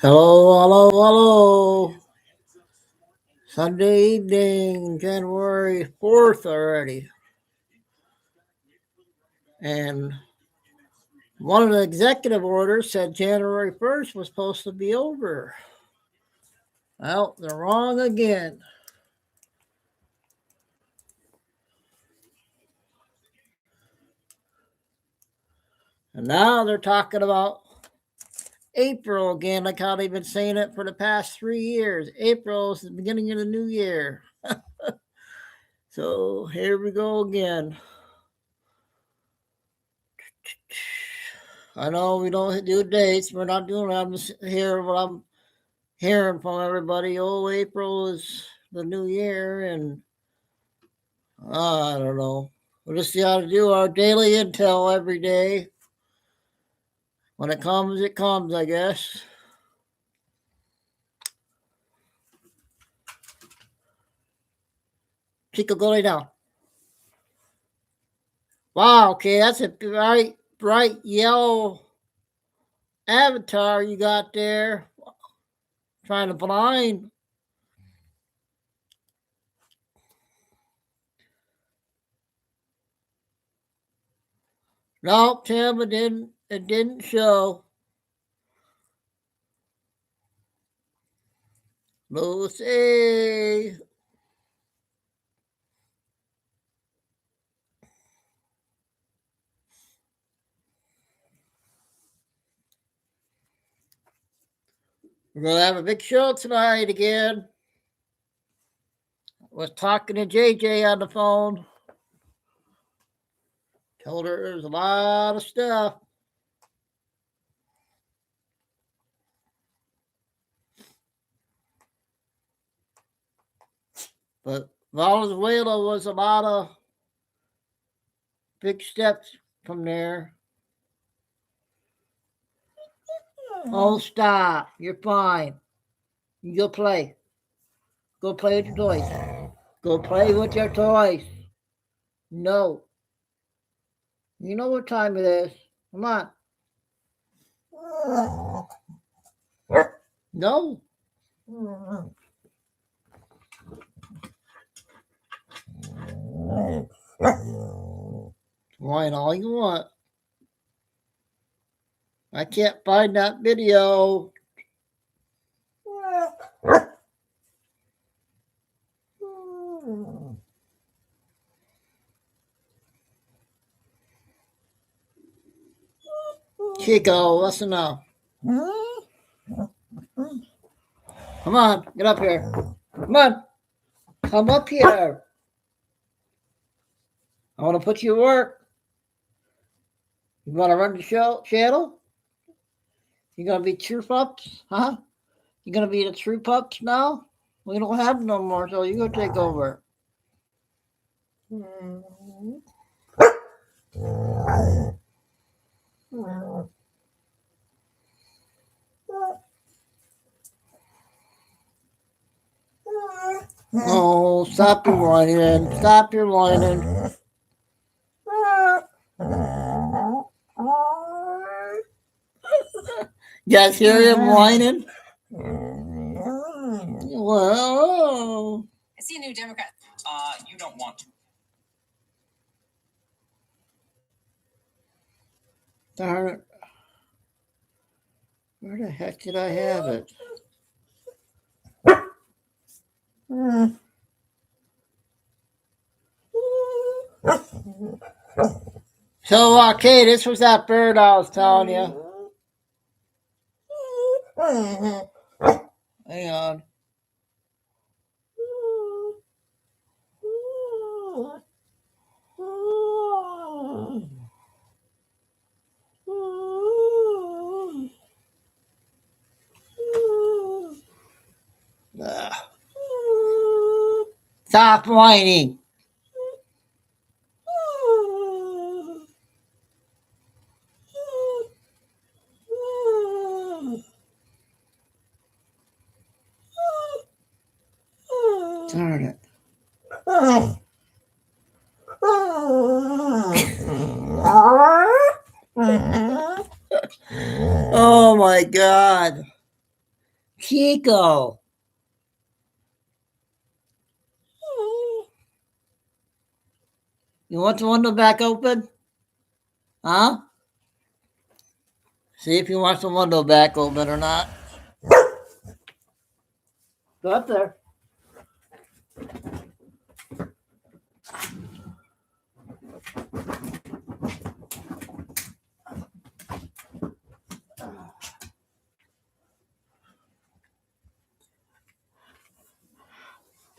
Hello, hello, hello. Sunday evening, January 4th already. And one of the executive orders said January 1st was supposed to be over. Well, they're wrong again. And now they're talking about April again, like how they've been saying it for the past 3 years. April is the beginning of the new year. So here we go again. I know we don't do dates. We're not doing it. I'm just here what I'm hearing from everybody. Oh, April is the new year, and I don't know. We'll just got to do our daily intel every day. When it comes, I guess. Chico, go lay down. Wow, okay, that's a bright yellow avatar you got there. Trying to blind. No, Tim, it didn't show. Lucy. We're going to have a big show tonight again. Was talking to JJ on the phone. Told her there's a lot of stuff. But Venezuela was a lot of big steps from there. Oh, stop. You're fine. You go play. Go play with your toys. Go play with your toys. No. You know what time it is. Come on. No. Whine all you want. I can't find that video. Chico, listen up. Come on, get up here. Come on. Come up here. I want to put you to work. You want to run the show channel? You gonna be True Pups? Huh? You gonna be the True Pups now? We don't have them no more, so you go take over. Oh, stop your whining. Stop your whining. You guys hear him whining? Whoa. I see a new Democrat. You don't want to. Darn it. Where the heck did I have it? So, okay, this was that bird I was telling you. Hang on. Stop whining. Darn it. Oh my God. Chico. You want the window back open? Huh? See if you want the window back open or not. Go up there.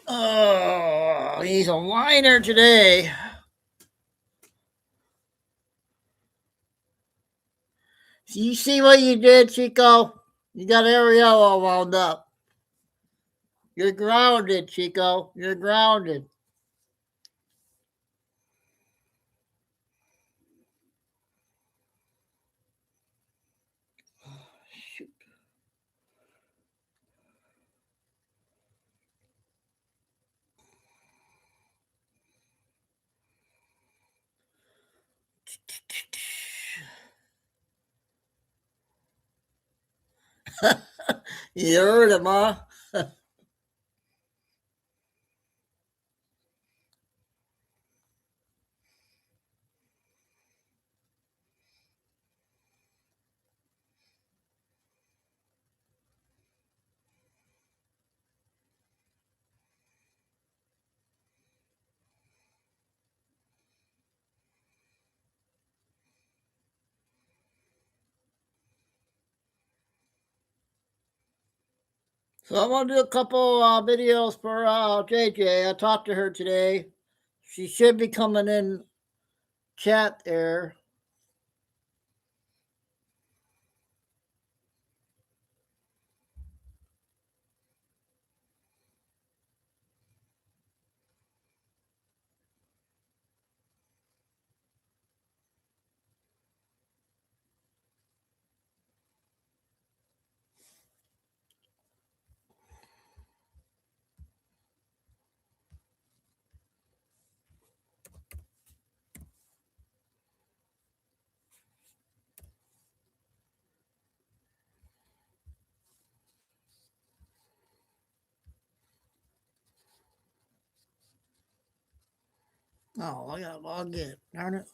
Oh, he's a whiner today. You see what you did, Chico? You got Ariel all wound up. You're grounded, Chico. You're grounded. Shoot. You heard him, huh? So I'm gonna do a couple videos for JJ. I talked to her today. She should be coming in chat there. Oh, I gotta log in. Darn it.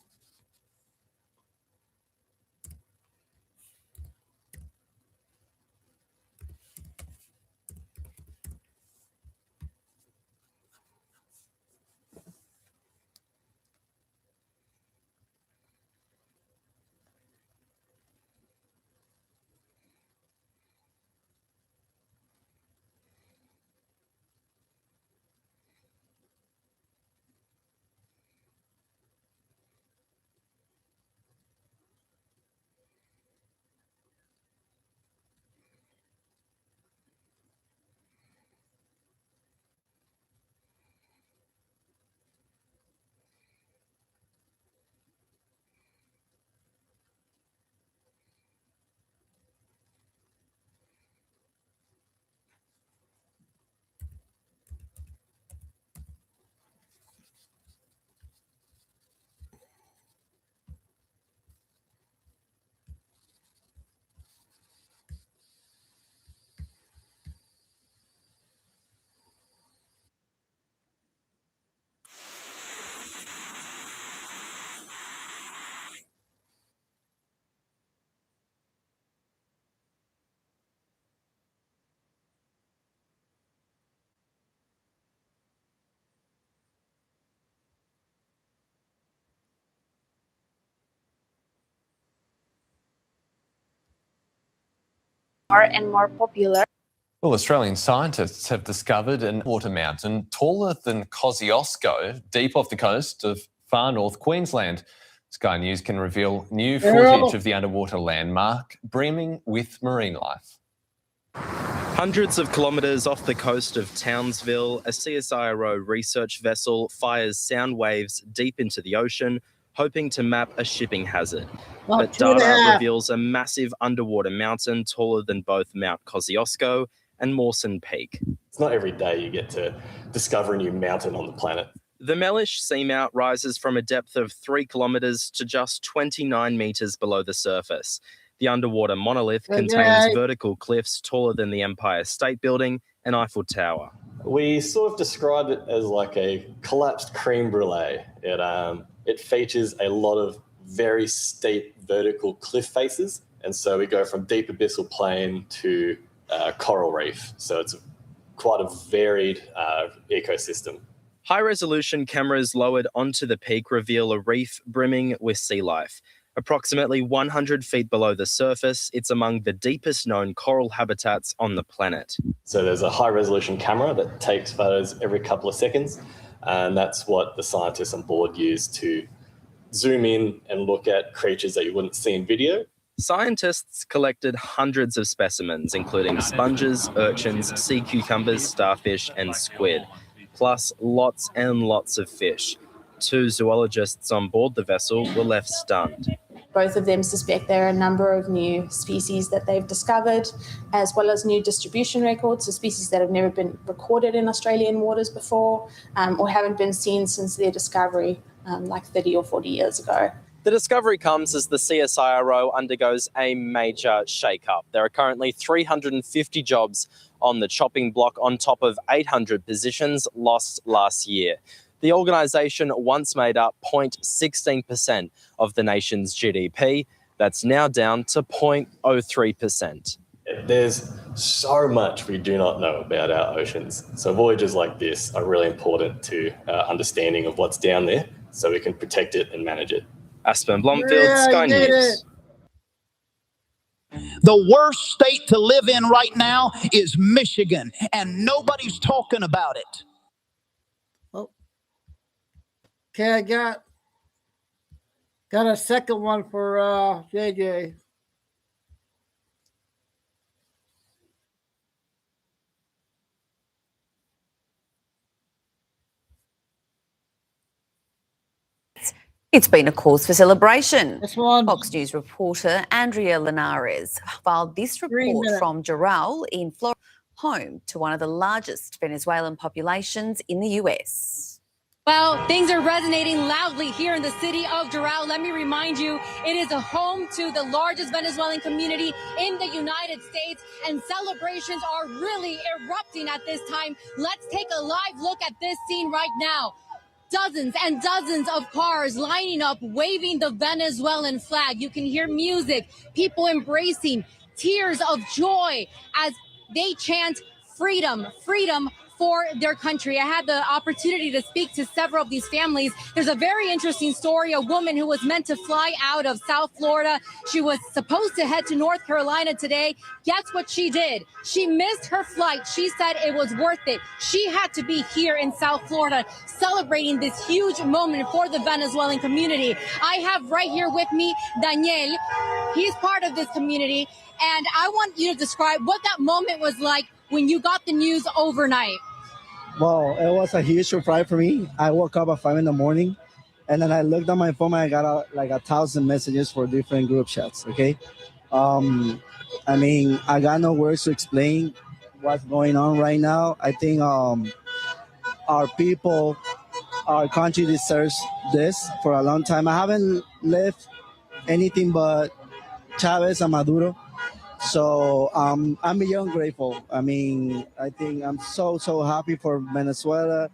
More and more popular. Well, Australian scientists have discovered an underwater mountain taller than Kosciuszko, deep off the coast of far north Queensland. Sky News can reveal new footage of the underwater landmark, brimming with marine life. Hundreds of kilometres off the coast of Townsville, a CSIRO research vessel fires sound waves deep into the ocean, hoping to map a shipping hazard. But data reveals a massive underwater mountain taller than both Mount Kosciuszko and Mawson Peak. It's not every day you get to discover a new mountain on the planet. The Mellish Seamount rises from a depth of 3 kilometres to just 29 metres below the surface. The underwater monolith Okay. contains vertical cliffs taller than the Empire State Building and Eiffel Tower. We sort of describe it as like a collapsed creme brulee. It features a lot of very steep vertical cliff faces, and so we go from deep abyssal plain to coral reef. So it's quite a varied ecosystem. High-resolution cameras lowered onto the peak reveal a reef brimming with sea life. Approximately 100 feet below the surface, it's among the deepest known coral habitats on the planet. So there's a high-resolution camera that takes photos every couple of seconds, and that's what the scientists on board use to zoom in and look at creatures that you wouldn't see in video. Scientists collected hundreds of specimens, including sponges, urchins, sea cucumbers, starfish, and squid, plus lots and lots of fish. 2 zoologists on board the vessel were left stunned. Both of them suspect there are a number of new species that they've discovered, as well as new distribution records, so species that have never been recorded in Australian waters before or haven't been seen since their discovery like 30 or 40 years ago. The discovery comes as the CSIRO undergoes a major shake-up. There are currently 350 jobs on the chopping block on top of 800 positions lost last year. The organisation once made up 0.16% of the nation's GDP. That's now down to 0.03%. There's so much we do not know about our oceans. So voyages like this are really important to understanding of what's down there so we can protect it and manage it. Aspen Blomfield, Sky News. The worst state to live in right now is Michigan, and nobody's talking about it. Okay, I got a second one for JJ. It's been a cause for celebration. This one. Fox News reporter Andrea Linares filed this report from Doral in Florida, home to one of the largest Venezuelan populations in the US. Well, things are resonating loudly here in the city of Doral. Let me remind you, it is a home to the largest Venezuelan community in the United States, and celebrations are really erupting at this time. Let's take a live look at this scene right now. Dozens and dozens of cars lining up, waving the Venezuelan flag. You can hear music, people embracing, tears of joy as they chant freedom, freedom for their country. I had the opportunity to speak to several of these families. There's a very interesting story. A woman who was meant to fly out of South Florida. She was supposed to head to North Carolina today. Guess what she did? She missed her flight. She said it was worth it. She had to be here in South Florida celebrating this huge moment for the Venezuelan community. I have right here with me Daniel. He's part of this community. And I want you to describe what that moment was like when you got the news overnight. Well, it was a huge surprise for me. I woke up at 5 in the morning, and then I looked at my phone and I got like 1,000 messages for different group chats, okay? I mean, I got no words to explain what's going on right now. I think our people, our country deserves this for a long time. I haven't lived anything but Chavez and Maduro. So I'm beyond grateful. I mean, I think I'm so happy for Venezuela.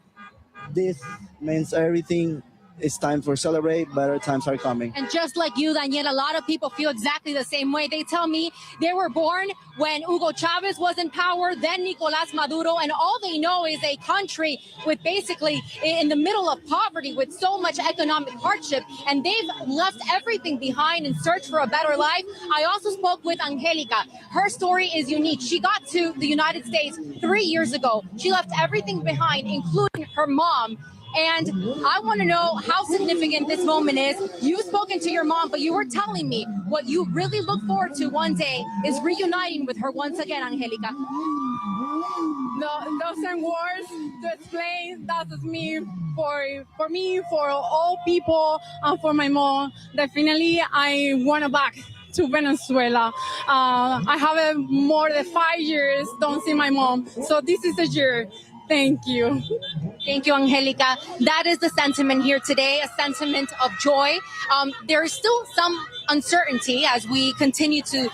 This means everything. It's time for celebrate. Better times are coming. And just like you, Daniel, a lot of people feel exactly the same way. They tell me they were born when Hugo Chavez was in power, then Nicolás Maduro, and all they know is a country with basically in the middle of poverty with so much economic hardship, and they've left everything behind in search for a better life. I also spoke with Angelica. Her story is unique. She got to the United States 3 years ago. She left everything behind, including her mom. And I want to know how significant this moment is. You've spoken to your mom, but you were telling me what you really look forward to one day is reuniting with her once again, Angelica. No, doesn't words to explain. That's me, for all people, and for my mom. Definitely, I want to back to Venezuela. I have more than 5 years don't see my mom, so this is a year. Thank you. Thank you, Angelica. That is the sentiment here today, a sentiment of joy. There is still some uncertainty as we continue to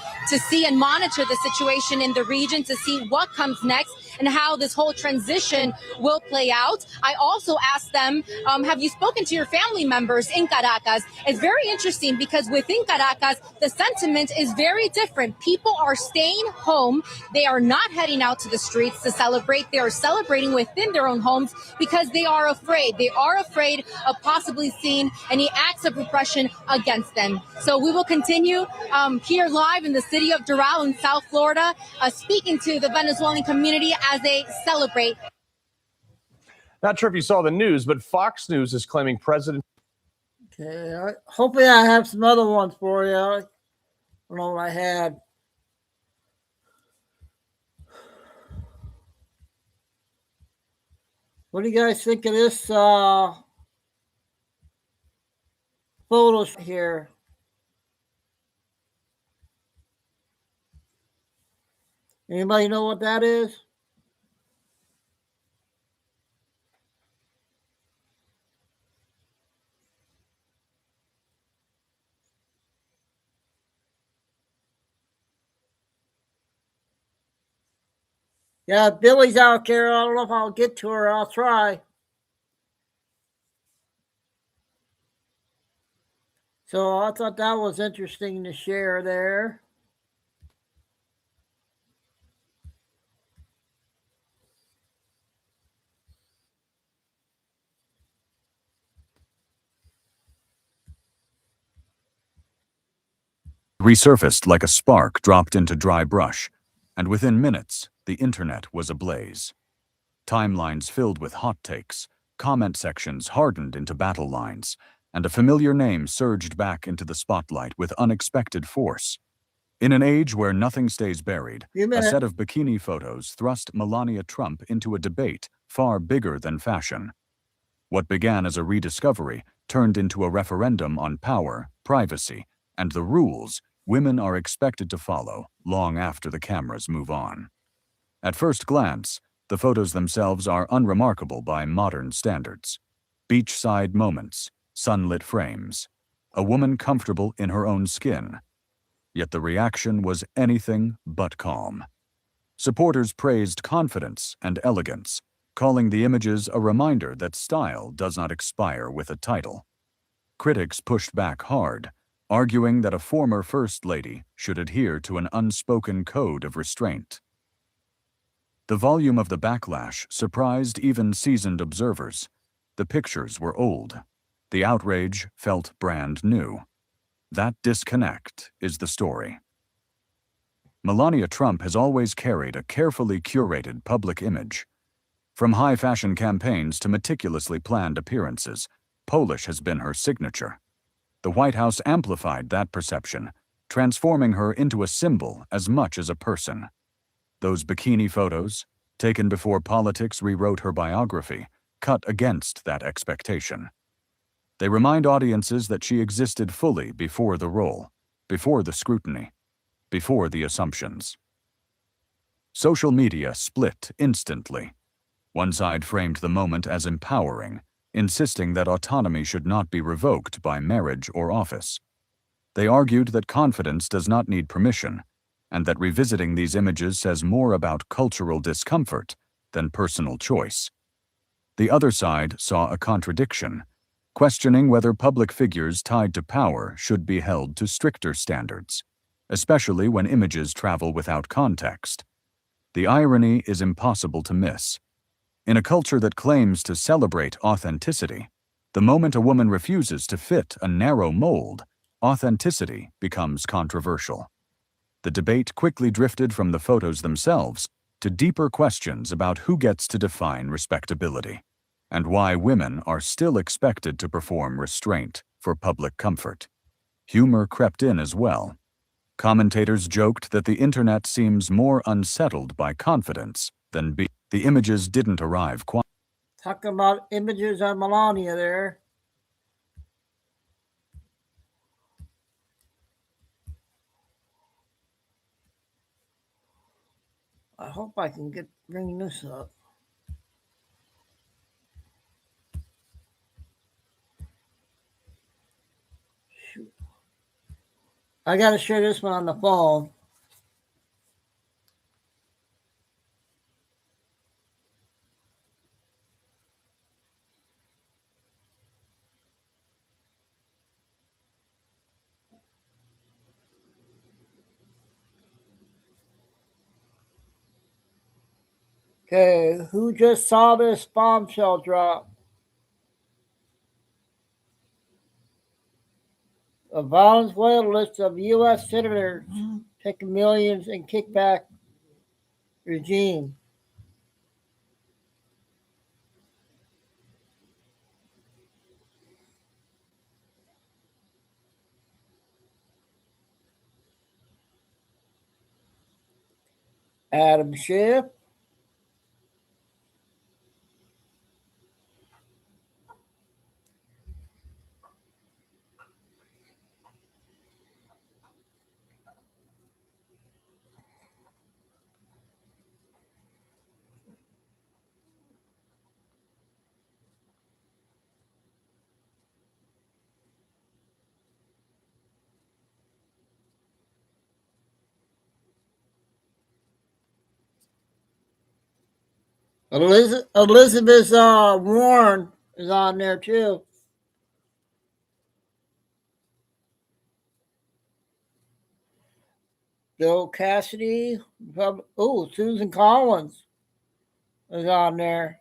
see and monitor the situation in the region to see what comes next and how this whole transition will play out. I also asked them, have you spoken to your family members in Caracas? It's very interesting because within Caracas, the sentiment is very different. People are staying home. They are not heading out to the streets to celebrate. They are celebrating within their own homes because they are afraid. They are afraid of possibly seeing any acts of repression against them. So we will continue here live in the city of Doral in South Florida, speaking to the Venezuelan community as they celebrate. Not sure if you saw the news, but Fox News is claiming President. Okay, hopefully I have some other ones for you. I don't know what I had. What do you guys think of this photo here? Anybody know what that is? Yeah, Billy's out there. I don't know if I'll get to her. I'll try. So I thought that was interesting to share there. Resurfaced like a spark dropped into dry brush, and within minutes, the internet was ablaze. Timelines filled with hot takes, comment sections hardened into battle lines, and a familiar name surged back into the spotlight with unexpected force. In an age where nothing stays buried, a set of bikini photos thrust Melania Trump into a debate far bigger than fashion. What began as a rediscovery turned into a referendum on power, privacy, and the rules women are expected to follow long after the cameras move on. At first glance, the photos themselves are unremarkable by modern standards. Beachside moments, sunlit frames, a woman comfortable in her own skin. Yet the reaction was anything but calm. Supporters praised confidence and elegance, calling the images a reminder that style does not expire with a title. Critics pushed back hard, arguing that a former First Lady should adhere to an unspoken code of restraint. The volume of the backlash surprised even seasoned observers. The pictures were old. The outrage felt brand new. That disconnect is the story. Melania Trump has always carried a carefully curated public image. From high-fashion campaigns to meticulously planned appearances, Polish has been her signature. The White House amplified that perception, transforming her into a symbol as much as a person. Those bikini photos, taken before politics rewrote her biography, cut against that expectation. They remind audiences that she existed fully before the role, before the scrutiny, before the assumptions. Social media split instantly. One side framed the moment as empowering, insisting that autonomy should not be revoked by marriage or office. They argued that confidence does not need permission, and that revisiting these images says more about cultural discomfort than personal choice. The other side saw a contradiction, questioning whether public figures tied to power should be held to stricter standards, especially when images travel without context. The irony is impossible to miss. In a culture that claims to celebrate authenticity, the moment a woman refuses to fit a narrow mold, authenticity becomes controversial. The debate quickly drifted from the photos themselves to deeper questions about who gets to define respectability, and why women are still expected to perform restraint for public comfort. Humor crept in as well. Commentators joked that the internet seems more unsettled by confidence than the images didn't arrive quietly. Talking about images on Melania there. I hope I can bring this up. Shoot. I got to share this one on the phone. Okay, who just saw this bombshell drop? A Venezuela list of U.S. senators taking millions in kickback regime. Adam Schiff. Elizabeth Warren is on there too. Bill Cassidy. Susan Collins is on there.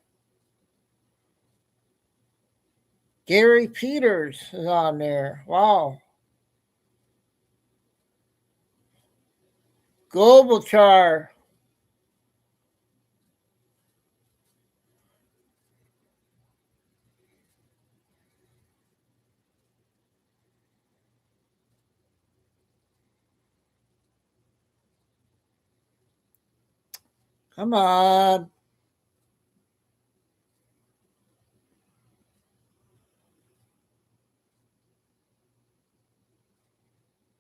Gary Peters is on there. Wow. Globalchar. Come on.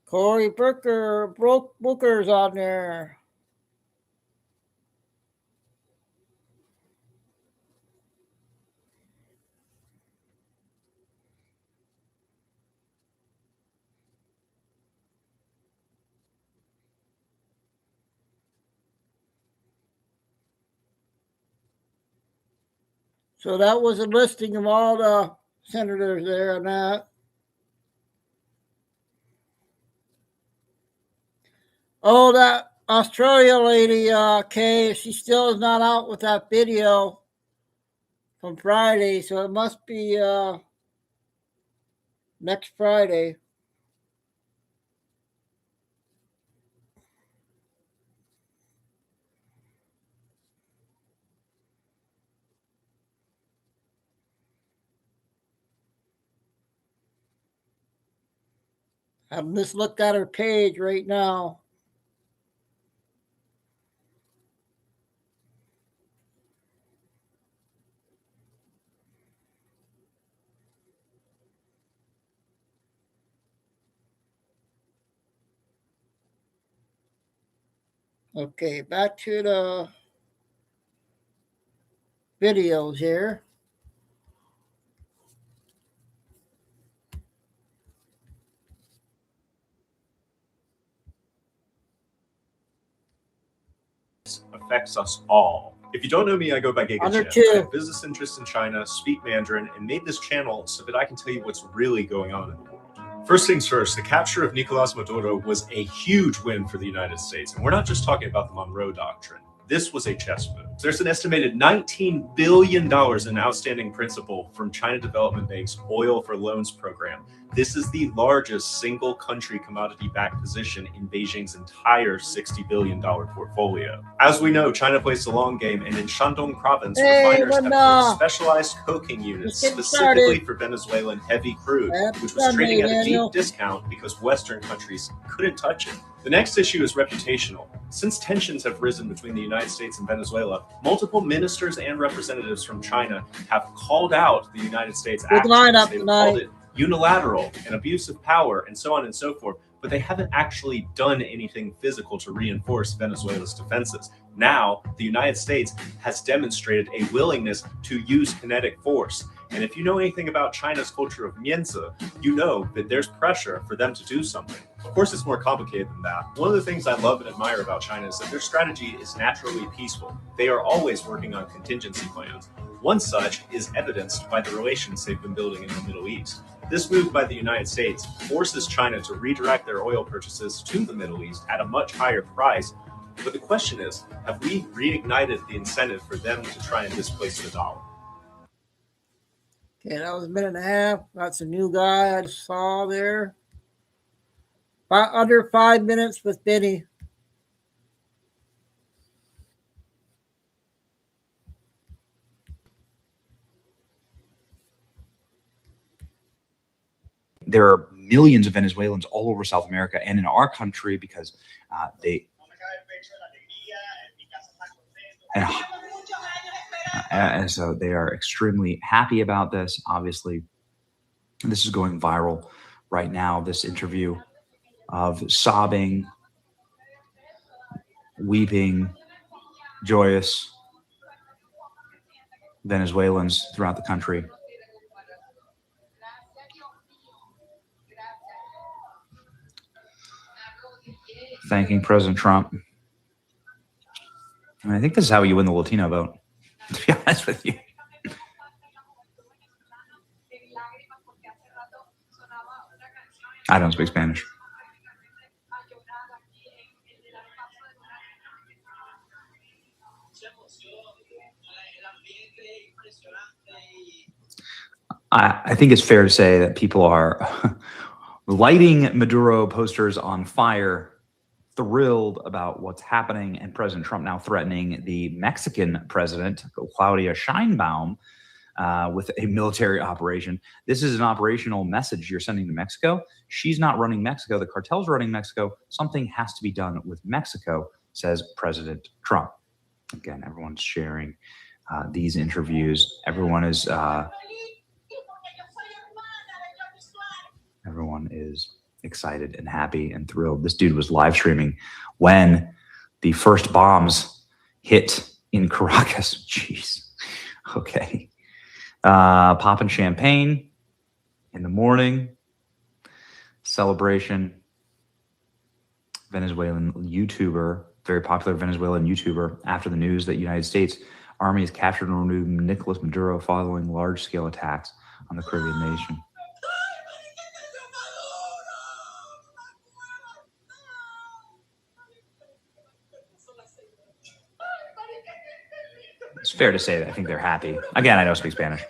Cory Booker's on there. So that was a listing of all the senators there on that. Oh, that Australia lady, Kay, she still is not out with that video from Friday, so it must be next Friday. I'm just looked at her page right now. Okay, back to the videos here. Affects us all. If you don't know me, I go by Under GigaChan. two. I have business interests in China, speak Mandarin, and made this channel so that I can tell you what's really going on in the world. First things first, the capture of Nicolás Maduro was a huge win for the United States. And we're not just talking about the Monroe Doctrine. This was a chess move. There's an estimated $19 billion in outstanding principal from China Development Bank's Oil for Loans program. This is the largest single country commodity-backed position in Beijing's entire $60 billion portfolio. As we know, China plays the long game, and in Shandong province, refiners have built specialized coking units specifically for Venezuelan heavy crude, which was trading at a deep discount because Western countries couldn't touch it. The next issue is reputational. Since tensions have risen between the United States and Venezuela, multiple ministers and representatives from China have called out the United States actions. They've called it unilateral and abuse of power and so on and so forth, but they haven't actually done anything physical to reinforce Venezuela's defenses. Now, the United States has demonstrated a willingness to use kinetic force. And if you know anything about China's culture of mianzi, you know that there's pressure for them to do something. Of course, it's more complicated than that. One of the things I love and admire about China is that their strategy is naturally peaceful. They are always working on contingency plans. One such is evidenced by the relations they've been building in the Middle East. This move by the United States forces China to redirect their oil purchases to the Middle East at a much higher price. But the question is, have we reignited the incentive for them to try and displace the dollar? Okay, that was a minute and a half. That's a new guy I just saw there. Under 5 minutes with Benny. There are millions of Venezuelans all over South America and in our country because and so they are extremely happy about this. Obviously, this is going viral right now, this interview of sobbing, weeping, joyous Venezuelans throughout the country. Thanking President Trump. I mean, I think this is how you win the Latino vote, to be honest with you. I don't speak Spanish. I think it's fair to say that people are lighting Maduro posters on fire, thrilled about what's happening, and President Trump now threatening the Mexican president, Claudia Sheinbaum, with a military operation. This is an operational message you're sending to Mexico. She's not running Mexico. The cartel's running Mexico. Something has to be done with Mexico, says President Trump. Again, everyone's sharing these interviews. Everyone is excited and happy and thrilled. This dude was live streaming when the first bombs hit in Caracas. Jeez. Okay. Popping champagne in the morning. Celebration. Venezuelan YouTuber, very popular Venezuelan YouTuber, after the news that United States Army has captured and removed Nicolas Maduro following large-scale attacks on the Caribbean nation. It's fair to say that I think they're happy. Again, I don't speak Spanish.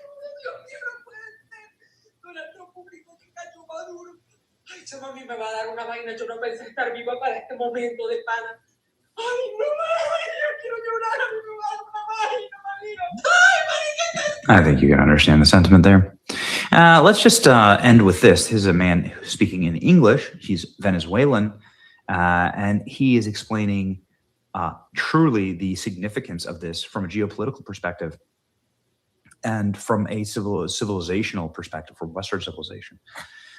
I think you can understand the sentiment there. Let's just end with this. This is a man who's speaking in English. He's Venezuelan, and he is explaining truly the significance of this from a geopolitical perspective and from a civilizational perspective, from Western civilization.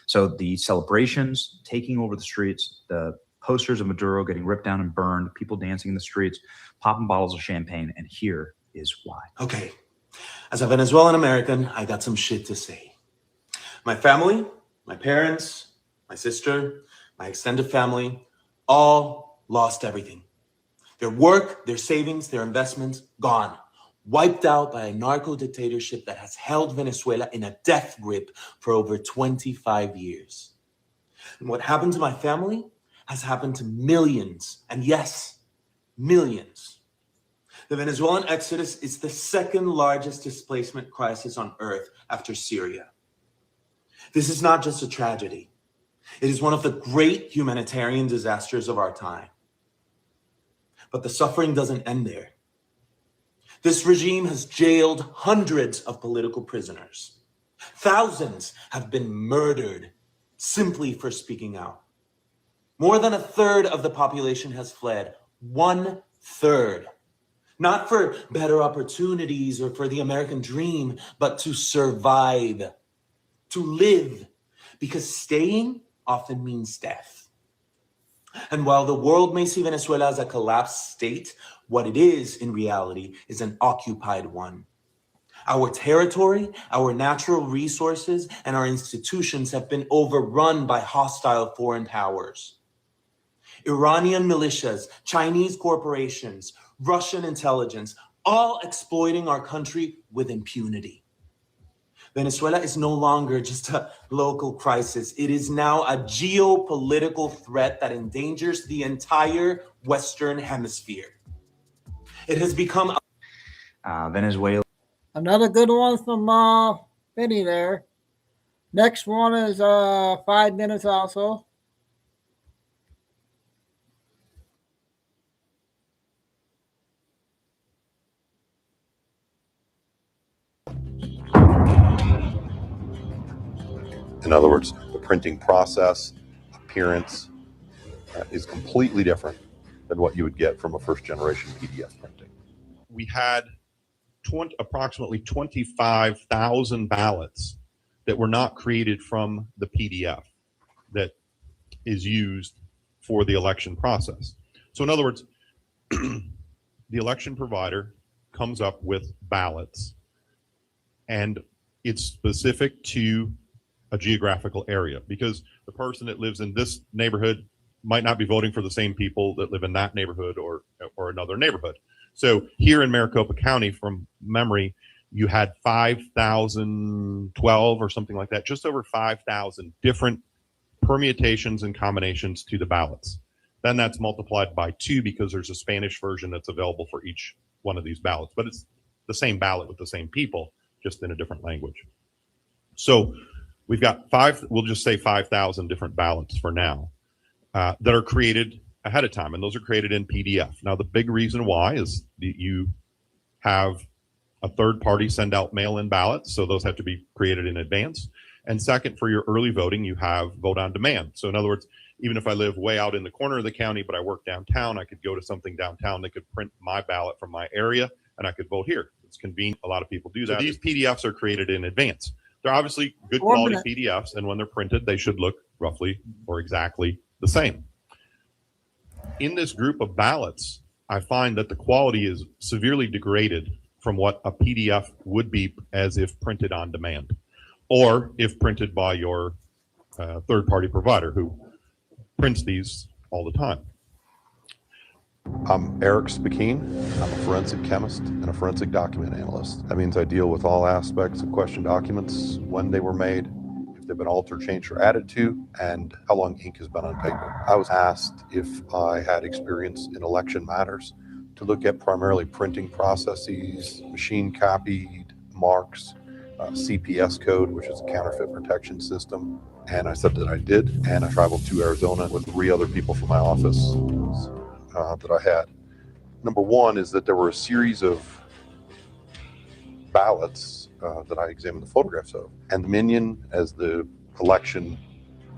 So the celebrations, taking over the streets, the posters of Maduro getting ripped down and burned, people dancing in the streets, popping bottles of champagne, and here is why. Okay, as a Venezuelan American, I got some shit to say. My family, my parents, my sister, my extended family, all lost everything. Their work, their savings, their investments, gone. Wiped out by a narco dictatorship that has held Venezuela in a death grip for over 25 years. And what happened to my family has happened to millions, and yes, millions. The Venezuelan exodus is the second largest displacement crisis on earth after Syria. This is not just a tragedy. It is one of the great humanitarian disasters of our time. But the suffering doesn't end there. This regime has jailed hundreds of political prisoners. Thousands have been murdered simply for speaking out. More than a third of the population has fled. 1/3. Not for better opportunities or for the American dream, but to survive, to live, because staying often means death. And while the world may see Venezuela as a collapsed state, what it is in reality is an occupied one. Our territory, our natural resources, and our institutions have been overrun by hostile foreign powers. Iranian militias, Chinese corporations, Russian intelligence, all exploiting our country with impunity. Venezuela is no longer just a local crisis. It is now a geopolitical threat that endangers the entire Western Hemisphere. It has become Venezuela. Another good one from Vinny there. Next one is 5 minutes also. In other words, the printing process, appearance is completely different than what you would get from a first-generation PDF printing. We had approximately 25,000 ballots that were not created from the PDF that is used for the election process. So in other words, the election provider comes up with ballots, and it's specific to a geographical area, because the person that lives in this neighborhood might not be voting for the same people that live in that neighborhood or another neighborhood. So here in Maricopa County, from memory, you had 5,012 or something like that, just over 5,000 different permutations and combinations to the ballots. Then that's multiplied by 2 because there's a Spanish version that's available for each one of these ballots, but it's the same ballot with the same people, just in a different language. So we've got we'll just say 5,000 different ballots for now that are created ahead of time, and those are created in PDF. Now, the big reason why is that you have a third party send out mail-in ballots, so those have to be created in advance. And second, for your early voting, you have vote on demand. So in other words, even if I live way out in the corner of the county, but I work downtown, I could go to something downtown that could print my ballot from my area, and I could vote here. It's convenient. A lot of people do that. So these PDFs are created in advance. They're obviously good quality PDFs, and when they're printed, they should look roughly or exactly the same. In this group of ballots, I find that the quality is severely degraded from what a PDF would be as if printed on demand, or if printed by your third-party provider who prints these all the time. I'm Eric Spakeen. I'm a forensic chemist and a forensic document analyst. That means I deal with all aspects of question documents, when they were made, if they've been altered, changed, or added to, and how long ink has been on paper. I was asked if I had experience in election matters to look at primarily printing processes, machine copied marks, CPS code, which is a counterfeit protection system. And I said that I did, and I traveled to Arizona with 3 other people from my office that I had. Number one is that there were a series of ballots that I examined the photographs of. And Dominion, as the election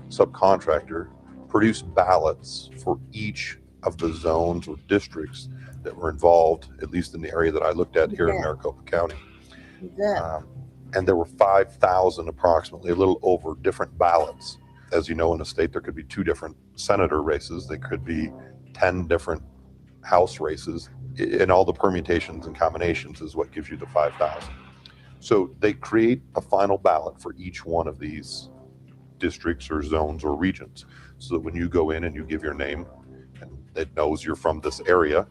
subcontractor, produced ballots for each of the zones or districts that were involved, at least in the area that I looked at here in Maricopa County. And there were 5,000 approximately, a little over, different ballots. As you know, in a state, there could be 2 different senator races. There could be 10 different House races, and all the permutations and combinations is what gives you the 5,000. So they create a final ballot for each one of these districts or zones or regions, so that when you go in and you give your name and it knows you're from this area,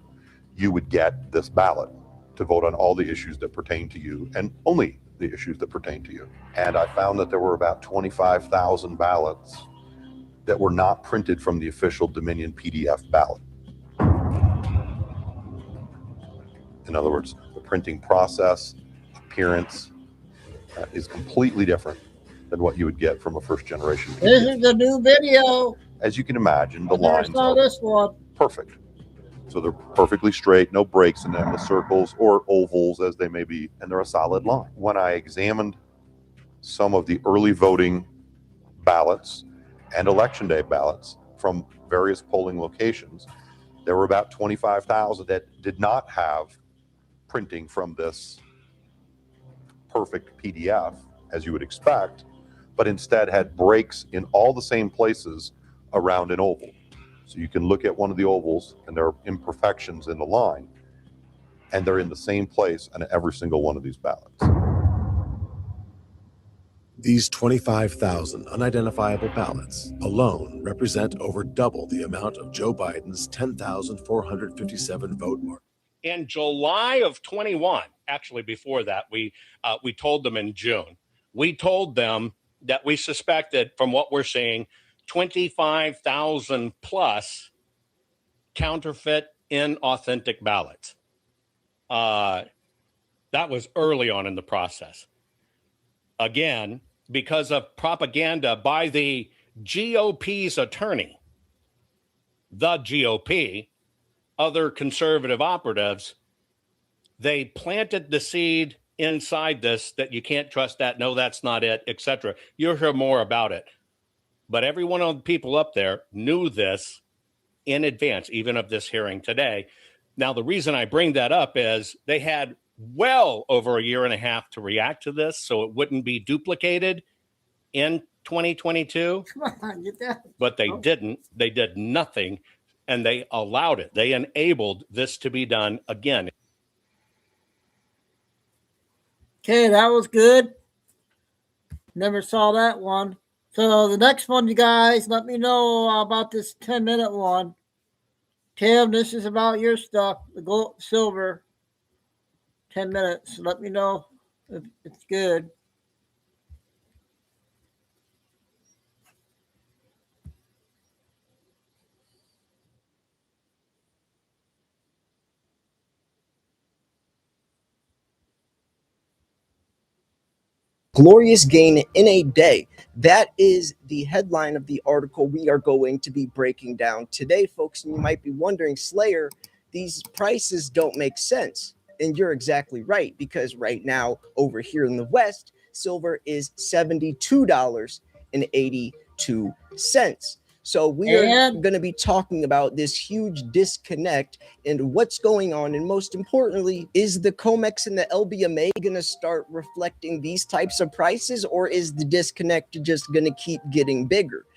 you would get this ballot to vote on all the issues that pertain to you, and only the issues that pertain to you. And I found that there were about 25,000 ballots that were not printed from the official Dominion PDF ballot. In other words, the printing process, appearance is completely different than what you would get from a first-generation PDF. This is the new video. As you can imagine, the lines saw this one. Perfect. So they're perfectly straight, no breaks in them, the circles or ovals as they may be, and they're a solid line. When I examined some of the early voting ballots and election day ballots from various polling locations, there were about 25,000 that did not have printing from this perfect PDF, as you would expect, but instead had breaks in all the same places around an oval. So you can look at one of the ovals and there are imperfections in the line, and they're in the same place on every single one of these ballots. These 25,000 unidentifiable ballots alone represent over double the amount of Joe Biden's 10,457 vote mark. In July of 21, actually before that, we told them in June, we told them that we suspected, from what we're seeing, 25,000 plus counterfeit, inauthentic ballots. That was early on in the process. Again, because of propaganda by the GOP's attorney, the GOP, other conservative operatives, they planted the seed inside this that you can't trust that, no, that's not it, etc. You'll hear more about it. But every one of the people up there knew this in advance, even of this hearing today. Now, the reason I bring that up is they had well over a year and a half to react to this, so it wouldn't be duplicated in 2022. Come on, get that. But they didn't. They did nothing, and they allowed it. They enabled this to be done again. Okay, that was good. Never saw that one. So the next one, you guys, let me know about this 10-minute one. Tim, this is about your stuff, the gold, silver. 10 minutes. Let me know if it's good. Glorious gain in a day. That is the headline of the article we are going to be breaking down today, folks. And you might be wondering, Slayer, these prices don't make sense. And you're exactly right, because right now over here in the West, silver is $72.82. So we are going to be talking about this huge disconnect and what's going on. And most importantly, is the COMEX and the LBMA going to start reflecting these types of prices, or is the disconnect just going to keep getting bigger?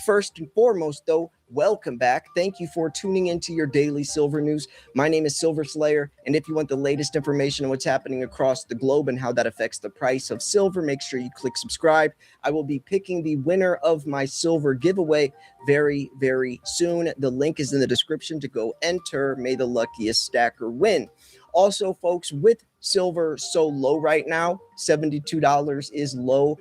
First and foremost, though, welcome back. Thank you for tuning into your daily silver news. My name is Silver Slayer, and if you want the latest information on what's happening across the globe and how that affects the price of silver, make sure you click subscribe. I will be picking the winner of my silver giveaway very, very soon. The link is in the description to go enter. May the luckiest stacker win. Also, folks, with silver so low right now, $72 is low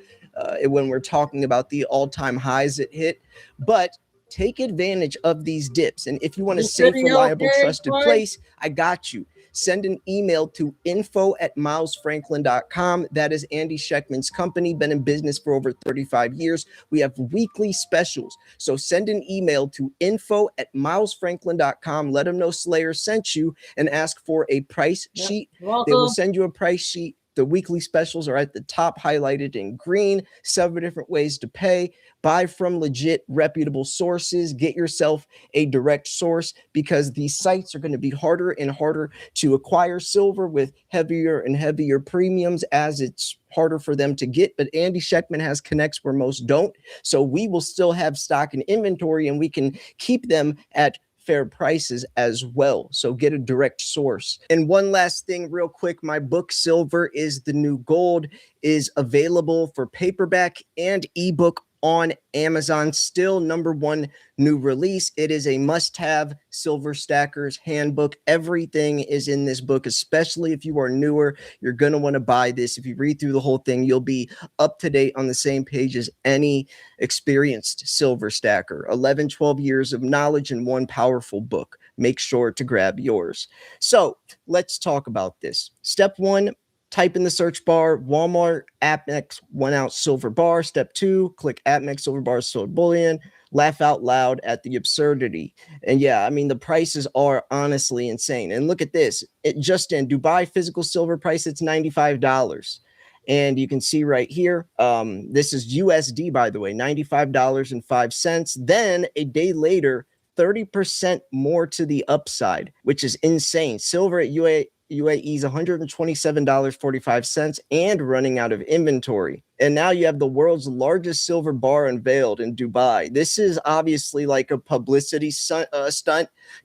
when we're talking about the all-time highs it hit, but take advantage of these dips. And if you want a safe, reliable, trusted place, I got you. Send an email to info@milesfranklin.com. That is Andy Scheckman's company, been in business for over 35 years. We have weekly specials. So send an email to info@milesfranklin.com. Let them know Slayer sent you and ask for a price sheet. They will send you a price sheet. The weekly specials are at the top, highlighted in green. 7 different ways to pay. Buy from legit, reputable sources. Get yourself a direct source, because these sites are going to be harder and harder to acquire silver with heavier and heavier premiums as it's harder for them to get. But Andy Scheckman has connects where most don't. So we will still have stock and inventory, and we can keep them at fair prices as well. So get a direct source. And one last thing real quick, my book Silver is the New Gold is available for paperback and ebook on Amazon. Still #1 new release. It is a must-have silver stacker's handbook. Everything is in this book, especially if you are newer. You're going to want to buy this. If you read through the whole thing, you'll be up to date on the same page as any experienced silver stacker. 11, 12 years of knowledge in one powerful book. Make sure to grab yours. So let's talk about this. Step 1, type in the search bar, Walmart, APMEX 1 ounce silver bar. Step 2, click APMEX silver bar sold bullion. Laugh out loud at the absurdity. And yeah, I mean, the prices are honestly insane. And look at this. It just in Dubai physical silver price, it's $95. And you can see right here, this is USD, by the way, $95.05. Then a day later, 30% more to the upside, which is insane. Silver at UAE's $127.45 and running out of inventory. And now you have the world's largest silver bar unveiled in Dubai. This is obviously like a publicity stunt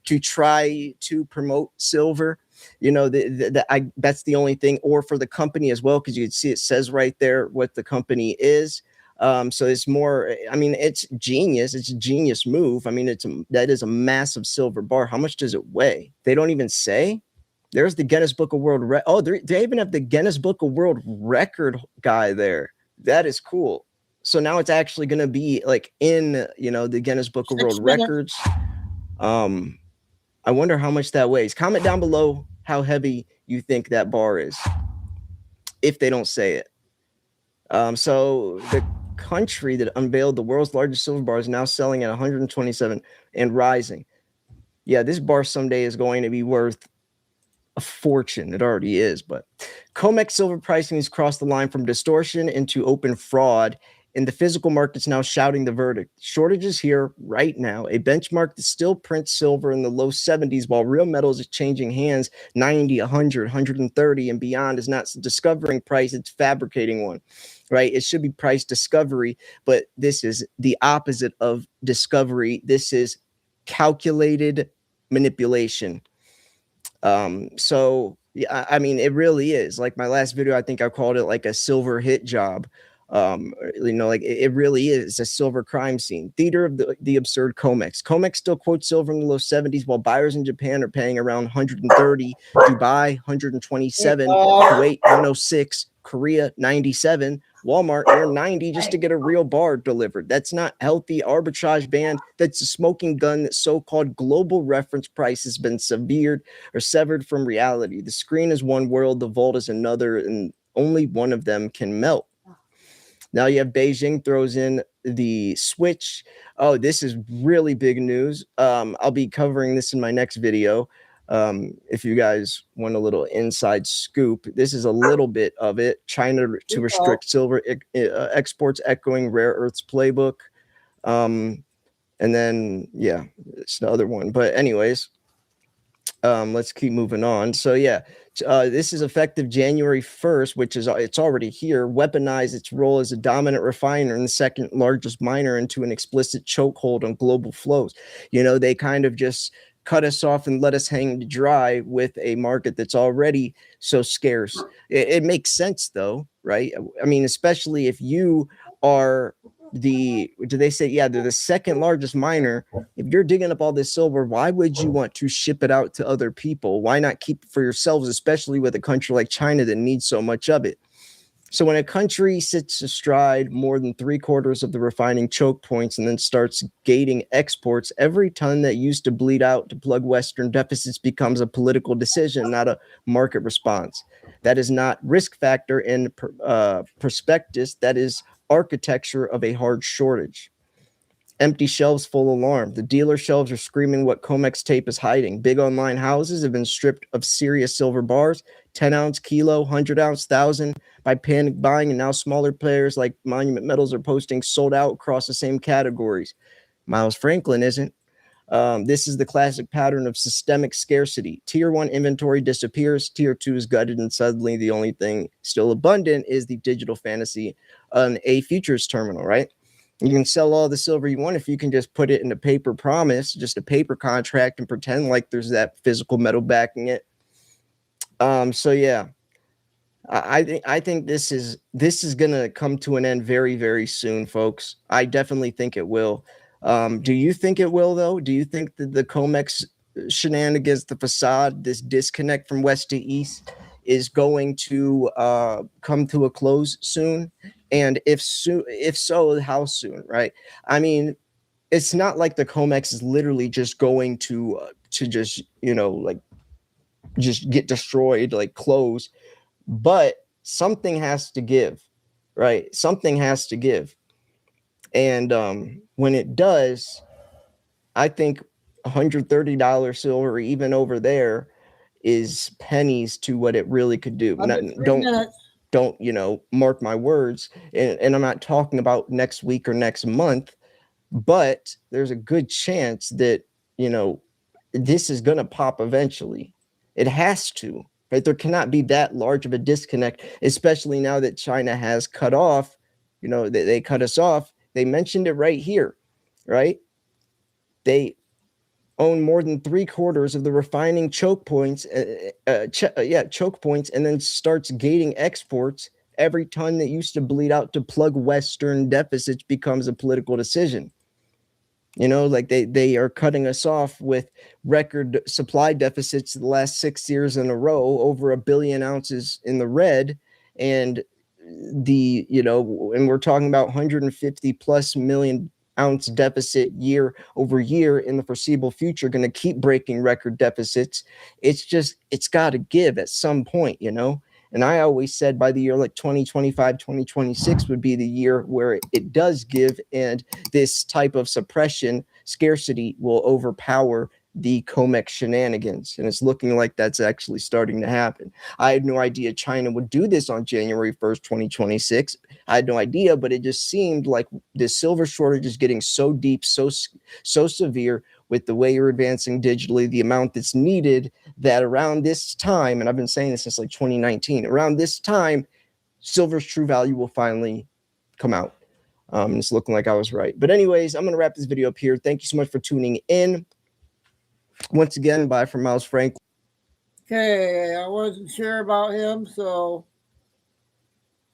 to try to promote silver. You know, that's the only thing, or for the company as well, because you can see it says right there what the company is. So it's more, I mean, it's genius. It's a genius move. I mean, that is a massive silver bar. How much does it weigh? They don't even say. There's the Guinness Book of World Record. Oh, they even have the Guinness Book of World Record guy there. That is cool. So now it's actually going to be like in, you know, the Guinness Book of World Records. I wonder how much that weighs. Comment down below how heavy you think that bar is, if they don't say it. So the country that unveiled the world's largest silver bar is now selling at 127 and rising. Yeah, this bar someday is going to be worth a fortune. It already is, but COMEX silver pricing has crossed the line from distortion into open fraud, and the physical market's now shouting the verdict. Shortages here right now. A benchmark that still prints silver in the low 70s, while real metals is changing hands 90, 100, 130, and beyond is not discovering price, it's fabricating one, right? It should be price discovery, but this is the opposite of discovery. This is calculated manipulation. So yeah, I mean, it really is. Like my last video, I think I called it like a silver hit job. You know, like it really is a silver crime scene. Theater of the absurd COMEX. COMEX still quotes silver in the low 70s, while buyers in Japan are paying around 130, Dubai 127, Kuwait 106, Korea 97, Walmart near 90 just to get a real bar delivered. That's not healthy arbitrage band. That's a smoking gun that so-called global reference price has been severed from reality. The screen is one world, the vault is another, and only one of them can melt. Now you have Beijing throws in the switch. Oh, this is really big news. I'll be covering this in my next video. If you guys want a little inside scoop, this is a little bit of it. China to restrict silver exports, echoing rare earths playbook. And then, yeah, it's the other one. But anyways, let's keep moving on. So yeah, this is effective January 1st, which is it's already here. Weaponize its role as a dominant refiner and the second largest miner into an explicit chokehold on global flows. You know, they kind of just cut us off and let us hang to dry with a market that's already so scarce. It makes sense though, right? I mean, especially if you are they're the second largest miner. If you're digging up all this silver, why would you want to ship it out to other people? Why not keep it for yourselves, especially with a country like China that needs so much of it? So when a country sits astride more than 3/4 of the refining choke points and then starts gating exports, every ton that used to bleed out to plug Western deficits becomes a political decision, not a market response. That is not risk factor in prospectus. That is architecture of a hard shortage. Empty shelves, full alarm. The dealer shelves are screaming what COMEX tape is hiding. Big online houses have been stripped of serious silver bars, 10-ounce, kilo, 100-ounce, 1,000 by panic buying, and now smaller players like Monument Metals are posting sold out across the same categories. Miles Franklin isn't. This is the classic pattern of systemic scarcity. Tier 1 inventory disappears, Tier 2 is gutted, and suddenly the only thing still abundant is the digital fantasy on a futures terminal, right? You can sell all the silver you want if you can just put it in a paper promise, just a paper contract, and pretend like there's that physical metal backing it. So yeah, I think this is gonna come to an end very, very soon, folks. I definitely think it will. Do you think it will though? Do you think that the COMEX shenanigans, the facade, this disconnect from west to east is going to come to a close soon? And if so, how soon, right? I mean, it's not like the COMEX is literally just going to just, you know, like just get destroyed, like close, but something has to give, right? Something has to give. And when it does, I think $130 silver, even over there, is pennies to what it really could do. Don't, you know, mark my words. And I'm not talking about next week or next month, but there's a good chance that, you know, this is going to pop eventually. It has to, right? There cannot be that large of a disconnect, especially now that China has cut off, you know, they cut us off. They mentioned it right here, right? own more than 3/4 of the refining choke points, choke points, and then starts gating exports, every ton that used to bleed out to plug Western deficits becomes a political decision. You know, like they are cutting us off with record supply deficits the last 6 years in a row, over 1 billion ounces in the red. And and we're talking about 150 plus million ounce deficit year over year in the foreseeable future, going to keep breaking record deficits. It's got to give at some point, you know. And I always said by the year like 2025, 2026 would be the year where it does give, and this type of suppression scarcity will overpower the COMEX shenanigans. And it's looking like that's actually starting to happen. I had no idea China would do this on January 1st, 2026. I had no idea, but it just seemed like the silver shortage is getting so deep, so severe with the way you're advancing digitally, the amount that's needed, that around this time, and I've been saying this since like 2019, around this time, silver's true value will finally come out. It's looking like I was right. But anyways, I'm going to wrap this video up here. Thank you so much for tuning in. Once again, bye from Miles Frank. Okay, I wasn't sure about him, so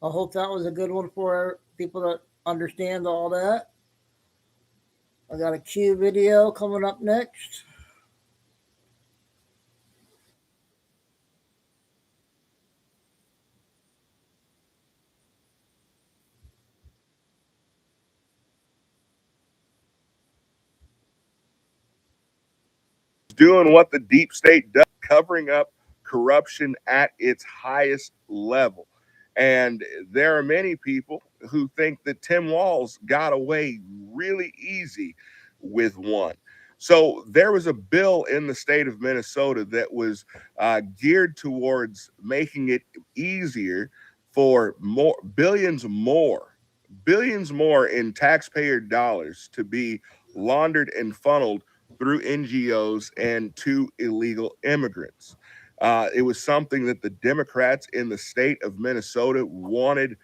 I hope that was a good one for people that understand all that. I got a Q video coming up next. Doing what the deep state does, covering up corruption at its highest level. And there are many people who think that Tim Walz got away really easy with one. So there was a bill in the state of Minnesota that was geared towards making it easier for billions more in taxpayer dollars to be laundered and funneled through NGOs and to illegal immigrants. It was something that the Democrats in the state of Minnesota wanted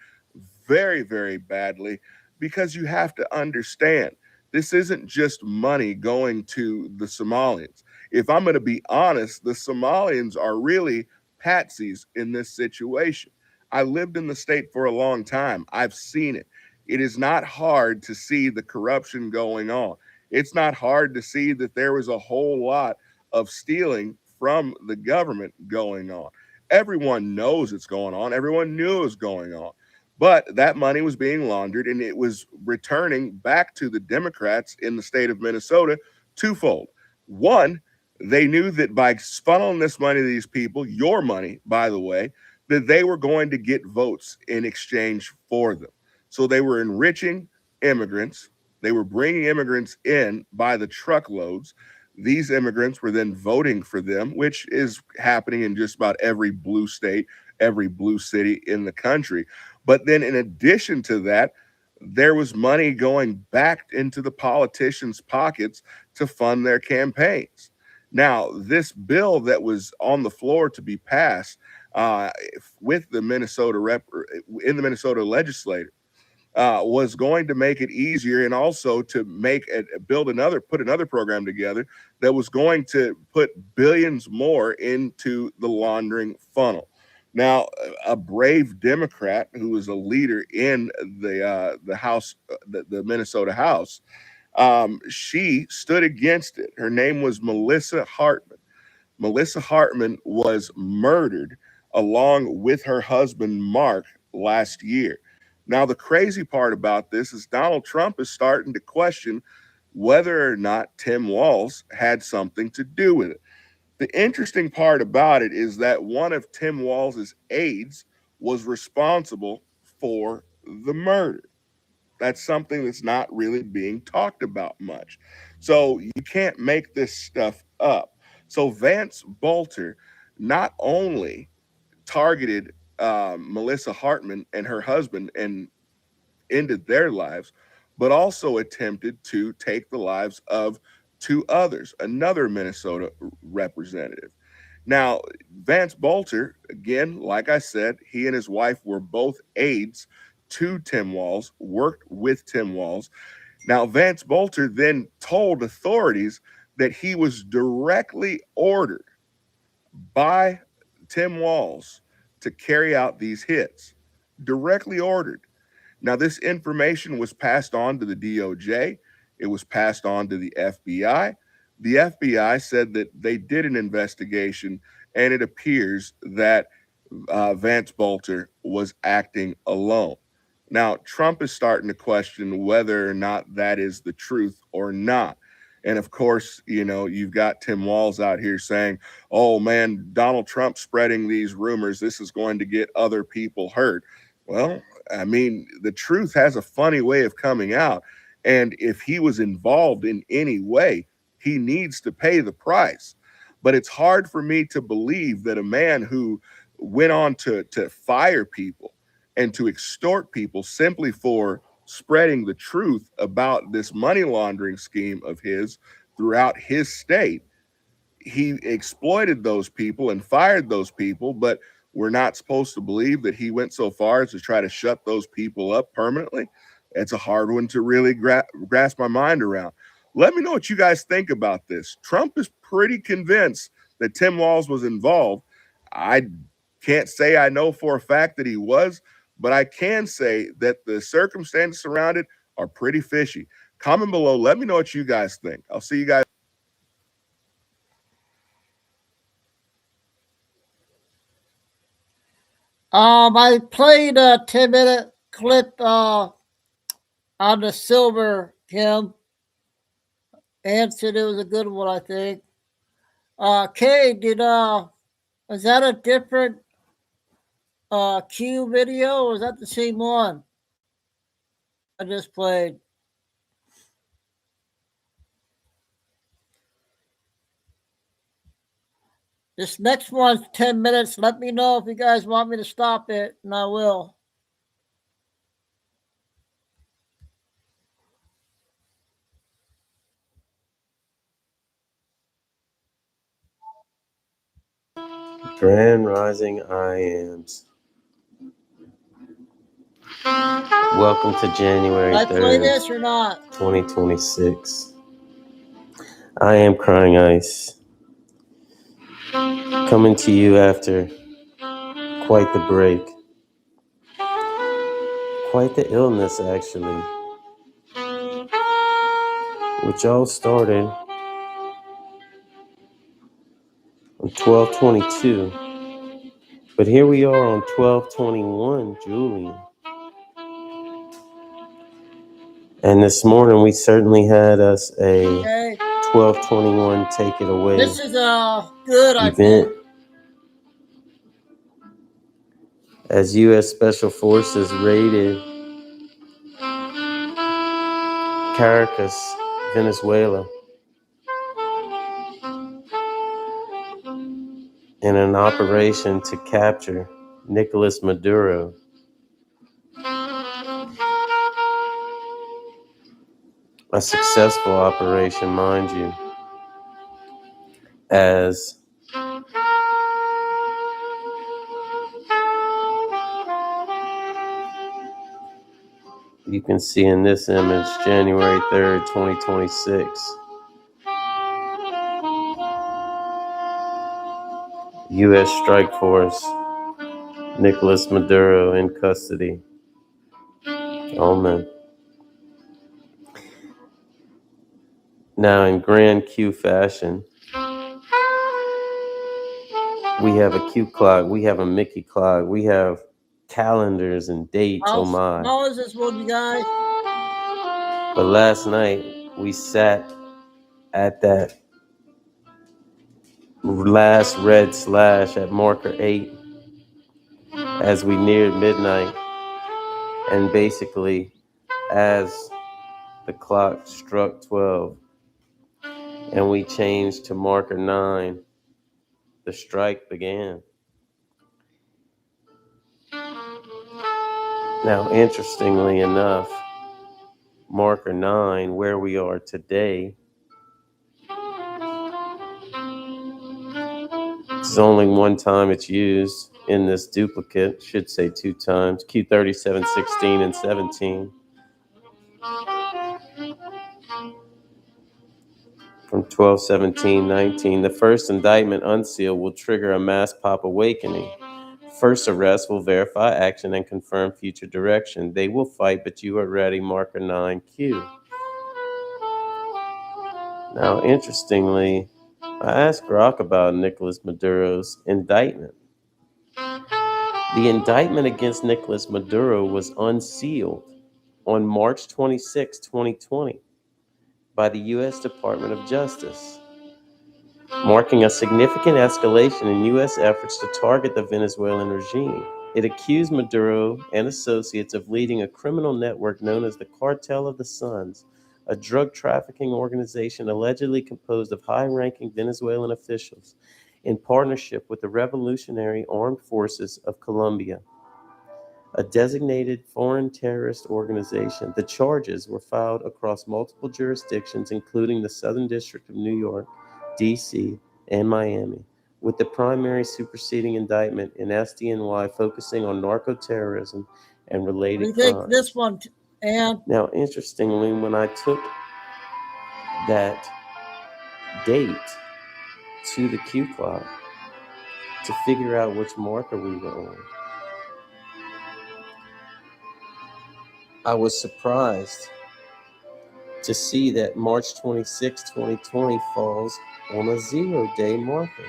very, very badly, because you have to understand, this isn't just money going to the Somalians. If I'm going to be honest, the Somalians are really patsies in this situation. I lived in the state for a long time. I've seen it. It is not hard to see the corruption going on. It's not hard to see that there was a whole lot of stealing from the government going on. Everyone knows it's going on. Everyone knew it was going on. But that money was being laundered, and it was returning back to the Democrats in the state of Minnesota twofold. One, they knew that by funneling this money to these people, your money, by the way, that they were going to get votes in exchange for them. So they were enriching immigrants. They were bringing immigrants in by the truckloads. These immigrants were then voting for them, which is happening in just about every blue state, every blue city in the country. But then in addition to that, there was money going back into the politicians' pockets to fund their campaigns. Now, this bill that was on the floor to be passed with the Minnesota in the Minnesota legislature was going to make it easier, and also to put another program together that was going to put billions more into the laundering funnel. Now, a brave Democrat who was a leader in the House, the Minnesota House, she stood against it. Her name was Melissa Hartman. Melissa Hartman was murdered along with her husband, Mark, last year. Now, the crazy part about this is Donald Trump is starting to question whether or not Tim Walz had something to do with it. The interesting part about it is that one of Tim Walz's aides was responsible for the murder. That's something that's not really being talked about much. So you can't make this stuff up. So Vance Bolter not only targeted Melissa Hartman and her husband and ended their lives, but also attempted to take the lives of two others, another Minnesota representative. Now, Vance Bolter, again, like I said, he and his wife were both aides to Tim Walz, worked with Tim Walz. Now, Vance Bolter then told authorities that he was directly ordered by Tim Walz to carry out these hits. Directly ordered. Now, this information was passed on to the DOJ. It was passed on to the FBI. The FBI said that they did an investigation, and it appears that Vance Bolter was acting alone. Now, Trump is starting to question whether or not that is the truth or not. And of course, you know, you've got Tim Walz out here saying, oh man, Donald Trump spreading these rumors, this is going to get other people hurt. Well, I mean, the truth has a funny way of coming out. And if he was involved in any way, he needs to pay the price. But it's hard for me to believe that a man who went on to fire people and to extort people simply for spreading the truth about this money laundering scheme of his throughout his state, he exploited those people and fired those people, but we're not supposed to believe that he went so far as to try to shut those people up permanently. It's a hard one to really grasp my mind around. Let me know what you guys think about this. Trump is pretty convinced that Tim Walz was involved. I can't say I know for a fact that he was, but I can say that the circumstances around it are pretty fishy. Comment below. Let me know what you guys think. I'll see you guys. I played a 10-minute clip on the silver, Kim. Answered it was a good one, I think. Kay, is that a different Q video, or is that the same one I just played? This next one's 10 minutes. Let me know if you guys want me to stop it, and I will. Grand Rising I Ams. Welcome to January 3rd. Did I play this or not? 2026. I am Crying Ice. Coming to you after quite the break. Quite the illness, actually. Which all started on 12/22. But here we are on 12/21, Julian. And this morning we certainly had us a 12/21 take it away. This is good, I event. think. As U.S. Special Forces raided Caracas, Venezuela, in an operation to capture Nicolas Maduro. A successful operation, mind you, as you can see in this image, January 3rd, 2026. U.S. Strike Force, Nicolas Maduro in custody. Oh, man. Now, in grand Q fashion, we have a Q clock, we have a Mickey clock, we have calendars and dates, oh my. How is this one, you guys? But last night, we sat at that last red slash at marker 8 as we neared midnight. And basically, as the clock struck 12 and we changed to marker 9, the strike began. Now, interestingly enough, marker 9, where we are today, it's only one time it's used in this duplicate, should say 2 times, Q37, 16, and 17. From 12/17/19. The first indictment unsealed will trigger a mass pop awakening. First arrest will verify action and confirm future direction. They will fight, but you are ready. Marker 9Q. Now, interestingly, I asked Grok about Nicolas Maduro's indictment. The indictment against Nicolas Maduro was unsealed on March 26, 2020 by the U.S. Department of Justice, marking a significant escalation in U.S. efforts to target the Venezuelan regime. It accused Maduro and associates of leading a criminal network known as the Cartel of the Suns, a drug trafficking organization allegedly composed of high-ranking Venezuelan officials in partnership with the Revolutionary Armed Forces of Colombia, a designated foreign terrorist organization. The charges were filed across multiple jurisdictions, including the Southern District of New York, D.C., and Miami, with the primary superseding indictment in SDNY focusing on narco-terrorism and related What do you think crimes. this one, and Now, interestingly, when I took that date to the Q clock to figure out which marker we were on, I was surprised to see that March 26, 2020 falls on a 0-day marker.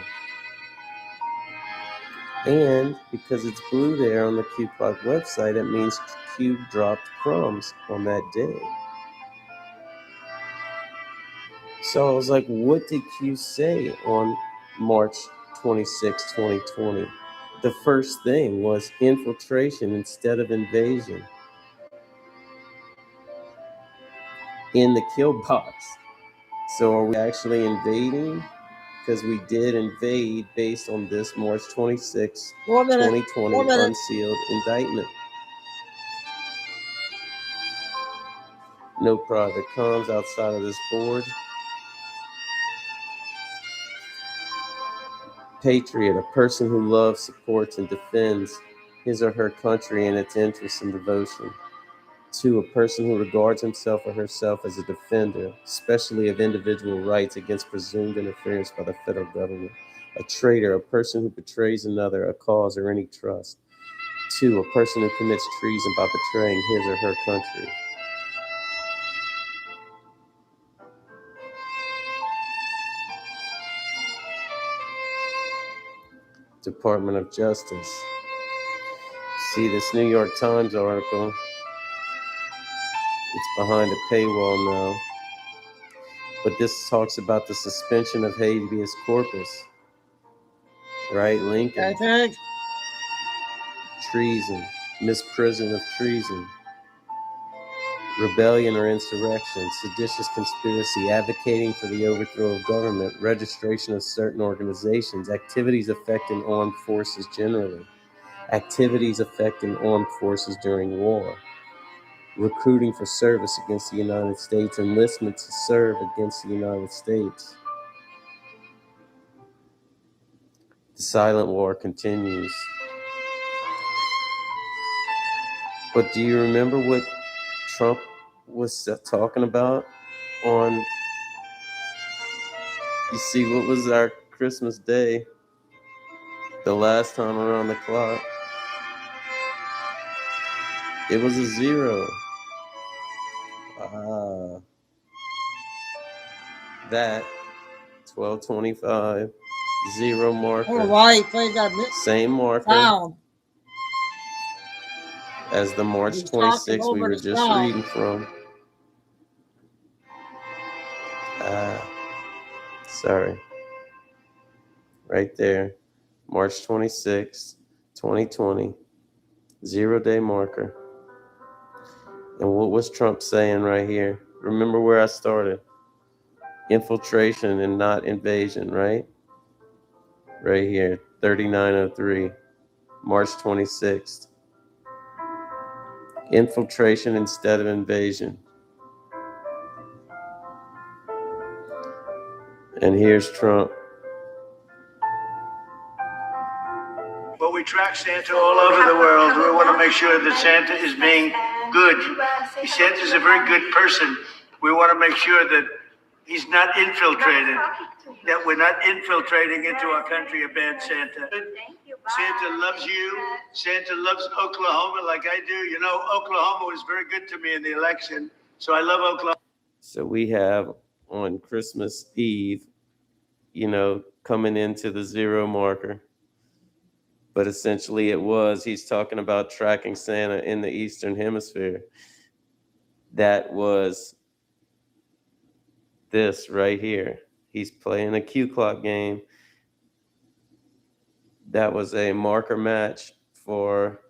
And because it's blue there on the Q Clock website, it means Q dropped crumbs on that day. So I was like, what did Q say on March 26, 2020? The first thing was infiltration instead of invasion in the kill box. So are we actually invading? Because we did invade based on this March 26, 2020 unsealed indictment. No private comms outside of this board. Patriot, a person who loves, supports, and defends his or her country and its interests and devotion. 2, a person who regards himself or herself as a defender, especially of individual rights against presumed interference by the federal government. A traitor, a person who betrays another, a cause, or any trust. 2, a person who commits treason by betraying his or her country. Department of Justice. See this New York Times article. It's behind a paywall now. But this talks about the suspension of habeas corpus. Right, Lincoln? Treason. Misprision of treason. Rebellion or insurrection. Seditious conspiracy. Advocating for the overthrow of government. Registration of certain organizations. Activities affecting armed forces generally. Activities affecting armed forces during war. Recruiting for service against the United States. Enlistment to serve against the United States. The silent war continues. But do you remember what Trump was talking about on, you see, what was our Christmas Day the last time around the clock? It was a 0. That 12/25 0 marker. Oh, why he played that same marker sound as the March 26 we were just reading from. Sorry. Right there. March 26, 2020. 0-day marker. And what was Trump saying right here? Remember where I started. Infiltration and not invasion, right? Right here, 3903, March 26th. Infiltration instead of invasion. And here's Trump. Well, we track Santa all over the world. We want to make sure that Santa is being good. Santa's a very good person. We want to make sure that He's not infiltrated. That we're not infiltrating into our country a bad Santa. Santa loves you. Santa loves Oklahoma like I do. You know, Oklahoma was very good to me in the election, so I love Oklahoma. So we have on Christmas Eve, coming into the 0 marker. But essentially he's talking about tracking Santa in the Eastern Hemisphere. That was this right here. He's playing a Q clock game. That was a marker match for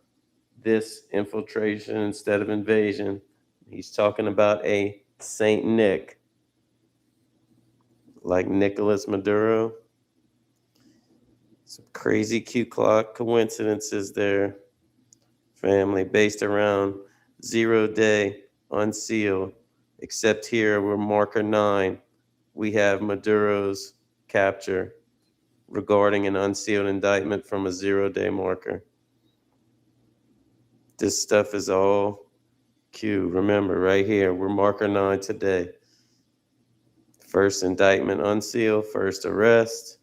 this infiltration instead of invasion. He's talking about a Saint Nick, like Nicolas Maduro. Some crazy Q clock coincidences there, family, based around 0 day unsealed. Except here, we're marker 9. We have Maduro's capture regarding an unsealed indictment from a 0 day marker. This stuff is all Q. Remember, right here, we're marker 9 today. First indictment unsealed, first arrest,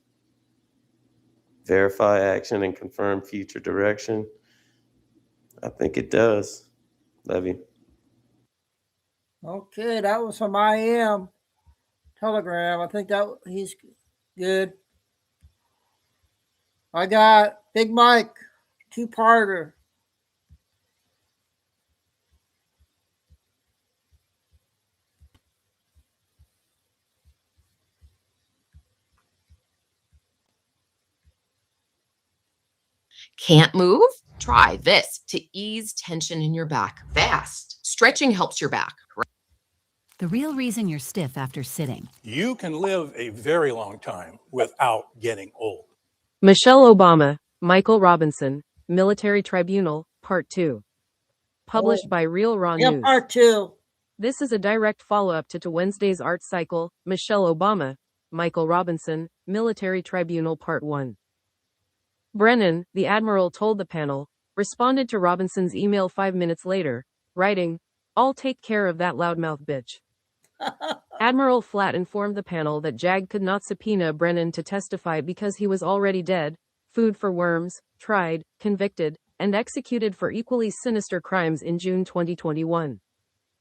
verify action and confirm future direction. I think it does. Levy. Okay, that was from IM Telegram. I think that he's good. I got Big Mike, 2-parter. Can't move? Try this to ease tension in your back fast. Stretching helps your back. The real reason you're stiff after sitting. You can live a very long time without getting old. Michelle Obama, Michael Robinson, Military Tribunal, Part 2. Published by Real Raw News. Part 2. This is a direct follow-up to Wednesday's art cycle, Michelle Obama, Michael Robinson, Military Tribunal Part 1. Brennan, the admiral told the panel, responded to Robinson's email 5 minutes later, writing, "I'll take care of that loudmouth bitch." Admiral Flatt informed the panel that JAG could not subpoena Brennan to testify because he was already dead, food for worms, tried, convicted, and executed for equally sinister crimes in June 2021.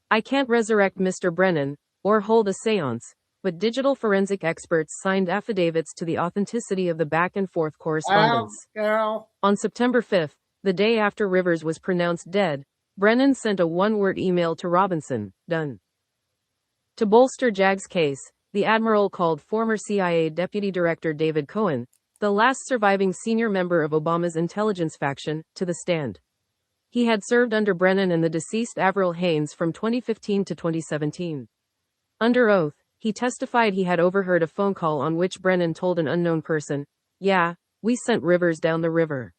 "I can't resurrect Mr. Brennan, or hold a seance, but digital forensic experts signed affidavits to the authenticity of the back-and-forth correspondence." On September 5th, the day after Rivers was pronounced dead, Brennan sent a one-word email to Robinson, "Done." To bolster JAG's case, the admiral called former CIA Deputy Director David Cohen, the last surviving senior member of Obama's intelligence faction, to the stand. He had served under Brennan and the deceased Avril Haines from 2015 to 2017. Under oath, he testified he had overheard a phone call on which Brennan told an unknown person, "Yeah, we sent Rivers down the river."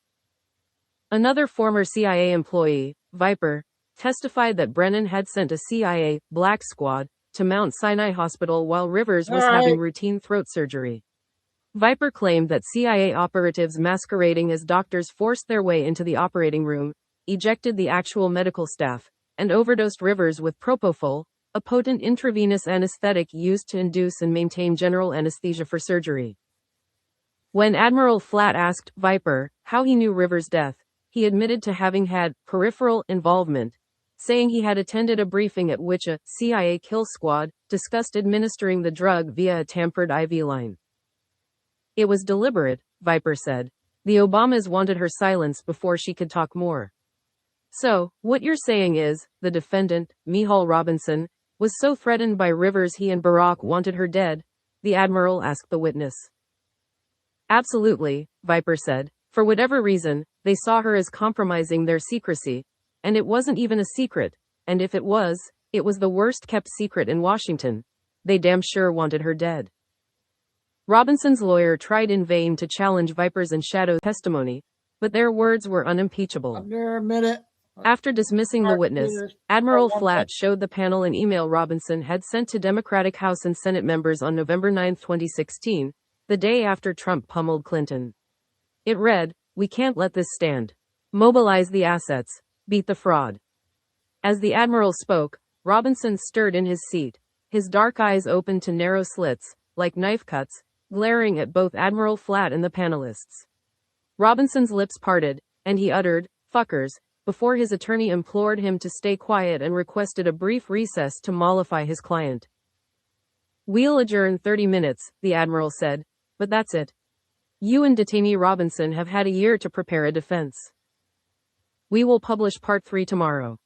Another former CIA employee, Viper, testified that Brennan had sent a CIA Black Squad to Mount Sinai Hospital while Rivers was having routine throat surgery. Viper claimed that CIA operatives masquerading as doctors forced their way into the operating room, ejected the actual medical staff, and overdosed Rivers with propofol, a potent intravenous anesthetic used to induce and maintain general anesthesia for surgery. When Admiral Flatt asked Viper how he knew Rivers' death, he admitted to having had peripheral involvement, saying he had attended a briefing at which a CIA kill squad discussed administering the drug via a tampered IV line. "It was deliberate," Viper said. "The Obamas wanted her silence before she could talk more." "So, what you're saying is, the defendant, Michal Robinson, was so threatened by Rivers he and Barack wanted her dead?" the admiral asked the witness. "Absolutely," Viper said. "For whatever reason, they saw her as compromising their secrecy. And it wasn't even a secret, and if it was the worst kept secret in Washington. They damn sure wanted her dead." Robinson's lawyer tried in vain to challenge Viper's and Shadow's testimony, but their words were unimpeachable. Under a minute. After dismissing the witness, Admiral Flatt showed the panel an email Robinson had sent to Democratic House and Senate members on November 9, 2016, the day after Trump pummeled Clinton. It read, "We can't let this stand. Mobilize the assets. Beat the fraud." As the admiral spoke, Robinson stirred in his seat, his dark eyes opened to narrow slits, like knife cuts, glaring at both Admiral Flat and the panelists. Robinson's lips parted, and he uttered, "Fuckers," before his attorney implored him to stay quiet and requested a brief recess to mollify his client. "We'll adjourn 30 minutes, the Admiral said, "but that's it. You and detainee Robinson have had a year to prepare a defense. We will publish part 3 tomorrow."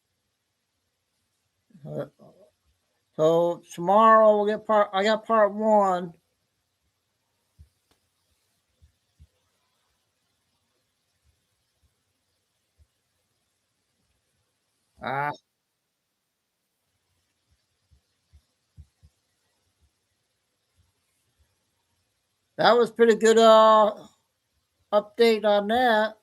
So tomorrow we'll get I got part 1. That was pretty good update on that.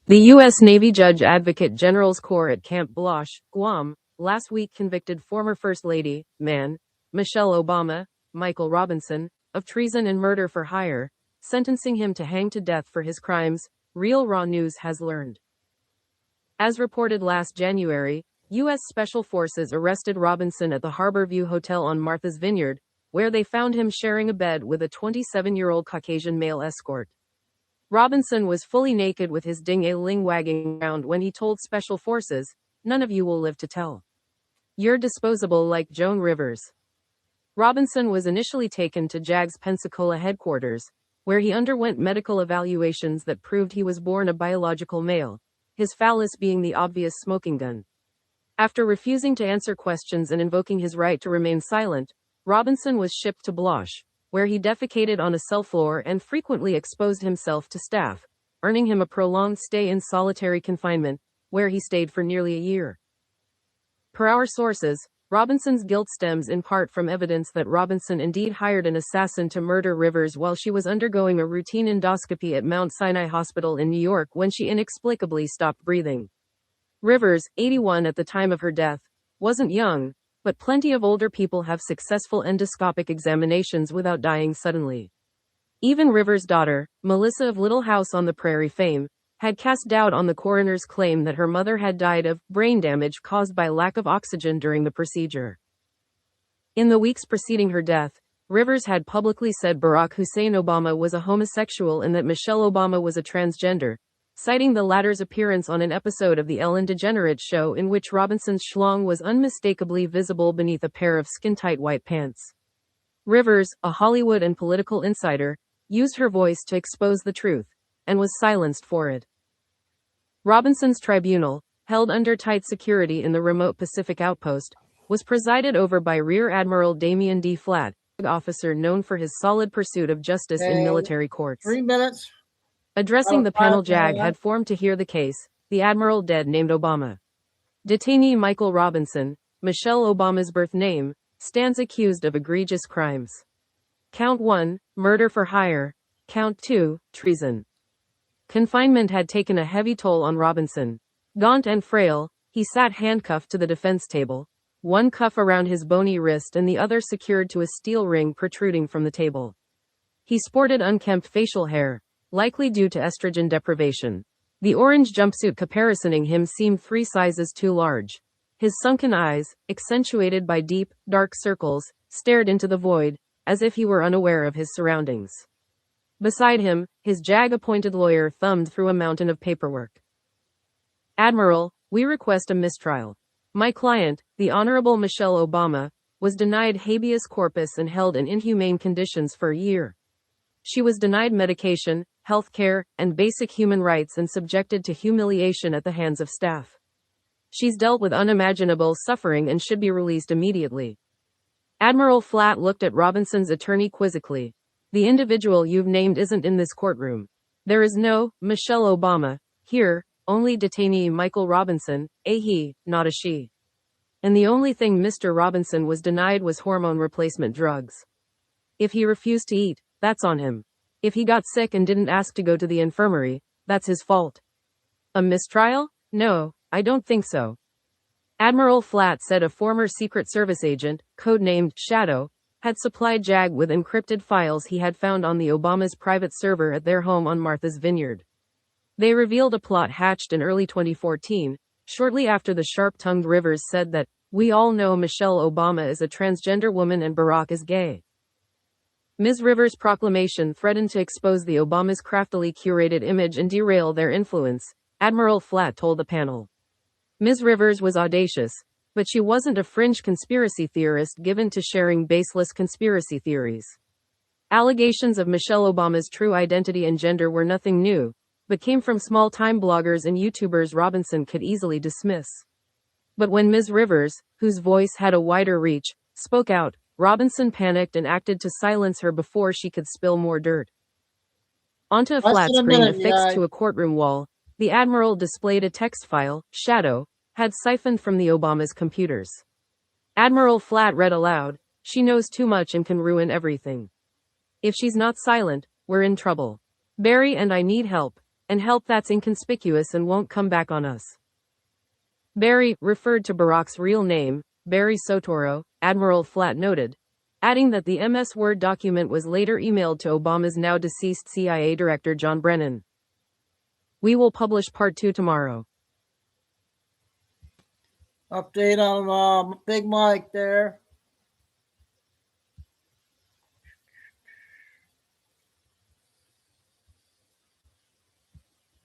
The U.S. Navy Judge Advocate General's Court at Camp Blosh, Guam, last week convicted former First Lady, Michelle Obama, Michael Robinson, of treason and murder for hire, sentencing him to hang to death for his crimes, Real Raw News has learned. As reported last January, U.S. Special Forces arrested Robinson at the Harborview Hotel on Martha's Vineyard, where they found him sharing a bed with a 27-year-old Caucasian male escort. Robinson was fully naked with his ding-a-ling wagging around when he told Special Forces, "None of you will live to tell. You're disposable like Joan Rivers." Robinson was initially taken to JAG's Pensacola headquarters, where he underwent medical evaluations that proved he was born a biological male, his phallus being the obvious smoking gun. After refusing to answer questions and invoking his right to remain silent, Robinson was shipped to Blosh, where he defecated on a cell floor and frequently exposed himself to staff, earning him a prolonged stay in solitary confinement, where he stayed for nearly a year. Per our sources, Robinson's guilt stems in part from evidence that Robinson indeed hired an assassin to murder Rivers while she was undergoing a routine endoscopy at Mount Sinai Hospital in New York when she inexplicably stopped breathing. Rivers, 81 at the time of her death, wasn't young, but plenty of older people have successful endoscopic examinations without dying suddenly. Even Rivers' daughter, Melissa of Little House on the Prairie fame, had cast doubt on the coroner's claim that her mother had died of brain damage caused by lack of oxygen during the procedure. In the weeks preceding her death, Rivers had publicly said Barack Hussein Obama was a homosexual and that Michelle Obama was a transgender, citing the latter's appearance on an episode of The Ellen DeGeneres Show in which Robinson's schlong was unmistakably visible beneath a pair of skin-tight white pants. Rivers, a Hollywood and political insider, used her voice to expose the truth, and was silenced for it. Robinson's tribunal, held under tight security in the remote Pacific outpost, was presided over by Rear Admiral Damian D. Flatt, an officer known for his solid pursuit of justice in military courts. 3 minutes. Addressing the panel JAG had formed to hear the case, the Admiral dead named Obama. Detainee Michael Robinson, Michelle Obama's birth name, stands accused of egregious crimes. Count 1, murder for hire. Count 2, treason. Confinement had taken a heavy toll on Robinson. Gaunt and frail, he sat handcuffed to the defense table, one cuff around his bony wrist and the other secured to a steel ring protruding from the table. He sported unkempt facial hair, likely due to estrogen deprivation. The orange jumpsuit caparissoning him seemed 3 sizes too large. His sunken eyes, accentuated by deep, dark circles, stared into the void, as if he were unaware of his surroundings. Beside him, his JAG-appointed lawyer thumbed through a mountain of paperwork. "Admiral, we request a mistrial. My client, the Honorable Michelle Obama, was denied habeas corpus and held in inhumane conditions for a year. She was denied medication, health care, and basic human rights and subjected to humiliation at the hands of staff. She's dealt with unimaginable suffering and should be released immediately." Admiral Flatt looked at Robinson's attorney quizzically. "The individual you've named isn't in this courtroom. There is no Michelle Obama here, only detainee Michael Robinson, a he, not a she. And the only thing Mr. Robinson was denied was hormone replacement drugs. If he refused to eat, that's on him. If he got sick and didn't ask to go to the infirmary, that's his fault. A mistrial? No, I don't think so. Admiral Flatt said a former Secret Service agent, codenamed Shadow, had supplied JAG with encrypted files he had found on the Obama's private server at their home on Martha's Vineyard. They revealed a plot hatched in early 2014, shortly after the sharp-tongued Rivers said that, "We all know Michelle Obama is a transgender woman and Barack is gay." Ms. Rivers' proclamation threatened to expose the Obamas' craftily curated image and derail their influence, Admiral Flatt told the panel. Ms. Rivers was audacious, but she wasn't a fringe conspiracy theorist given to sharing baseless conspiracy theories. Allegations of Michelle Obama's true identity and gender were nothing new, but came from small-time bloggers and YouTubers Robinson could easily dismiss. But when Ms. Rivers, whose voice had a wider reach, spoke out, Robinson panicked and acted to silence her before she could spill more dirt. Onto a Less flat than a screen minute, affixed guy. to a courtroom wall, the Admiral displayed a text file, Shadow, had siphoned from the Obamas' computers. Admiral Flatt read aloud, "She knows too much and can ruin everything. If she's not silent, we're in trouble. Barry and I need help, and help that's inconspicuous and won't come back on us." Barry referred to Barack's real name, Barry Soetoro, Admiral Flatt noted, adding that the MS Word document was later emailed to Obama's now deceased CIA Director John Brennan. We will publish part 2 tomorrow. Update on Big Mike there.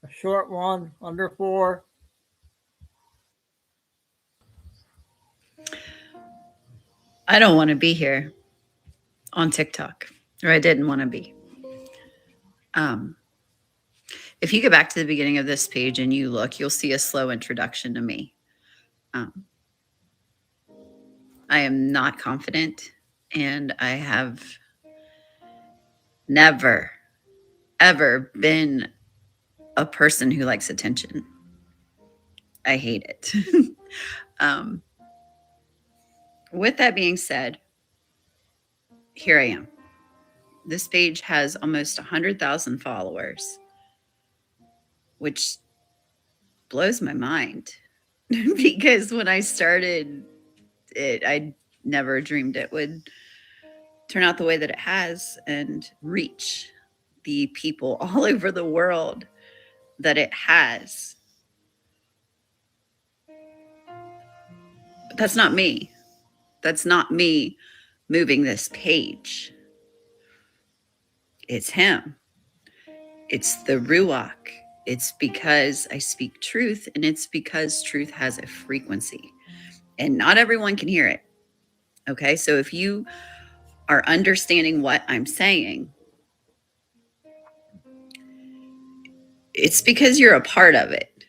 A short one, under 4. I don't want to be here on TikTok, or I didn't want to be. If you go back to the beginning of this page and you look, you'll see a slow introduction to me. I am not confident, and I have never, ever been a person who likes attention. I hate it. With that being said, here I am. This page has almost 100,000 followers, which blows my mind because when I started it, I never dreamed it would turn out the way that it has and reach the people all over the world that it has. But that's not me. That's not me moving this page. It's him. It's the Ruach. It's because I speak truth, and it's because truth has a frequency. And not everyone can hear it. Okay, so if you are understanding what I'm saying, it's because you're a part of it.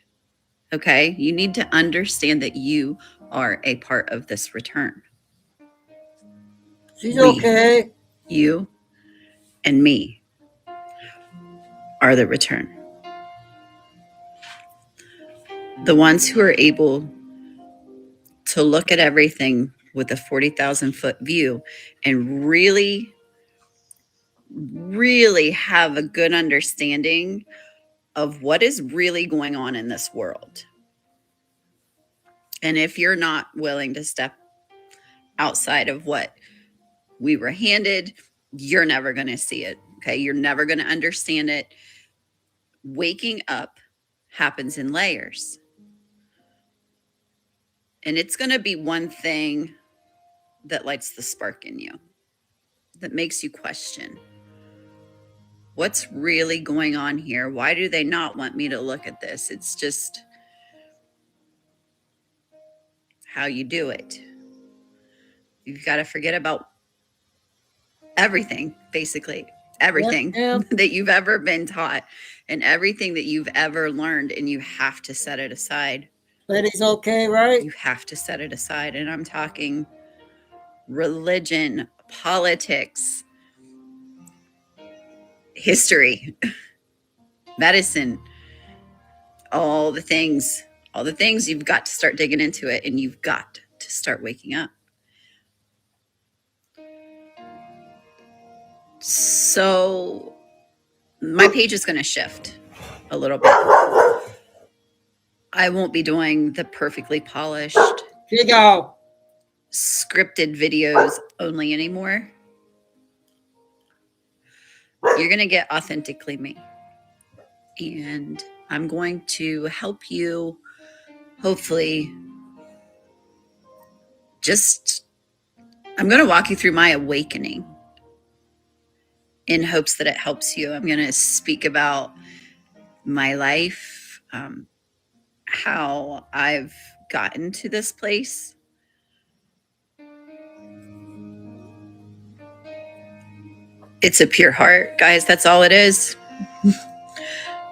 Okay, you need to understand that you are a part of this return. She's okay. You and me are the return. The ones who are able to look at everything with a 40,000 foot view and really, really have a good understanding of what is really going on in this world. And if you're not willing to step outside of what we were handed, you're never going to see it. Okay. You're never going to understand it. Waking up happens in layers. And it's going to be one thing that lights the spark in you, that makes you question what's really going on here. Why do they not want me to look at this? It's just how you do it. You've got to forget about everything, basically everything that you've ever been taught and everything that you've ever learned, and you have to set it aside. Lady's okay, right? You have to set it aside. And I'm talking religion, politics, history, medicine, all the things you've got to start digging into it, and you've got to start waking up. So my page is going to shift a little bit. I won't be doing the perfectly polished, Chico. scripted videos only anymore. You're going to get authentically me. And I'm going to help you, hopefully, I'm going to walk you through my awakening in hopes that it helps you. I'm going to speak about my life, how I've gotten to this place. It's a pure heart, guys. That's all it is.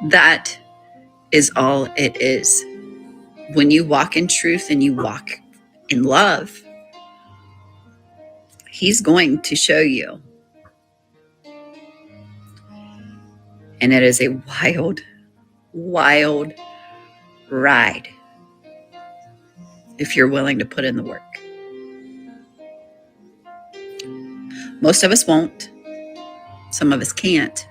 That is all it is. When you walk in truth and you walk in love, he's going to show you. And it is a wild, wild ride if you're willing to put in the work. Most of us won't. Some of us can't.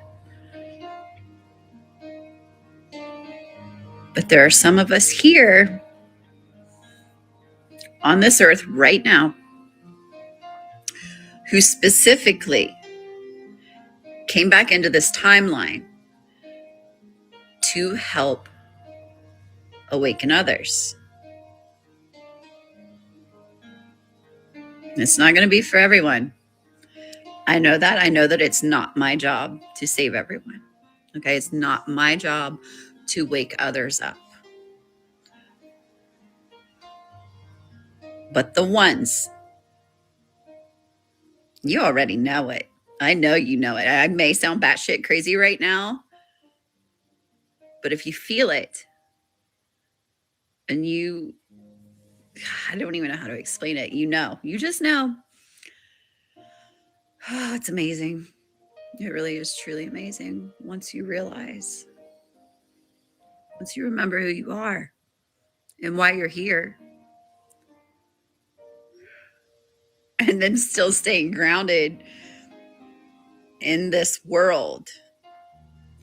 But there are some of us here on this earth right now who specifically came back into this timeline to help awaken others. It's not going to be for everyone. I know that. I know that it's not my job to save everyone. Okay, it's not my job to wake others up. But the ones, you already know it. I know you know it. I may sound batshit crazy right now, but if you feel it and I don't even know how to explain it. You just know. Oh, it's amazing. It really is truly amazing once you realize, once you remember who you are and why you're here. And then still staying grounded in this world,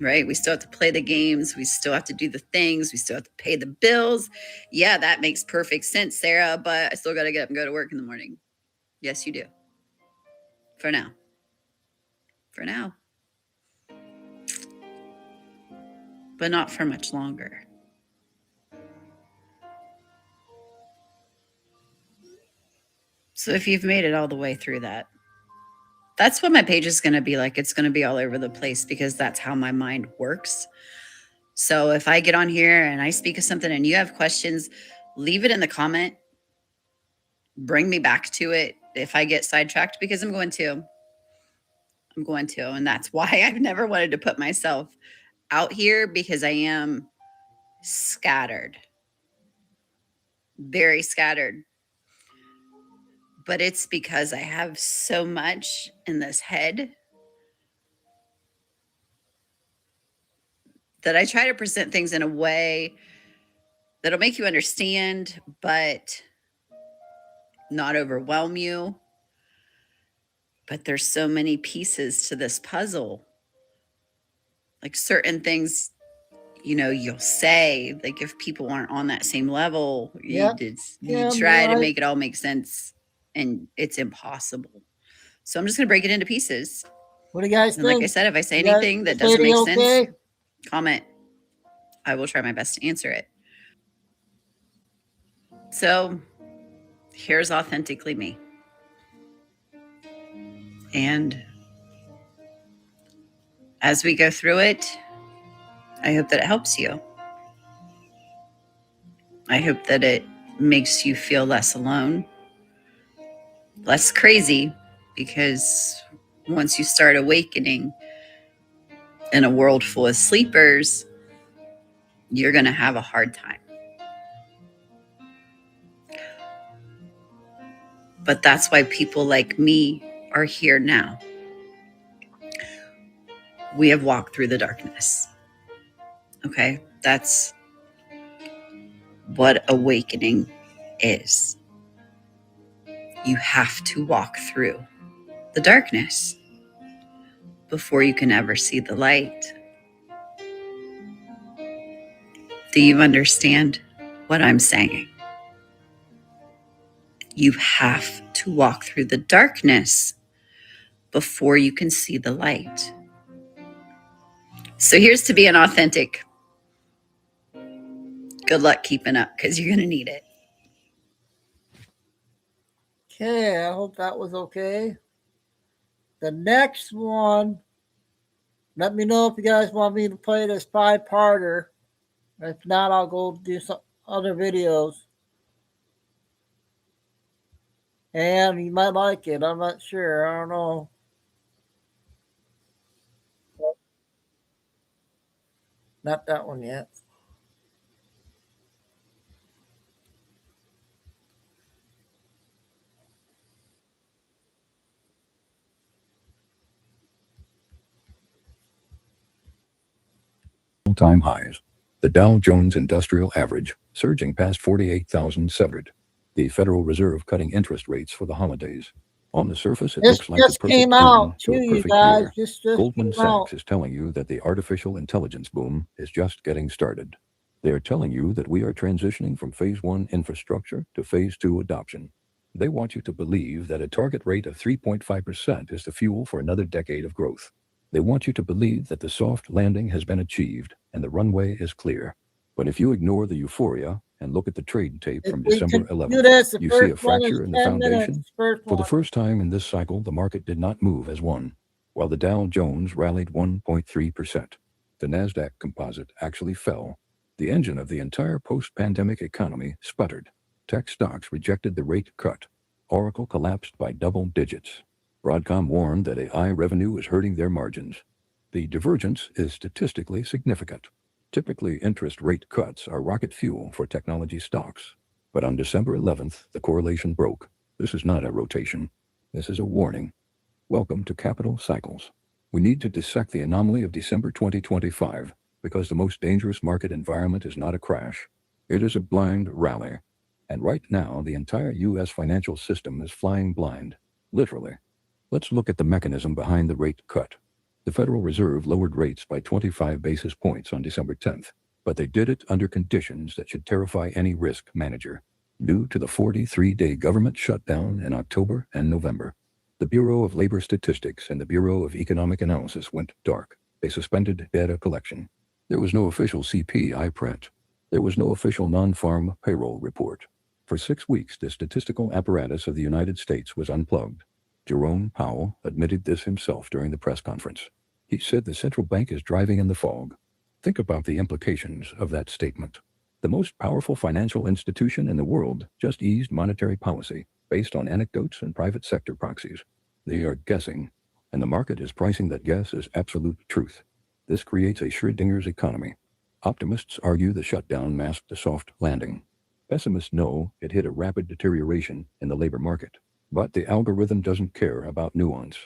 right? We still have to play the games. We still have to do the things. We still have to pay the bills. Yeah, that makes perfect sense, Sarah, but I still got to get up and go to work in the morning. Yes, you do. For now. For now. But not for much longer. So if you've made it all the way through that, that's what my page is going to be like. It's going to be all over the place because that's how my mind works. So if I get on here and I speak of something and you have questions, leave it in the comment. Bring me back to it if I get sidetracked, because I'm going to. And that's why I've never wanted to put myself out here, because I am scattered. Very scattered. But it's because I have so much in this head that I try to present things in a way that'll make you understand, but not overwhelm you. But there's so many pieces to this puzzle. Like certain things, you'll say, like if people aren't on that same level, you try to make it all make sense, and it's impossible. So I'm just going to break it into pieces. What do you guys think? Like I said, if I say anything that doesn't make sense, comment. I will try my best to answer it. So here's authentically me. And as we go through it, I hope that it helps you. I hope that it makes you feel less alone, less crazy, because once you start awakening in a world full of sleepers, you're going to have a hard time. But that's why people like me are here now. We have walked through the darkness. Okay? That's what awakening is. You have to walk through the darkness before you can ever see the light. Do you understand what I'm saying? You have to walk through the darkness before you can see the light. So here's to being authentic. Good luck keeping up because you're going to need it. Okay, I hope that was okay. The next one, let me know if you guys want me to play this 5-parter. If not, I'll go do some other videos. And you might like it. I'm not sure. I don't know. Not that one yet. All-time highs. The Dow Jones Industrial Average surging past 48,700. The Federal Reserve cutting interest rates for the holidays. On the surface, it looks like the perfect came end out to a too, you perfect guys. year. Just Goldman came out. Sachs is telling you that the artificial intelligence boom is just getting started. They are telling you that we are transitioning from phase 1 infrastructure to phase 2 adoption. They want you to believe that a target rate of 3.5% is the fuel for another decade of growth. They want you to believe that the soft landing has been achieved and the runway is clear. But if you ignore the euphoria and look at the trade tape from December 11th, you see a fracture in the foundation. For the first time in this cycle, the market did not move as one. While the Dow Jones rallied 1.3%, the NASDAQ composite actually fell. The engine of the entire post-pandemic economy sputtered. Tech stocks rejected the rate cut. Oracle collapsed by double digits. Broadcom warned that AI revenue was hurting their margins. The divergence is statistically significant. Typically, interest rate cuts are rocket fuel for technology stocks. But on December 11th, the correlation broke. This is not a rotation. This is a warning. Welcome to capital cycles. We need to dissect the anomaly of December 2025 because the most dangerous market environment is not a crash. It is a blind rally. And right now, the entire U.S. financial system is flying blind, literally. Let's look at the mechanism behind the rate cut. The Federal Reserve lowered rates by 25 basis points on December 10th, but they did it under conditions that should terrify any risk manager. Due to the 43-day government shutdown in October and November, the Bureau of Labor Statistics and the Bureau of Economic Analysis went dark. They suspended data collection. There was no official CPI print. There was no official non-farm payroll report. For 6 weeks, the statistical apparatus of the United States was unplugged. Jerome Powell admitted this himself during the press conference. He said the central bank is driving in the fog. Think about the implications of that statement. The most powerful financial institution in the world just eased monetary policy based on anecdotes and private sector proxies. They are guessing, and the market is pricing that guess as absolute truth. This creates a Schrödinger's economy. Optimists argue the shutdown masked a soft landing. Pessimists know it hid a rapid deterioration in the labor market. But the algorithm doesn't care about nuance.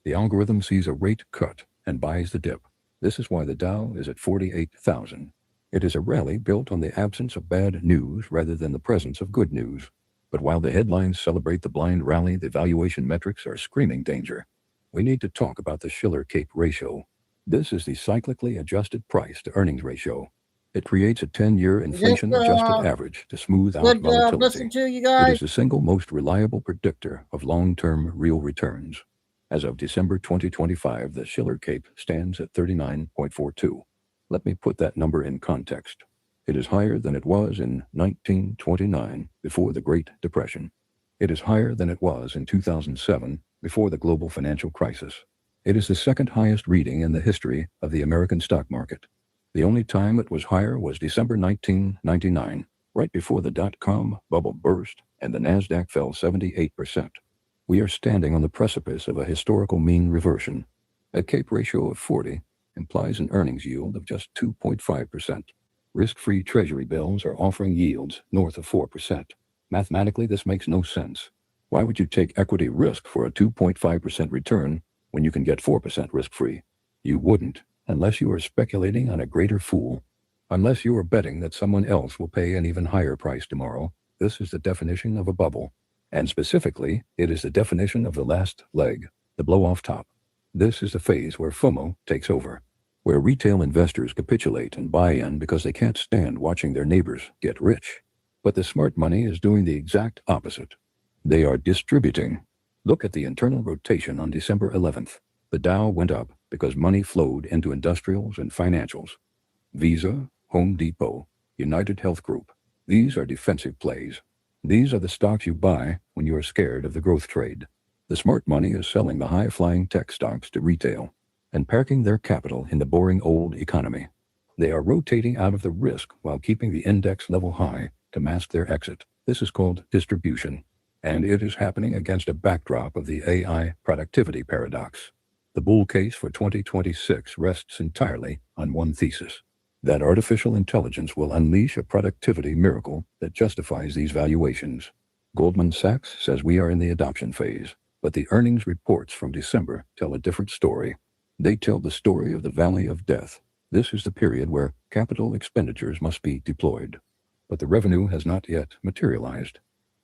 The algorithm sees a rate cut and buys the dip. This is why the Dow is at 48,000. It is a rally built on the absence of bad news rather than the presence of good news. But while the headlines celebrate the blind rally, the valuation metrics are screaming danger. We need to talk about the Shiller-Cape ratio. This is the cyclically adjusted price to earnings ratio. It creates a 10-year inflation-adjusted average to smooth out volatility. Listen to you It guys. is the single most reliable predictor of long-term real returns. As of December 2025, the Shiller-Cape stands at 39.42. Let me put that number in context. It is higher than it was in 1929, before the Great Depression. It is higher than it was in 2007, before the global financial crisis. It is the second highest reading in the history of the American stock market. The only time it was higher was December 1999, right before the dot-com bubble burst and the NASDAQ fell 78%. We are standing on the precipice of a historical mean reversion. A CAPE ratio of 40 implies an earnings yield of just 2.5%. Risk-free treasury bills are offering yields north of 4%. Mathematically, this makes no sense. Why would you take equity risk for a 2.5% return when you can get 4% risk-free? You wouldn't, unless you are speculating on a greater fool. Unless you are betting that someone else will pay an even higher price tomorrow. This is the definition of a bubble. And specifically, it is the definition of the last leg, the blow-off top. This is the phase where FOMO takes over, where retail investors capitulate and buy in because they can't stand watching their neighbors get rich. But the smart money is doing the exact opposite. They are distributing. Look at the internal rotation on December 11th. The Dow went up because money flowed into industrials and financials. Visa, Home Depot, United Health Group. These are defensive plays. These are the stocks you buy when you are scared of the growth trade. The smart money is selling the high-flying tech stocks to retail and parking their capital in the boring old economy. They are rotating out of the risk while keeping the index level high to mask their exit. This is called distribution, and it is happening against a backdrop of the AI productivity paradox. The bull case for 2026 rests entirely on one thesis: that artificial intelligence will unleash a productivity miracle that justifies these valuations. Goldman Sachs says we are in the adoption phase, but the earnings reports from December tell a different story. They tell the story of the valley of death. This is the period where capital expenditures must be deployed, but the revenue has not yet materialized.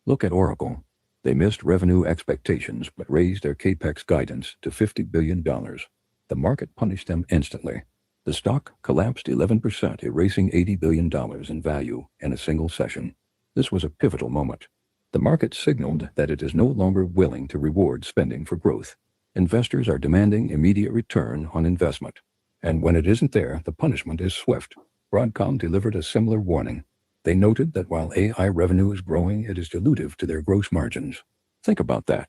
Look at Oracle. They missed revenue expectations but raised their capex guidance to $50 billion. The market punished them instantly. The stock collapsed 11%, erasing $80 billion in value in a single session. This was a pivotal moment. The market signaled that it is no longer willing to reward spending for growth. Investors are demanding immediate return on investment. And when it isn't there, the punishment is swift. Broadcom delivered a similar warning. They noted that while AI revenue is growing, it is dilutive to their gross margins. Think about that.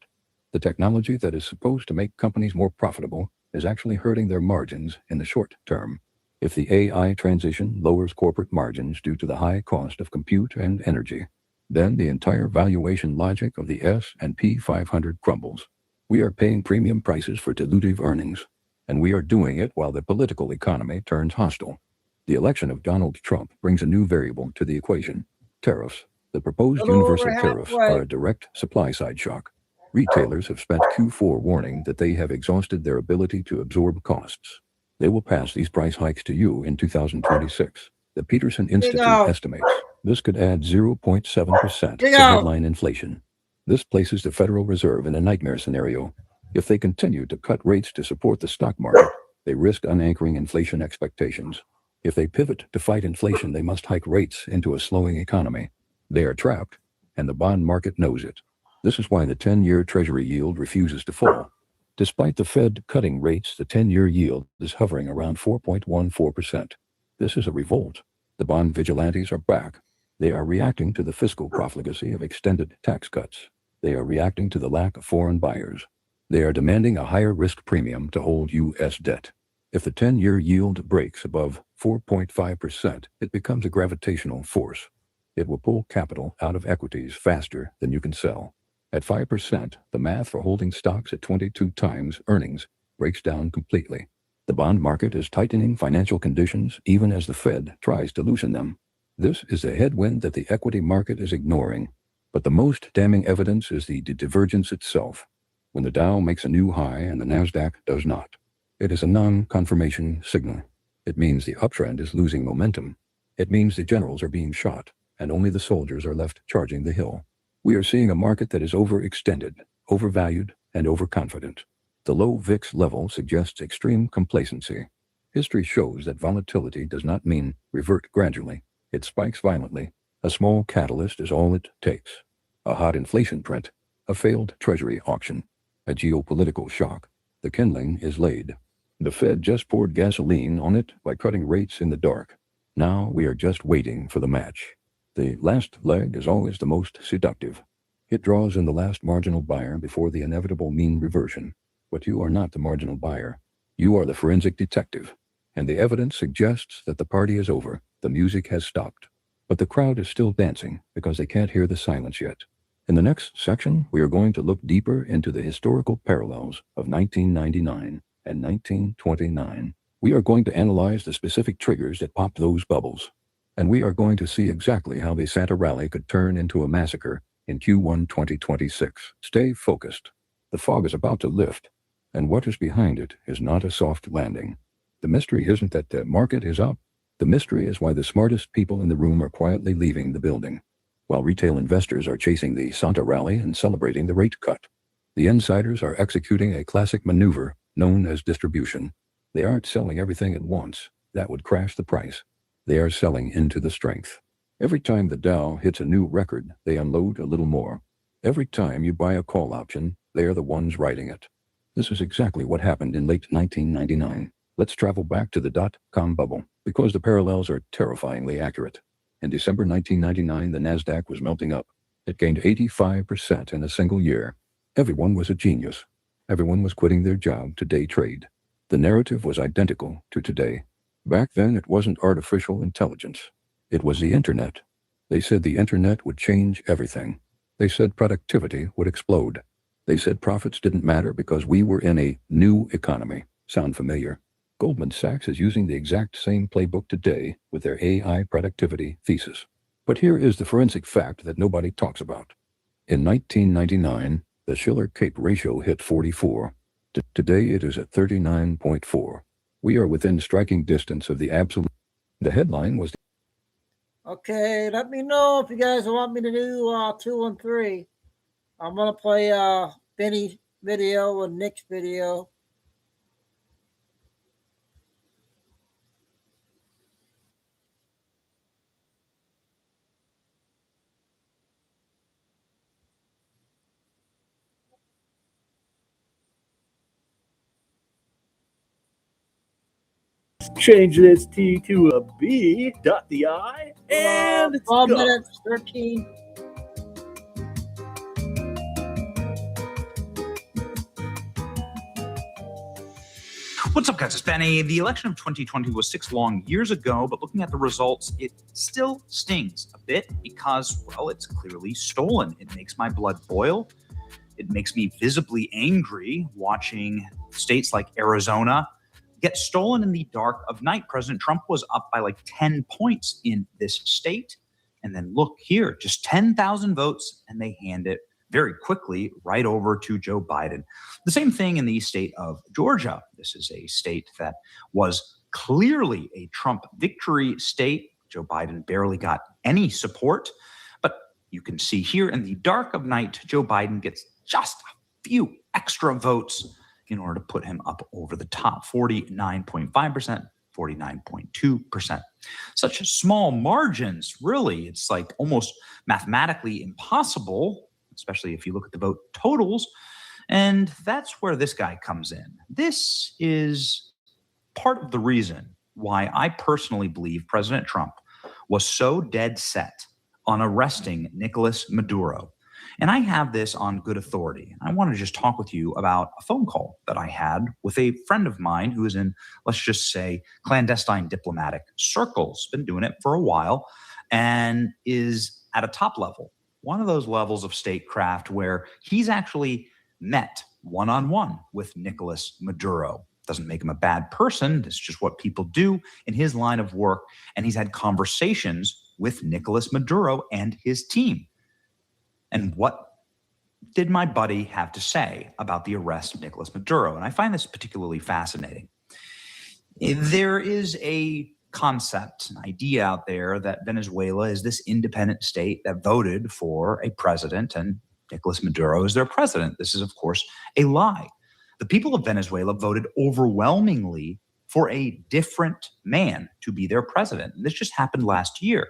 The technology that is supposed to make companies more profitable is actually hurting their margins in the short term. If the AI transition lowers corporate margins due to the high cost of compute and energy, then the entire valuation logic of the S&P 500 crumbles. We are paying premium prices for dilutive earnings, and we are doing it while the political economy turns hostile. The election of Donald Trump brings a new variable to the equation: tariffs. The proposed universal tariffs are a direct supply-side shock. Retailers have spent Q4 warning that they have exhausted their ability to absorb costs. They will pass these price hikes to you in 2026. The Peterson Institute estimates this could add 0.7% to headline inflation. This places the Federal Reserve in a nightmare scenario. If they continue to cut rates to support the stock market, they risk unanchoring inflation expectations. If they pivot to fight inflation, they must hike rates into a slowing economy. They are trapped, and the bond market knows it. This is why the 10-year Treasury yield refuses to fall. Despite the Fed cutting rates, the 10-year yield is hovering around 4.14%. This is a revolt. The bond vigilantes are back. They are reacting to the fiscal profligacy of extended tax cuts. They are reacting to the lack of foreign buyers. They are demanding a higher risk premium to hold U.S. debt. If the 10-year yield breaks above 4.5%, it becomes a gravitational force. It will pull capital out of equities faster than you can sell. At 5%, the math for holding stocks at 22 times earnings breaks down completely. The bond market is tightening financial conditions even as the Fed tries to loosen them. This is a headwind that the equity market is ignoring. But the most damning evidence is the divergence itself. When the Dow makes a new high and the Nasdaq does not, it is a non-confirmation signal. It means the uptrend is losing momentum. It means the generals are being shot, and only the soldiers are left charging the hill. We are seeing a market that is overextended, overvalued, and overconfident. The low VIX level suggests extreme complacency. History shows that volatility does not mean revert gradually. It spikes violently. A small catalyst is all it takes. A hot inflation print, a failed treasury auction, a geopolitical shock. The kindling is laid. The Fed just poured gasoline on it by cutting rates in the dark. Now we are just waiting for the match. The last leg is always the most seductive. It draws in the last marginal buyer before the inevitable mean reversion. But you are not the marginal buyer. You are the forensic detective. And the evidence suggests that the party is over. The music has stopped. But the crowd is still dancing because they can't hear the silence yet. In the next section, we are going to look deeper into the historical parallels of 1999 and 1929. We are going to analyze the specific triggers that popped those bubbles. And we are going to see exactly how the Santa rally could turn into a massacre in Q1 2026. Stay focused. The fog is about to lift, and what is behind it is not a soft landing. The mystery isn't that the market is up. The mystery is why the smartest people in the room are quietly leaving the building, while retail investors are chasing the Santa rally and celebrating the rate cut. The insiders are executing a classic maneuver known as distribution. They aren't selling everything at once. That would crash the price. They are selling into the strength. Every time the Dow hits a new record, they unload a little more. Every time you buy a call option, they are the ones writing it. This is exactly what happened in late 1999. Let's travel back to the dot-com bubble, because the parallels are terrifyingly accurate. In December 1999, the NASDAQ was melting up. It gained 85% in a single year. Everyone was a genius. Everyone was quitting their job to day trade. The narrative was identical to today. Back then, it wasn't artificial intelligence. It was the internet. They said the internet would change everything. They said productivity would explode. They said profits didn't matter because we were in a new economy. Sound familiar? Goldman Sachs is using the exact same playbook today with their AI productivity thesis. But here is the forensic fact that nobody talks about. In 1999, the Shiller-Cape ratio hit 44. Today it is at 39.4. We are within striking distance of the absolute. The headline was. Okay, let me know if you guys want me to do 2 and 3. I'm gonna play Benny's video and Nick's video. Change this T to a B, dot the I, and it's 12 go. minutes, 13. What's up, guys? It's Benny. The election of 2020 was 6 long years ago, but looking at the results, it still stings a bit because, well, it's clearly stolen. It makes my blood boil. It makes me visibly angry watching states like Arizona get stolen in the dark of night. President Trump was up by like 10 points in this state. And then look here, just 10,000 votes, and they hand it very quickly right over to Joe Biden. The same thing in the state of Georgia. This is a state that was clearly a Trump victory state. Joe Biden barely got any support. But you can see here in the dark of night, Joe Biden gets just a few extra votes in order to put him up over the top, 49.5%, 49.2%. Such small margins, really. It's like almost mathematically impossible, especially if you look at the vote totals. And that's where this guy comes in. This is part of the reason why I personally believe President Trump was so dead set on arresting Nicolas Maduro. And I have this on good authority. I want to just talk with you about a phone call that I had with a friend of mine who is in, let's just say, clandestine diplomatic circles, been doing it for a while, and is at a top level, one of those levels of statecraft where he's actually met one-on-one with Nicolas Maduro. Doesn't make him a bad person. It's just what people do in his line of work. And he's had conversations with Nicolas Maduro and his team. And what did my buddy have to say about the arrest of Nicolas Maduro? And I find this particularly fascinating. There is a concept, an idea out there that Venezuela is this independent state that voted for a president and Nicolas Maduro is their president. This is, of course, a lie. The people of Venezuela voted overwhelmingly for a different man to be their president. And this just happened last year.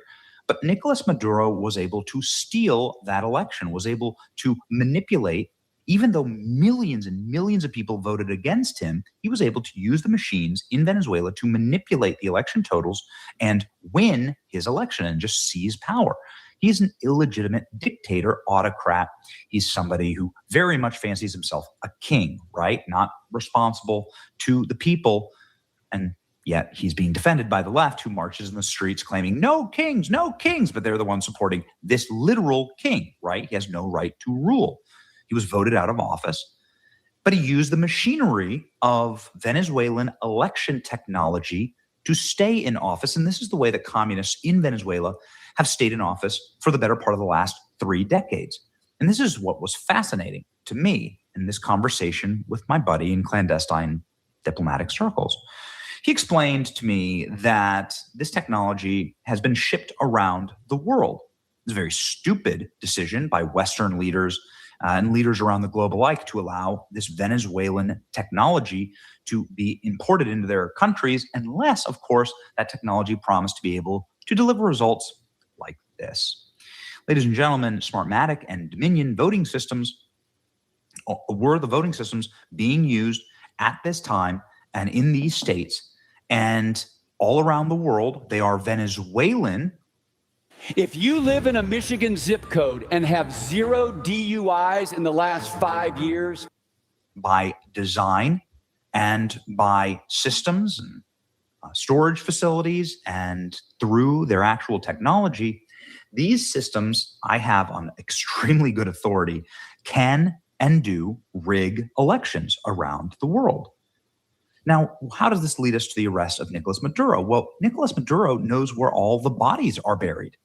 But Nicolas Maduro was able to steal that election, was able to manipulate, even though millions and millions of people voted against him, he was able to use the machines in Venezuela to manipulate the election totals and win his election and just seize power. He's an illegitimate dictator, autocrat. He's somebody who very much fancies himself a king, right? Not responsible to the people. And yet he's being defended by the left, who marches in the streets claiming, no kings, but they're the ones supporting this literal king, right? He has no right to rule. He was voted out of office, but he used the machinery of Venezuelan election technology to stay in office. And this is the way that communists in Venezuela have stayed in office for the better part of the last 3 decades. And this is what was fascinating to me in this conversation with my buddy in clandestine diplomatic circles. He explained to me that this technology has been shipped around the world. It's a very stupid decision by Western leaders and leaders around the globe alike to allow this Venezuelan technology to be imported into their countries, unless, of course, that technology promised to be able to deliver results like this. Ladies and gentlemen, Smartmatic and Dominion voting systems were the voting systems being used at this time and in these states and all around the world. They are Venezuelan. If you live in a Michigan zip code and have 0 DUIs in the last 5 years, by design and by systems and storage facilities and through their actual technology, these systems, I have on extremely good authority, can and do rig elections around the world. Now, how does this lead us to the arrest of Nicolas Maduro? Well, Nicolas Maduro knows where all the bodies are buried.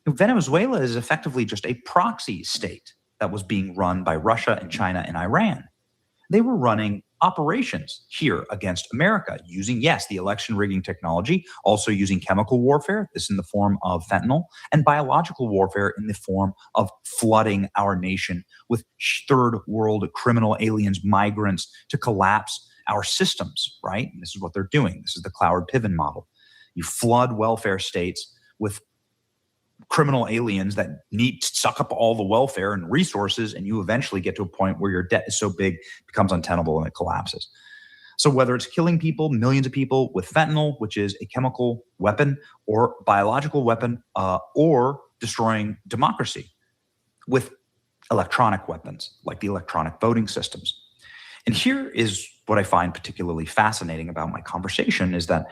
Venezuela is effectively just a proxy state that was being run by Russia and China and Iran. They were running operations here against America using, yes, the election rigging technology, also using chemical warfare, this in the form of fentanyl, and biological warfare in the form of flooding our nation with third world criminal aliens, migrants, to collapse our systems, right? And this is what they're doing. This is the Cloward-Piven model. You flood welfare states with criminal aliens that need to suck up all the welfare and resources, and you eventually get to a point where your debt is so big it becomes untenable and it collapses. So whether it's killing people, millions of people with fentanyl, which is a chemical weapon, or biological weapon, or destroying democracy with electronic weapons like the electronic voting systems. And here is what I find particularly fascinating about my conversation is that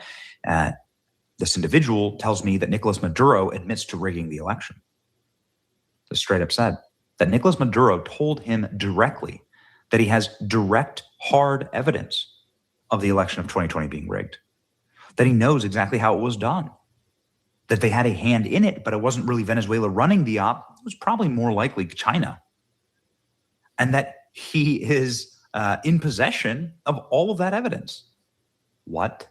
this individual tells me that Nicolas Maduro admits to rigging the election. So straight up said that Nicolas Maduro told him directly that he has direct, hard evidence of the election of 2020 being rigged, that he knows exactly how it was done, that they had a hand in it, but it wasn't really Venezuela running the op. It was probably more likely China, and that he is in possession of all of that evidence. What?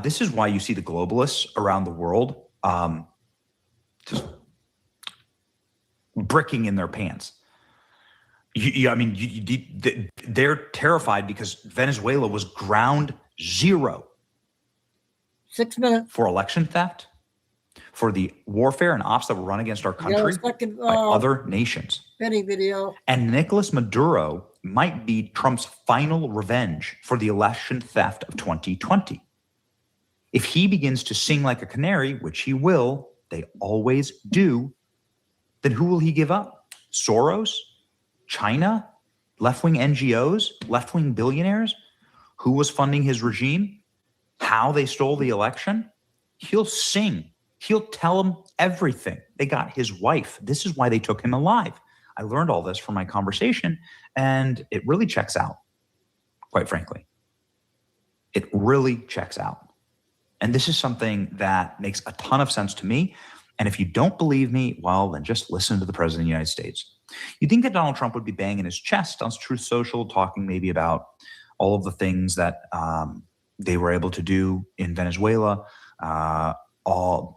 This is why you see the globalists around the world just bricking in their pants. They're terrified because Venezuela was ground zero. 6 minutes. For election theft, for the warfare and ops that were run against our country by other nations. Penny video. And Nicolas Maduro might be Trump's final revenge for the election theft of 2020. If he begins to sing like a canary, which he will, they always do, then who will he give up? Soros? China? Left-wing NGOs? Left-wing billionaires? Who was funding his regime? How they stole the election? He'll sing. He'll tell them everything. They got his wife. This is why they took him alive. I learned all this from my conversation, and it really checks out, quite frankly. It really checks out. And this is something that makes a ton of sense to me. And if you don't believe me, well, then just listen to the President of the United States. You'd think that Donald Trump would be banging his chest on Truth Social, talking maybe about all of the things that they were able to do in Venezuela,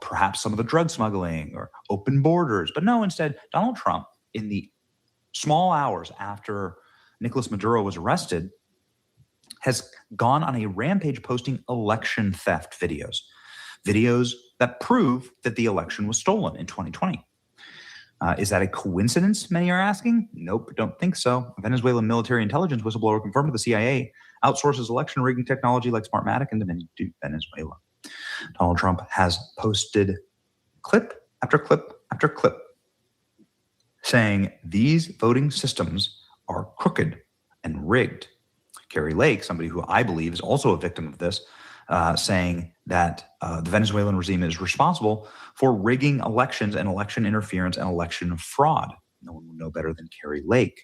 perhaps some of the drug smuggling or open borders. But no, instead, Donald Trump, in the small hours after Nicolas Maduro was arrested, has gone on a rampage posting election theft videos that prove that the election was stolen in 2020. Is that a coincidence, many are asking? Nope, don't think so. A Venezuelan military intelligence whistleblower confirmed that the CIA outsources election rigging technology like Smartmatic and Dominion to Venezuela. Donald Trump has posted clip after clip after clip saying these voting systems are crooked and rigged. Kari Lake, somebody who I believe is also a victim of this, saying that the Venezuelan regime is responsible for rigging elections and election interference and election fraud. No one will know better than Kari Lake.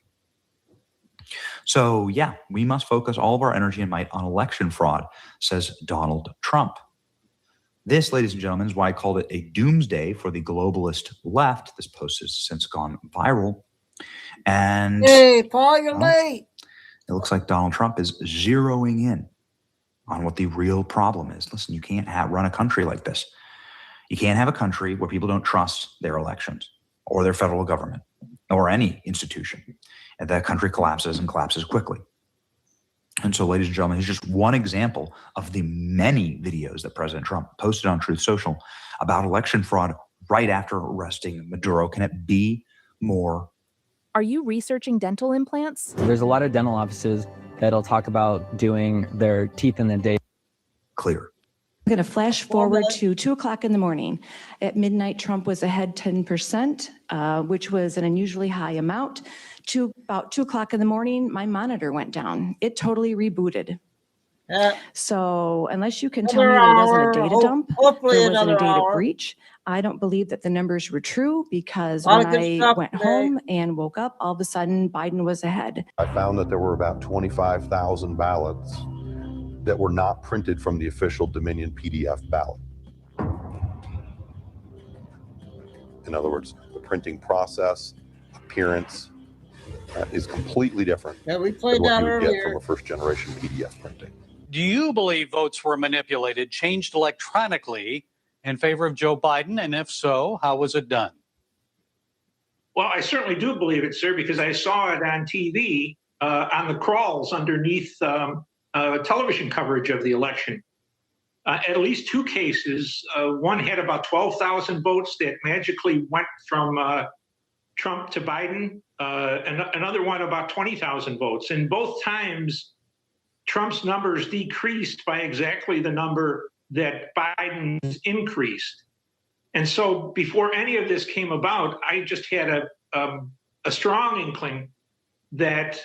So yeah, we must focus all of our energy and might on election fraud, says Donald Trump. This, ladies and gentlemen, is why I called it a doomsday for the globalist left. This post has since gone viral. And hey, Paul, you're late. It looks like Donald Trump is zeroing in on what the real problem is. Listen, you can't run a country like this. You can't have a country where people don't trust their elections or their federal government. or any institution, and that country collapses and collapses quickly. And so, ladies and gentlemen, here's just one example of the many videos that President Trump posted on Truth Social about election fraud right after arresting Maduro. Can it be more? Are you researching dental implants? There's a lot of dental offices that'll talk about doing their teeth in a day. Clear. I'm going to flash forward to 2 o'clock in the morning. At midnight, Trump was ahead 10%, which was an unusually high amount. To about 2 o'clock in the morning, my monitor went down. It totally rebooted. So unless you can tell me there wasn't a data dump, there wasn't a data breach, I don't believe that the numbers were true, because when I went home and woke up, all of a sudden Biden was ahead. I found that there were about 25,000 ballots that were not printed from the official Dominion PDF ballot. In other words, the printing process, appearance, is completely different Yeah, we than played what that you would get earlier. from a first generation PDF printing. Do you believe votes were manipulated, changed electronically in favor of Joe Biden? And if so, how was it done? Well, I certainly do believe it, sir, because I saw it on TV on the crawls underneath television coverage of the election. At least 2 cases. One had about 12,000 votes that magically went from Trump to Biden. Another one about 20,000 votes. And both times, Trump's numbers decreased by exactly the number that Biden's increased. And so before any of this came about, I just had a strong inkling that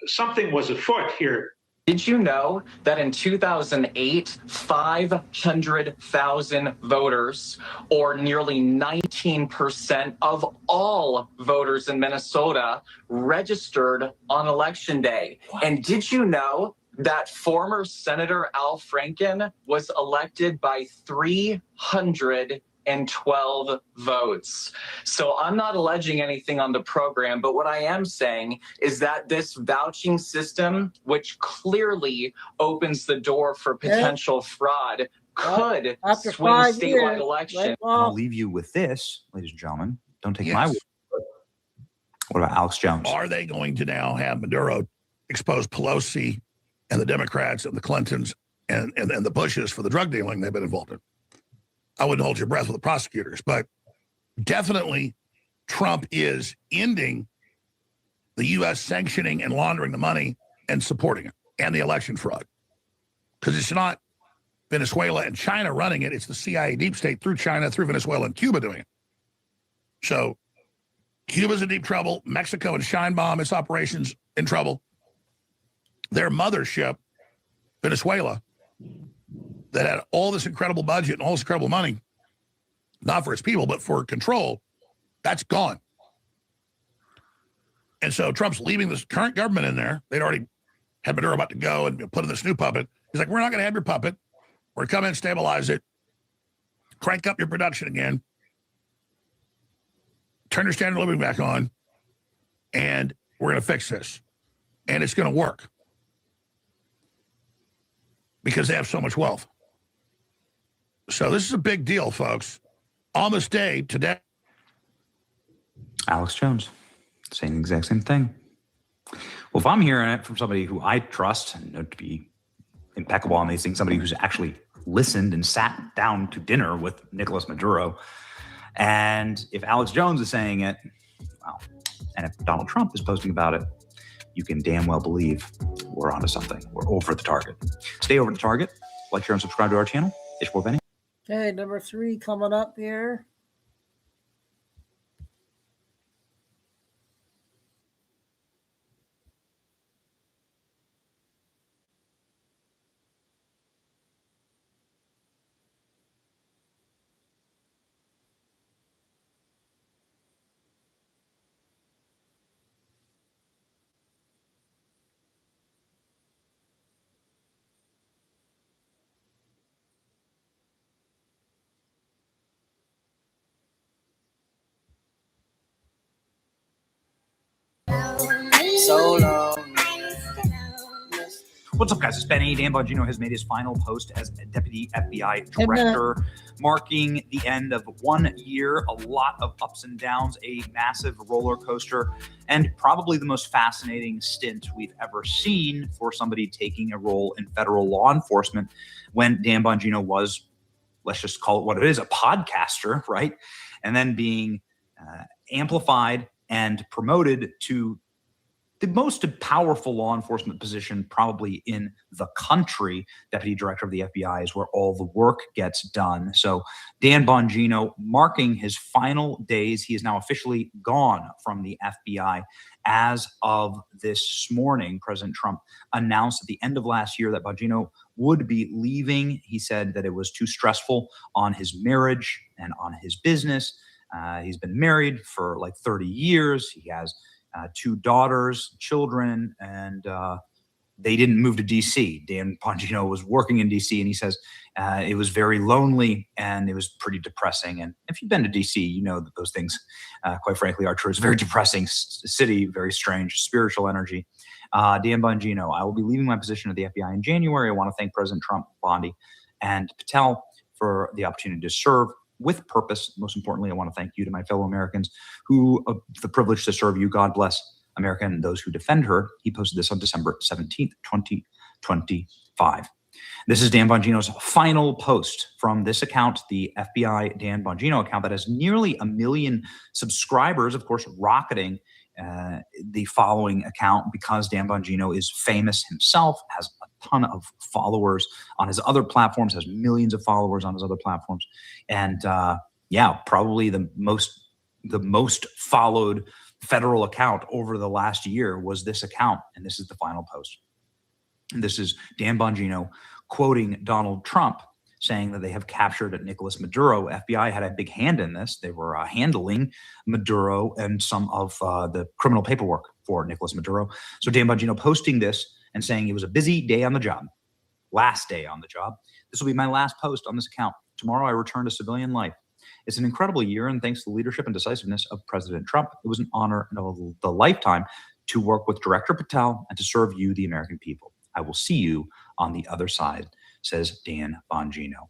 something was afoot here. Did you know that in 2008, 500,000 voters, or nearly 19% of all voters in Minnesota, registered on Election Day? What? And did you know that former Senator Al Franken was elected by 312 votes? So I'm not alleging anything on the program, but what I am saying is that this vouching system, which clearly opens the door for potential fraud, could swing a statewide election. I'll leave you with this, ladies and gentlemen. Don't take my word. What about Alex Jones? Are they going to now have Maduro expose Pelosi and the Democrats and the Clintons and the Bushes for the drug dealing they've been involved in? I wouldn't hold your breath with the prosecutors, but definitely Trump is ending the U.S. sanctioning and laundering the money and supporting it, and the election fraud. Because it's not Venezuela and China running it, it's the CIA deep state through China, through Venezuela and Cuba doing it. So Cuba's in deep trouble. Mexico and Scheinbaum, its operations in trouble. Their mothership, Venezuela, that had all this incredible budget and all this incredible money, not for its people, but for control, that's gone. And so Trump's leaving this current government in there. They'd already had Maduro about to go and put in this new puppet. He's like, we're not going to have your puppet. We're going to come in and stabilize it, crank up your production again, turn your standard of living back on, and we're going to fix this. And it's going to work because they have so much wealth. So this is a big deal, folks. On this day, today. Alex Jones, saying the exact same thing. Well, if I'm hearing it from somebody who I trust and know to be impeccable on these things, somebody who's actually listened and sat down to dinner with Nicolas Maduro, and if Alex Jones is saying it, well, and if Donald Trump is posting about it, you can damn well believe we're onto something. We're over the target. Stay over the target. Like, share, and subscribe to our channel. Ishmael Benny. Okay, number 3 coming up here. What's up, guys? It's Benny. Dan Bongino has made his final post as Deputy FBI Director, marking the end of 1 year, a lot of ups and downs, a massive roller coaster, and probably the most fascinating stint we've ever seen for somebody taking a role in federal law enforcement when Dan Bongino was, let's just call it what it is, a podcaster, right? And then being amplified and promoted to the most powerful law enforcement position probably in the country. Deputy Director of the FBI is where all the work gets done. So Dan Bongino marking his final days. He is now officially gone from the FBI. As of this morning, President Trump announced at the end of last year that Bongino would be leaving. He said that it was too stressful on his marriage and on his business. He's been married for like 30 years. He has 2 daughters, children, and they didn't move to D.C. Dan Bongino was working in D.C., and he says it was very lonely and it was pretty depressing. And if you've been to D.C., you know that those things, quite frankly, are true. It's a very depressing city, very strange, spiritual energy. Dan Bongino, I will be leaving my position at the FBI in January. I want to thank President Trump, Bondi, and Patel for the opportunity to serve with purpose. Most importantly, I want to thank you to my fellow Americans who have the privilege to serve you. God bless America and those who defend her. He posted this on December 17th, 2025. This is Dan Bongino's final post from this account, the FBI Dan Bongino account that has nearly 1 million subscribers, of course, rocketing the following account because Dan Bongino is famous himself, has a ton of followers on his other platforms, has millions of followers on his other platforms. And probably the most followed federal account over the last year was this account. And this is the final post. And this is Dan Bongino quoting Donald Trump, saying that they have captured Nicolas Maduro. FBI had a big hand in this. They were handling Maduro and some of the criminal paperwork for Nicolas Maduro. So Dan Bongino posting this and saying it was a busy day on the job, last day on the job. This will be my last post on this account. Tomorrow I return to civilian life. It's an incredible year, and thanks to the leadership and decisiveness of President Trump, it was an honor and a lifetime to work with Director Patel and to serve you, the American people. I will see you on the other side, says Dan Bongino.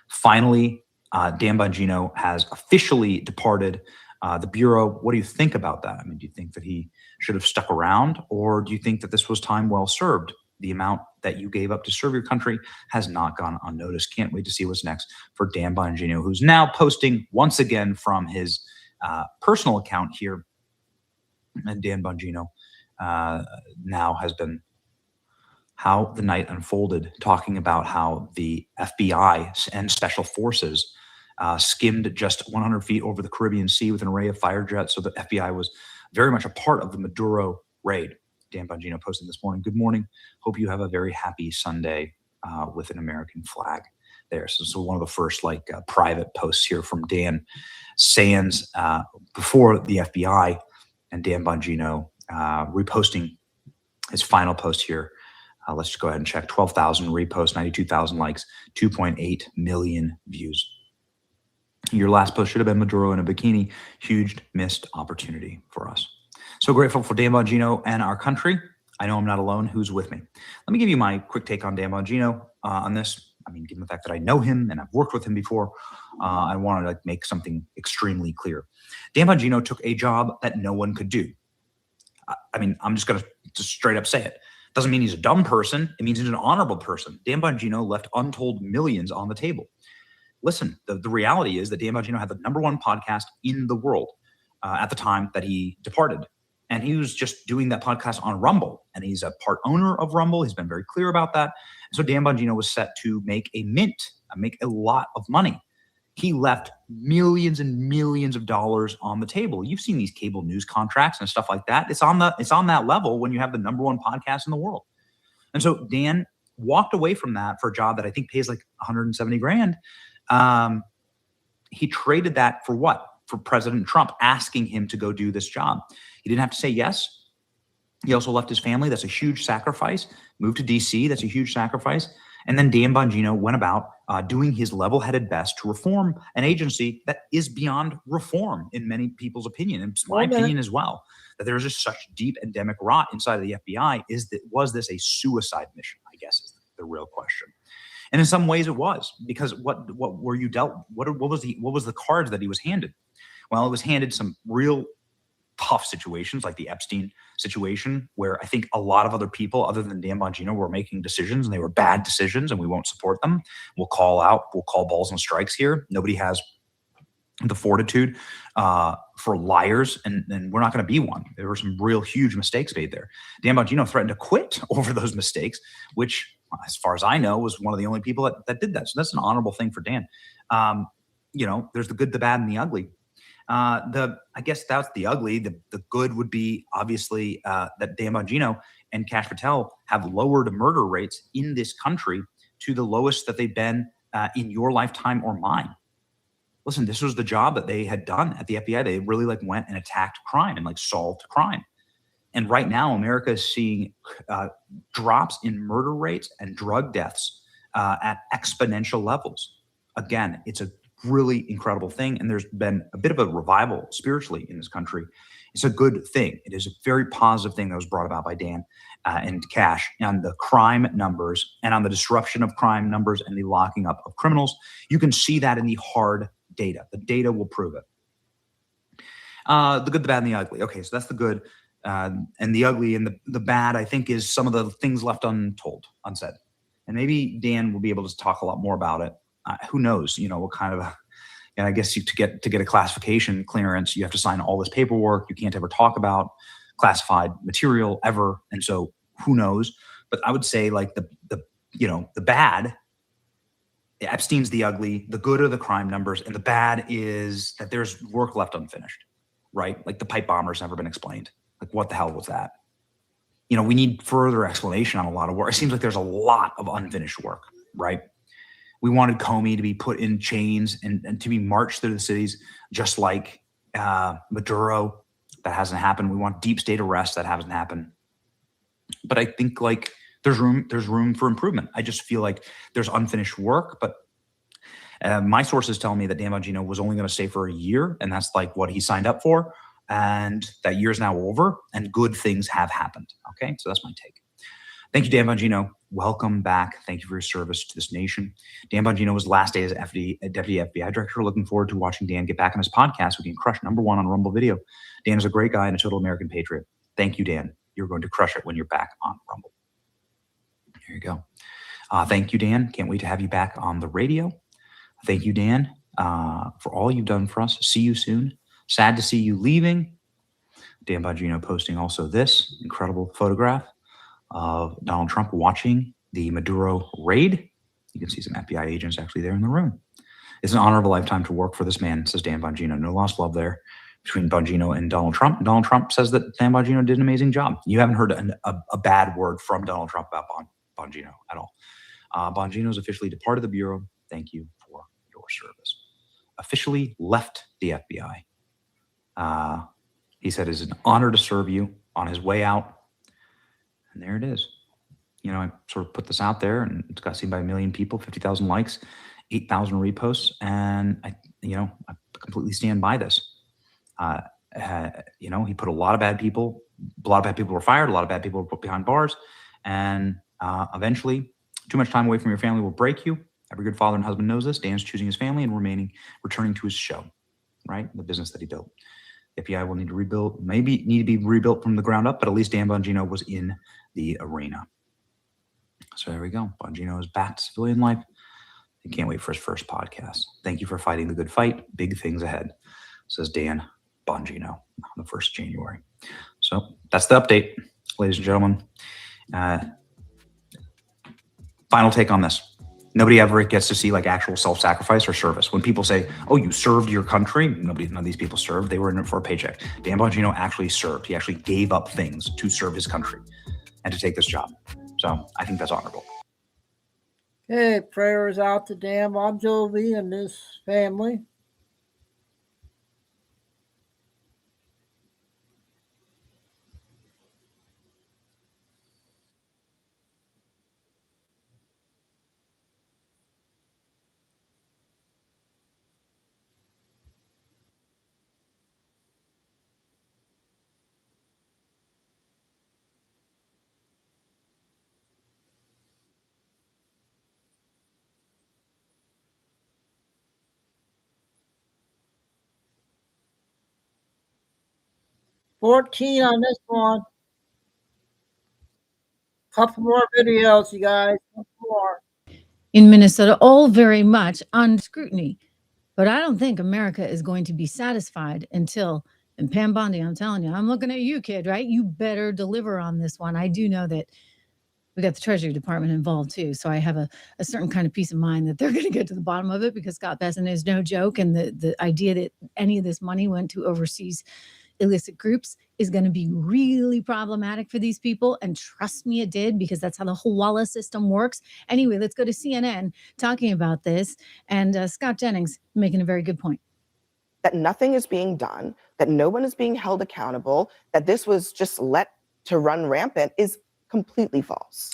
Finally, Dan Bongino has officially departed the Bureau. What do you think about that? I mean, do you think that he should have stuck around, or do you think that this was time well served? The amount that you gave up to serve your country has not gone unnoticed. Can't wait to see what's next for Dan Bongino, who's now posting once again from his personal account here. And Dan Bongino now has been how the night unfolded, talking about how the FBI and special forces skimmed just 100 feet over the Caribbean Sea with an array of fighter jets. So the FBI was very much a part of the Maduro raid. Dan Bongino posted this morning, good morning. Hope you have a very happy Sunday with an American flag there. So one of the first private posts here from Dan Sands before the FBI, and Dan Bongino reposting his final post here. Let's just go ahead and check. 12,000 reposts, 92,000 likes, 2.8 million views. Your last post should have been Maduro in a bikini. Huge missed opportunity for us. So grateful for Dan Bongino and our country. I know I'm not alone. Who's with me? Let me give you my quick take on Dan Bongino on this. I mean, given the fact that I know him and I've worked with him before, I want to make something extremely clear. Dan Bongino took a job that no one could do. I mean, I'm just going to straight up say it. Doesn't mean he's a dumb person. It means he's an honorable person. Dan Bongino left untold millions on the table. Listen, the reality is that Dan Bongino had the #1 podcast in the world at the time that he departed. And he was just doing that podcast on Rumble. And he's a part owner of Rumble. He's been very clear about that. So Dan Bongino was set to make make a lot of money. He left millions and millions of dollars on the table. You've seen these cable news contracts and stuff like that. It's on that level when you have the #1 podcast in the world. And so Dan walked away from that for a job that I think pays like 170 grand. He traded that for what? For President Trump asking him to go do this job. He didn't have to say yes. He also left his family. That's a huge sacrifice. Moved to DC. That's a huge sacrifice. And then Dan Bongino went about doing his level-headed best to reform an agency that is beyond reform in many people's opinion, and it's my opinion as well, that there's just such deep endemic rot inside of the FBI. Was this a suicide mission? I guess is the real question. And in some ways it was, because what were you dealt? What was the cards that he was handed? Well, it was handed some real tough situations like the Epstein situation, where I think a lot of other people other than Dan Bongino were making decisions and they were bad decisions and we won't support them. We'll call balls and strikes here. Nobody has the fortitude for liars, and we're not going to be one. There were some real huge mistakes made there. Dan Bongino threatened to quit over those mistakes, which, as far as I know, was one of the only people that did that. So that's an honorable thing for Dan. There's the good, the bad, and the ugly. I guess that's the ugly. The good would be obviously that Dan Bongino and Kash Patel have lowered murder rates in this country to the lowest that they've been in your lifetime or mine. Listen, this was the job that they had done at the FBI. They really went and attacked crime and solved crime. And right now, America is seeing drops in murder rates and drug deaths at exponential levels. Again, it's a really incredible thing. And there's been a bit of a revival spiritually in this country. It's a good thing. It is a very positive thing that was brought about by Dan and Kash on the crime numbers and on the disruption of crime numbers and the locking up of criminals. You can see that in the hard data. The data will prove it. The good, the bad, and the ugly. Okay, so that's the good. And the ugly and the bad, I think, is some of the things left unsaid. And maybe Dan will be able to talk a lot more about it. Who knows, what kind of and I guess to get a classification clearance, you have to sign all this paperwork. You can't ever talk about classified material ever. And so who knows? But I would say the bad, Epstein's the ugly, the good are the crime numbers, and the bad is that there's work left unfinished, right? Like the pipe bomber's never been explained. Like, what the hell was that? We need further explanation on a lot of work. It seems like there's a lot of unfinished work, right? We wanted Comey to be put in chains and to be marched through the cities, just like Maduro. That hasn't happened. We want deep state arrest. That hasn't happened. But I think there's room for improvement. I just feel like there's unfinished work. But my sources tell me that Dan Bongino was only going to stay for a year, and that's what he signed up for. And that year's now over, and good things have happened. Okay, so that's my take. Thank you, Dan Bongino. Welcome back. Thank you for your service to this nation. Dan Bongino was last day as Deputy FBI Director. Looking forward to watching Dan get back on his podcast. We can crush #1 on Rumble Video. Dan is a great guy and a total American patriot. Thank you, Dan. You're going to crush it when you're back on Rumble. There you go. Thank you, Dan. Can't wait to have you back on the radio. Thank you, Dan, for all you've done for us. See you soon. Sad to see you leaving. Dan Bongino posting also this incredible photograph of Donald Trump watching the Maduro raid. You can see some FBI agents actually there in the room. It's an honor of a lifetime to work for this man, says Dan Bongino. No lost love there between Bongino and Donald Trump. Donald Trump says that Dan Bongino did an amazing job. You haven't heard a bad word from Donald Trump about Bongino at all. Bongino is officially departed the Bureau. Thank you for your service. Officially left the FBI. He said it's an honor to serve you on his way out. And there it is. I sort of put this out there, and it's got seen by 1 million people, 50,000 likes, 8,000 reposts, and I completely stand by this. He put a lot of bad people. A lot of bad people were fired. A lot of bad people were put behind bars, and eventually, too much time away from your family will break you. Every good father and husband knows this. Dan's choosing his family and returning to his show, right? The business that he built. The FBI will need to rebuild, maybe need to be rebuilt from the ground up, but at least Dan Bongino was in the arena. So there we go. Bongino is back to civilian life. I can't wait for his first podcast. Thank you for fighting the good fight. Big things ahead, says Dan Bongino on the 1st of January. So that's the update, ladies and gentlemen. Final take on this. Nobody ever gets to see actual self-sacrifice or service. When people say, oh, you served your country, none of these people served. They were in it for a paycheck. Dan Bongino actually served. He actually gave up things to serve his country and to take this job. So I think that's honorable. Hey, prayers out to Dan Bon Jovi and his family. 14 on this one. Couple more videos, you guys. Couple more. In Minnesota, all very much on scrutiny. But I don't think America is going to be satisfied until, and Pam Bondi, I'm telling you, I'm looking at you, kid, right? You better deliver on this one. I do know that we got the Treasury Department involved too. So I have a certain kind of peace of mind that they're going to get to the bottom of it, because Scott Bessent is no joke. And the idea that any of this money went to overseas illicit groups is going to be really problematic for these people. And trust me, it did, because that's how the whole Wallace system works. Anyway, let's go to CNN talking about this. And Scott Jennings making a very good point. That nothing is being done, that no one is being held accountable, that this was just let to run rampant is completely false.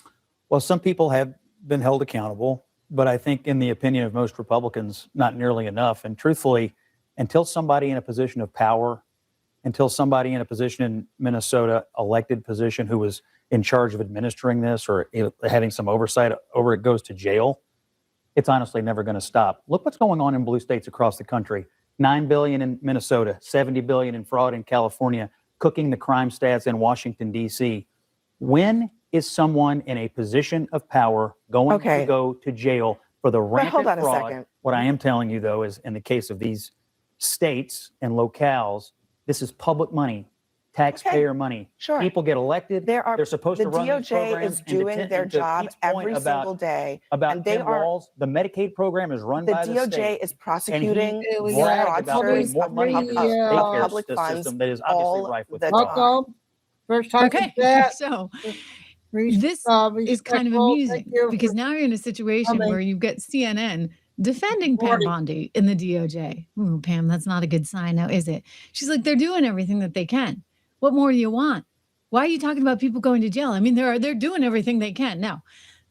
Well, some people have been held accountable, but I think in the opinion of most Republicans, not nearly enough. And truthfully, until somebody in a position of power, until somebody in a position in Minnesota, elected position, who was in charge of administering this or having some oversight over it goes to jail, it's honestly never going to stop. Look what's going on in blue states across the country. $9 billion in Minnesota, $70 billion in fraud in California, cooking the crime stats in Washington, D.C. When is someone in a position of power going to go to jail for the rampant hold on fraud? a second. What I am telling you, though, is in the case of these states and locales, this is public money, taxpayer money. Sure. People get elected. They're supposed to run these The DOJ programs. is doing their job every single day. About and they Ken are. Walz, the Medicaid program is run by the DOJ state. is prosecuting bragged about putting fraudsters more money into the daycare public funds system that is obviously all rife with the fraud. time. First time Okay, that. so this is kind of amusing, because now you're in a situation where you've got CNN defending Pam Bondi in the DOJ. Ooh, Pam, that's not a good sign now, is it? She's like, they're doing everything that they can. What more do you want? Why are you talking about people going to jail? I mean, they're doing everything they can. Now,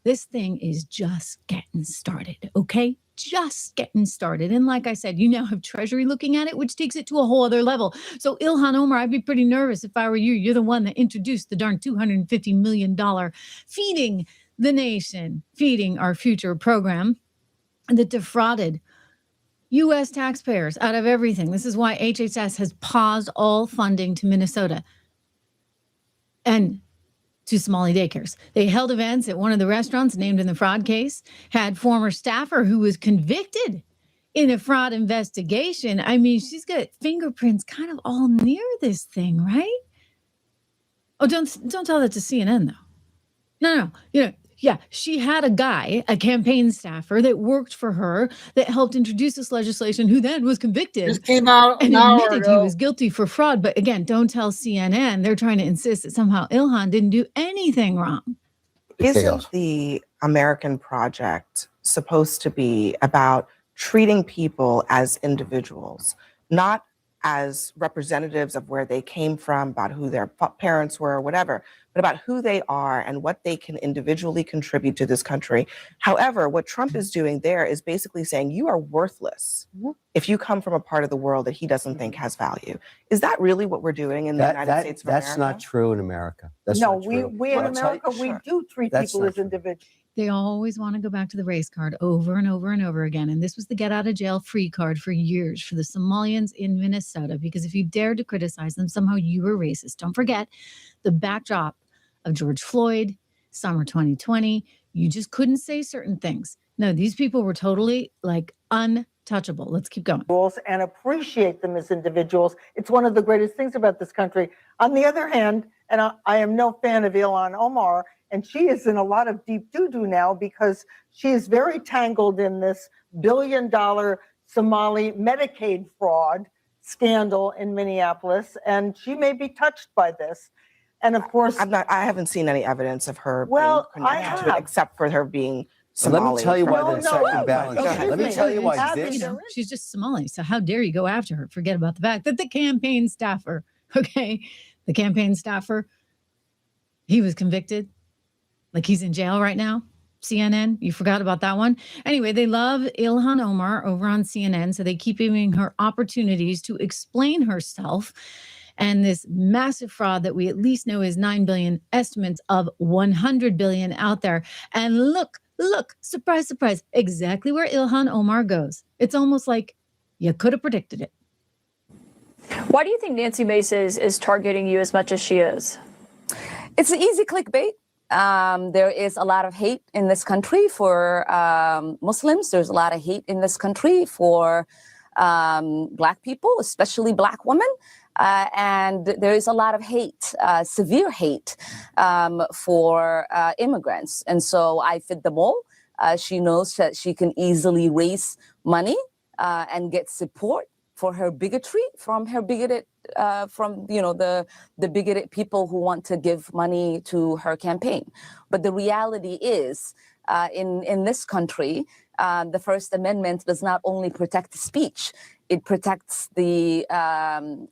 this thing is just getting started, okay? Just getting started. And like I said, you now have Treasury looking at it, which takes it to a whole other level. So Ilhan Omar, I'd be pretty nervous if I were you. You're the one that introduced the darn $250 million feeding the nation, feeding our future program that defrauded U.S. taxpayers out of everything. This is why HHS has paused all funding to Minnesota and to Somali daycares. They held events at one of the restaurants named in the fraud case, had former staffer who was convicted in a fraud investigation. I mean, she's got fingerprints kind of all near this thing, right? Oh, don't tell that to CNN, though. No. Yeah, she had a guy, a campaign staffer that worked for her, that helped introduce this legislation, who then was convicted. This came out and an hour admitted he ago. was guilty for fraud. But again, don't tell CNN. They're trying to insist that somehow Ilhan didn't do anything wrong. Isn't the American project supposed to be about treating people as individuals, not as representatives of where they came from, about who their parents were, or whatever, but about who they are and what they can individually contribute to this country? However, what Trump is doing there is basically saying you are worthless if you come from a part of the world that he doesn't think has value. Is that really what we're doing in the United States of America? That's not true in America. That's No, not true. we in America, we do treat That's people not as true. individuals. They always want to go back to the race card over and over and over again. And this was the get out of jail free card for years for the Somalians in Minnesota, because if you dared to criticize them, somehow you were racist. Don't forget the backdrop of George Floyd, summer 2020. You just couldn't say certain things. No, these people were totally like untouchable. Let's keep going. And appreciate them as individuals. It's one of the greatest things about this country. On the other hand, and I am no fan of Ilhan Omar, and she is in a lot of deep doo-doo now because she is very tangled in this $1 billion Somali Medicaid fraud scandal in Minneapolis, and she may be touched by this. And of course, I haven't seen any evidence of her Well, being connected to it, have. except for her being So Somali. let me tell you why No, the no, second no. balance. Okay. Let me tell you why You this. know, she's just Somali. So how dare you go after her? Forget about the fact that the campaign staffer, he was convicted. Like he's in jail right now. CNN, you forgot about that one. Anyway, they love Ilhan Omar over on CNN, so they keep giving her opportunities to explain herself. And this massive fraud that we at least know is 9 billion, estimates of 100 billion out there. And look, surprise, surprise, exactly where Ilhan Omar goes. It's almost like you could have predicted it. Why do you think Nancy Mace is targeting you as much as she is? It's an easy clickbait. There is a lot of hate in this country for Muslims. There's a lot of hate in this country for Black people, especially Black women. And there is a lot of hate, severe hate for immigrants. And so I fit them all. She knows that she can easily raise money and get support for her bigotry from her bigoted, the bigoted people who want to give money to her campaign. But the reality is, in this country, the First Amendment does not only protect speech, it protects the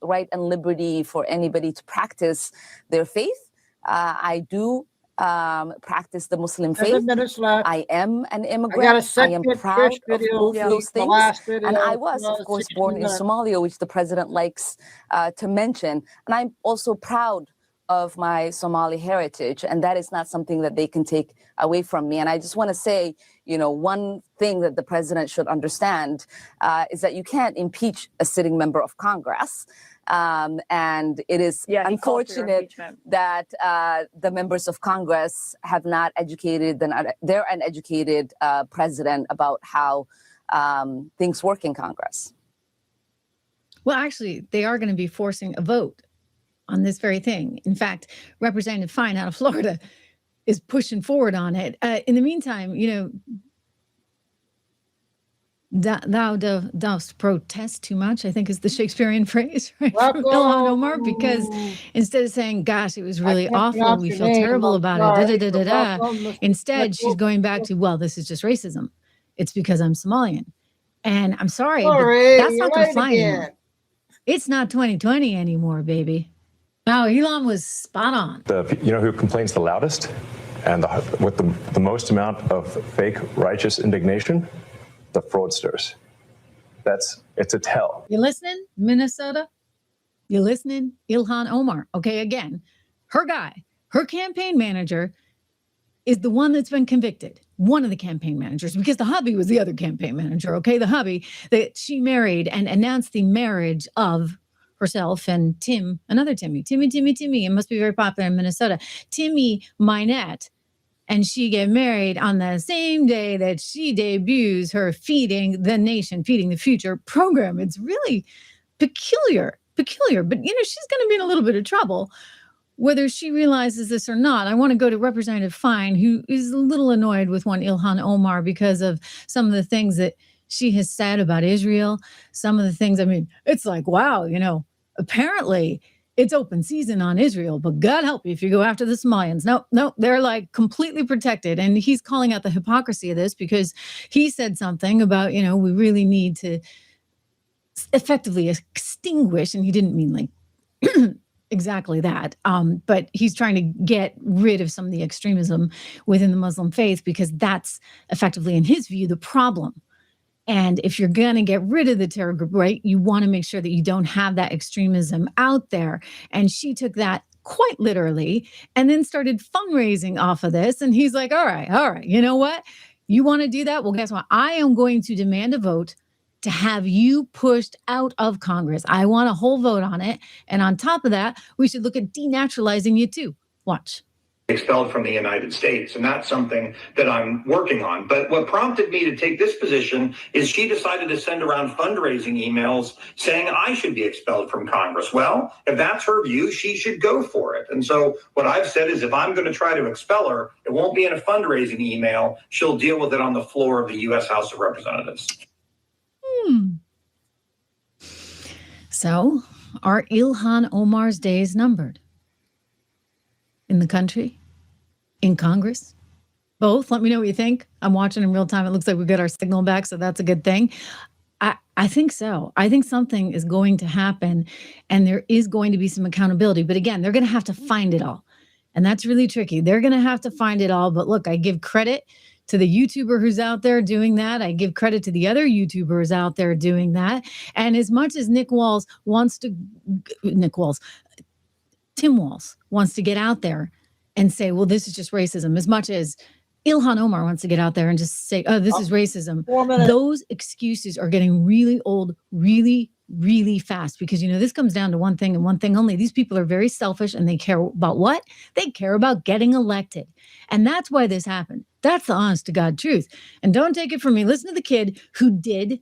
right and liberty for anybody to practice their faith. I do practice the Muslim faith. I am an immigrant. I am proud of both those things. And I was, of course, born in Somalia, which the president likes to mention. And I'm also proud of my Somali heritage. And that is not something that they can take away from me. And I just want to say, one thing that the president should understand is that you can't impeach a sitting member of Congress. And it is unfortunate that the members of Congress have not educated their uneducated president about how things work in Congress. Well, actually, they are going to be forcing a vote on this very thing. In fact, Representative Fine out of Florida is pushing forward on it. In the meantime, thou dost protest too much, I think is the Shakespearean phrase, right? From Ilhan Omar, because instead of saying, gosh, it was really awful, we feel terrible about it, instead she's going back to, well, this is just racism. It's because I'm Somalian. And I'm sorry, but that's not going to fly anymore. It's not 2020 anymore, baby. Wow, Elon was spot on. You know who complains the loudest and with the most amount of fake righteous indignation? The fraudsters. It's a tell. You listening, Minnesota? You listening, Ilhan Omar? Okay, again, her guy, her campaign manager is the one that's been convicted. One of the campaign managers, because the hubby was the other campaign manager, okay? The hubby that she married and announced the marriage of herself and another Timmy. It must be very popular in Minnesota. Timmy Minette. And she get married on the same day that she debuts her Feeding the Nation, Feeding the Future program. It's really peculiar. But, she's going to be in a little bit of trouble, whether she realizes this or not. I want to go to Representative Fine, who is a little annoyed with one Ilhan Omar because of some of the things that she has said about Israel. Some of the things, it's like, wow, apparently it's open season on Israel, but God help you if you go after the Somalians. No, they're like completely protected. And he's calling out the hypocrisy of this because he said something about, we really need to effectively extinguish, and he didn't mean like exactly that. But he's trying to get rid of some of the extremism within the Muslim faith because that's effectively, in his view, the problem. And if you're going to get rid of the terror group, right, you want to make sure that you don't have that extremism out there. And she took that quite literally and then started fundraising off of this. And he's like, all right, you know what? You want to do that? Well, guess what? I am going to demand a vote to have you pushed out of Congress. I want a whole vote on it. And on top of that, we should look at denaturalizing you too. Watch. Expelled from the United States, and that's something that I'm working on. But what prompted me to take this position is she decided to send around fundraising emails saying I should be expelled from Congress. Well, if that's her view, she should go for it. And so what I've said is if I'm going to try to expel her, it won't be in a fundraising email. She'll deal with it on the floor of the U.S. House of Representatives. So are Ilhan Omar's days numbered? In the country? In Congress? Both? Let me know what you think. I'm watching in real time. It looks like we got our signal back, so that's a good thing. I think so. I think something is going to happen, and there is going to be some accountability. But again, they're going to have to find it all. And that's really tricky. They're going to have to find it all. But look, I give credit to the YouTuber who's out there doing that. I give credit to the other YouTubers out there doing that. And as much as Tim Walz wants to get out there and say, well, this is just racism, as much as Ilhan Omar wants to get out there and just say, oh, this is racism. Those excuses are getting really old really, really fast because, this comes down to one thing and one thing only. These people are very selfish and they care about what? They care about getting elected. And that's why this happened. That's the honest to God truth. And don't take it from me. Listen to the kid who did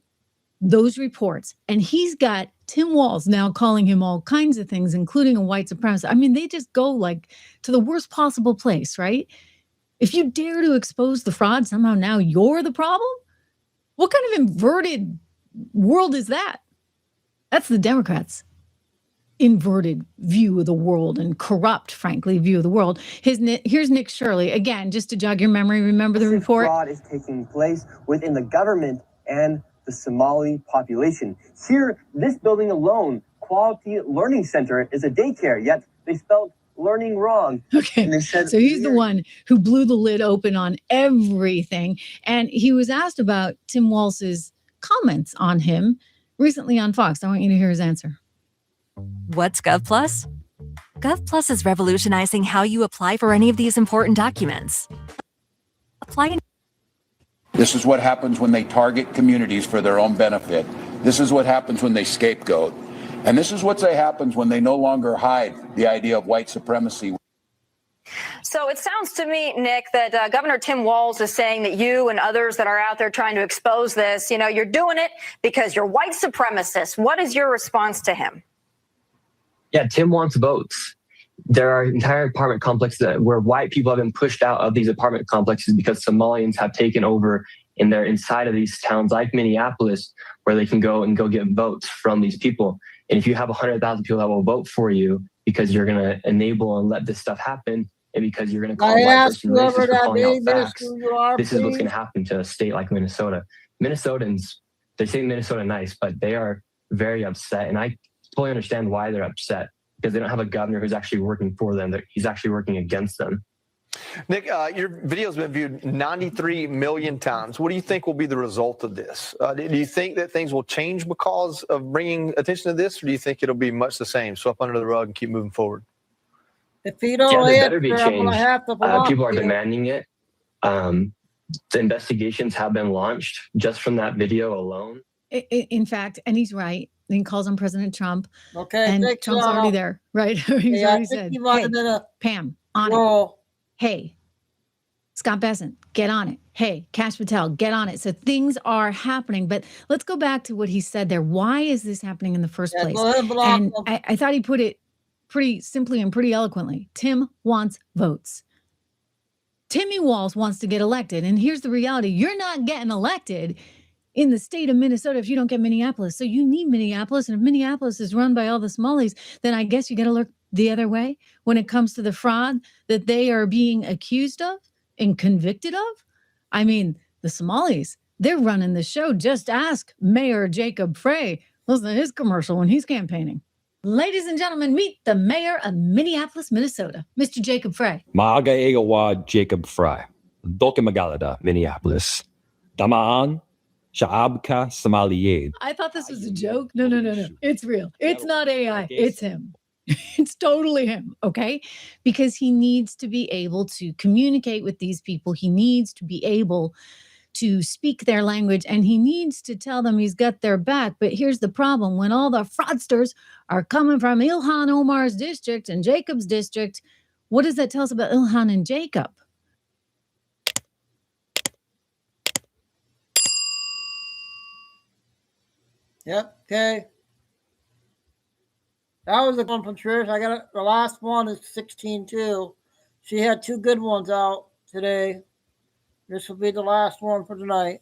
those reports. And he's got Tim Walz now calling him all kinds of things, including a white supremacist. I mean, they just go like to the worst possible place, right? If you dare to expose the fraud, somehow now you're the problem? What kind of inverted world is that? That's the Democrats' inverted view of the world and corrupt, frankly, view of the world. Here's Nick Shirley. Again, just to jog your memory, remember the report? Fraud is taking place within the government and the Somali population. Here, this building alone, Quality Learning Center, is a daycare, yet they spelled learning wrong. Okay, and they said, so he's the one who blew the lid open on everything. And he was asked about Tim Walz's comments on him recently on Fox. I want you to hear his answer. What's GovPlus? GovPlus is revolutionizing how you apply for any of these important documents. This is what happens when they target communities for their own benefit. This is what happens when they scapegoat. And this is what happens when they no longer hide the idea of white supremacy. So it sounds to me, Nick, that Governor Tim Walz is saying that you and others that are out there trying to expose this, you're doing it because you're white supremacists. What is your response to him? Yeah, Tim wants votes. There are entire apartment complexes where white people have been pushed out of these apartment complexes because Somalians have taken over and they're inside of these towns like Minneapolis where they can go get votes from these people. And if you have 100,000 people that will vote for you because you're going to enable and let this stuff happen, and because you're going to call a white person racist for calling out facts, this is what's going to happen to a state like Minnesota. Minnesotans, they say Minnesota nice, but they are very upset. And I totally understand why they're upset because they don't have a governor who's actually working for them. He's actually working against them. Nick, your video's been viewed 93 million times. What do you think will be the result of this? Do you think that things will change because of bringing attention to this, or do you think it'll be much the same, swept under the rug and keep moving forward? If you don't There better be answer, I'm gonna change. have to block People are you. demanding it. The investigations have been launched just from that video alone. In fact, and he's right. Then he calls on President Trump. Okay, and Nick, Trump's already there, right? He's I already think said, you might hey, have been a Pam, on troll. it. Hey, Scott Bessent, get on it. Hey, Kash Patel, get on it. So things are happening. But let's go back to what he said there. Why is this happening in the first place? Go ahead and block And him. I thought he put it pretty simply and pretty eloquently. Tim wants votes. Timmy Walz wants to get elected. And here's the reality. You're not getting elected in the state of Minnesota if you don't get Minneapolis. So you need Minneapolis. And if Minneapolis is run by all the Somalis, then I guess you got to look the other way when it comes to the fraud that they are being accused of and convicted of. I mean, the Somalis, they're running the show. Just ask Mayor Jacob Frey. Listen to his commercial when he's campaigning. Ladies and gentlemen, meet the mayor of Minneapolis, Minnesota, Mr. Jacob Frey. Maaga Egawa Jacob Fry, Doke Magalada, Minneapolis. Damaan, Shaabka Somaliyed. I thought this was a joke. No. It's real. It's not AI. It's him. It's totally him, okay? Because he needs to be able to communicate with these people. He needs to be able to speak their language, and he needs to tell them he's got their back. But here's the problem. When all the fraudsters are coming from Ilhan Omar's district and Jacob's district, what does that tell us about Ilhan and Jacob? Yep. Okay. That was a one from Trish. I got it. The last one is 16-2. She had two good ones out today. This will be the last one for tonight.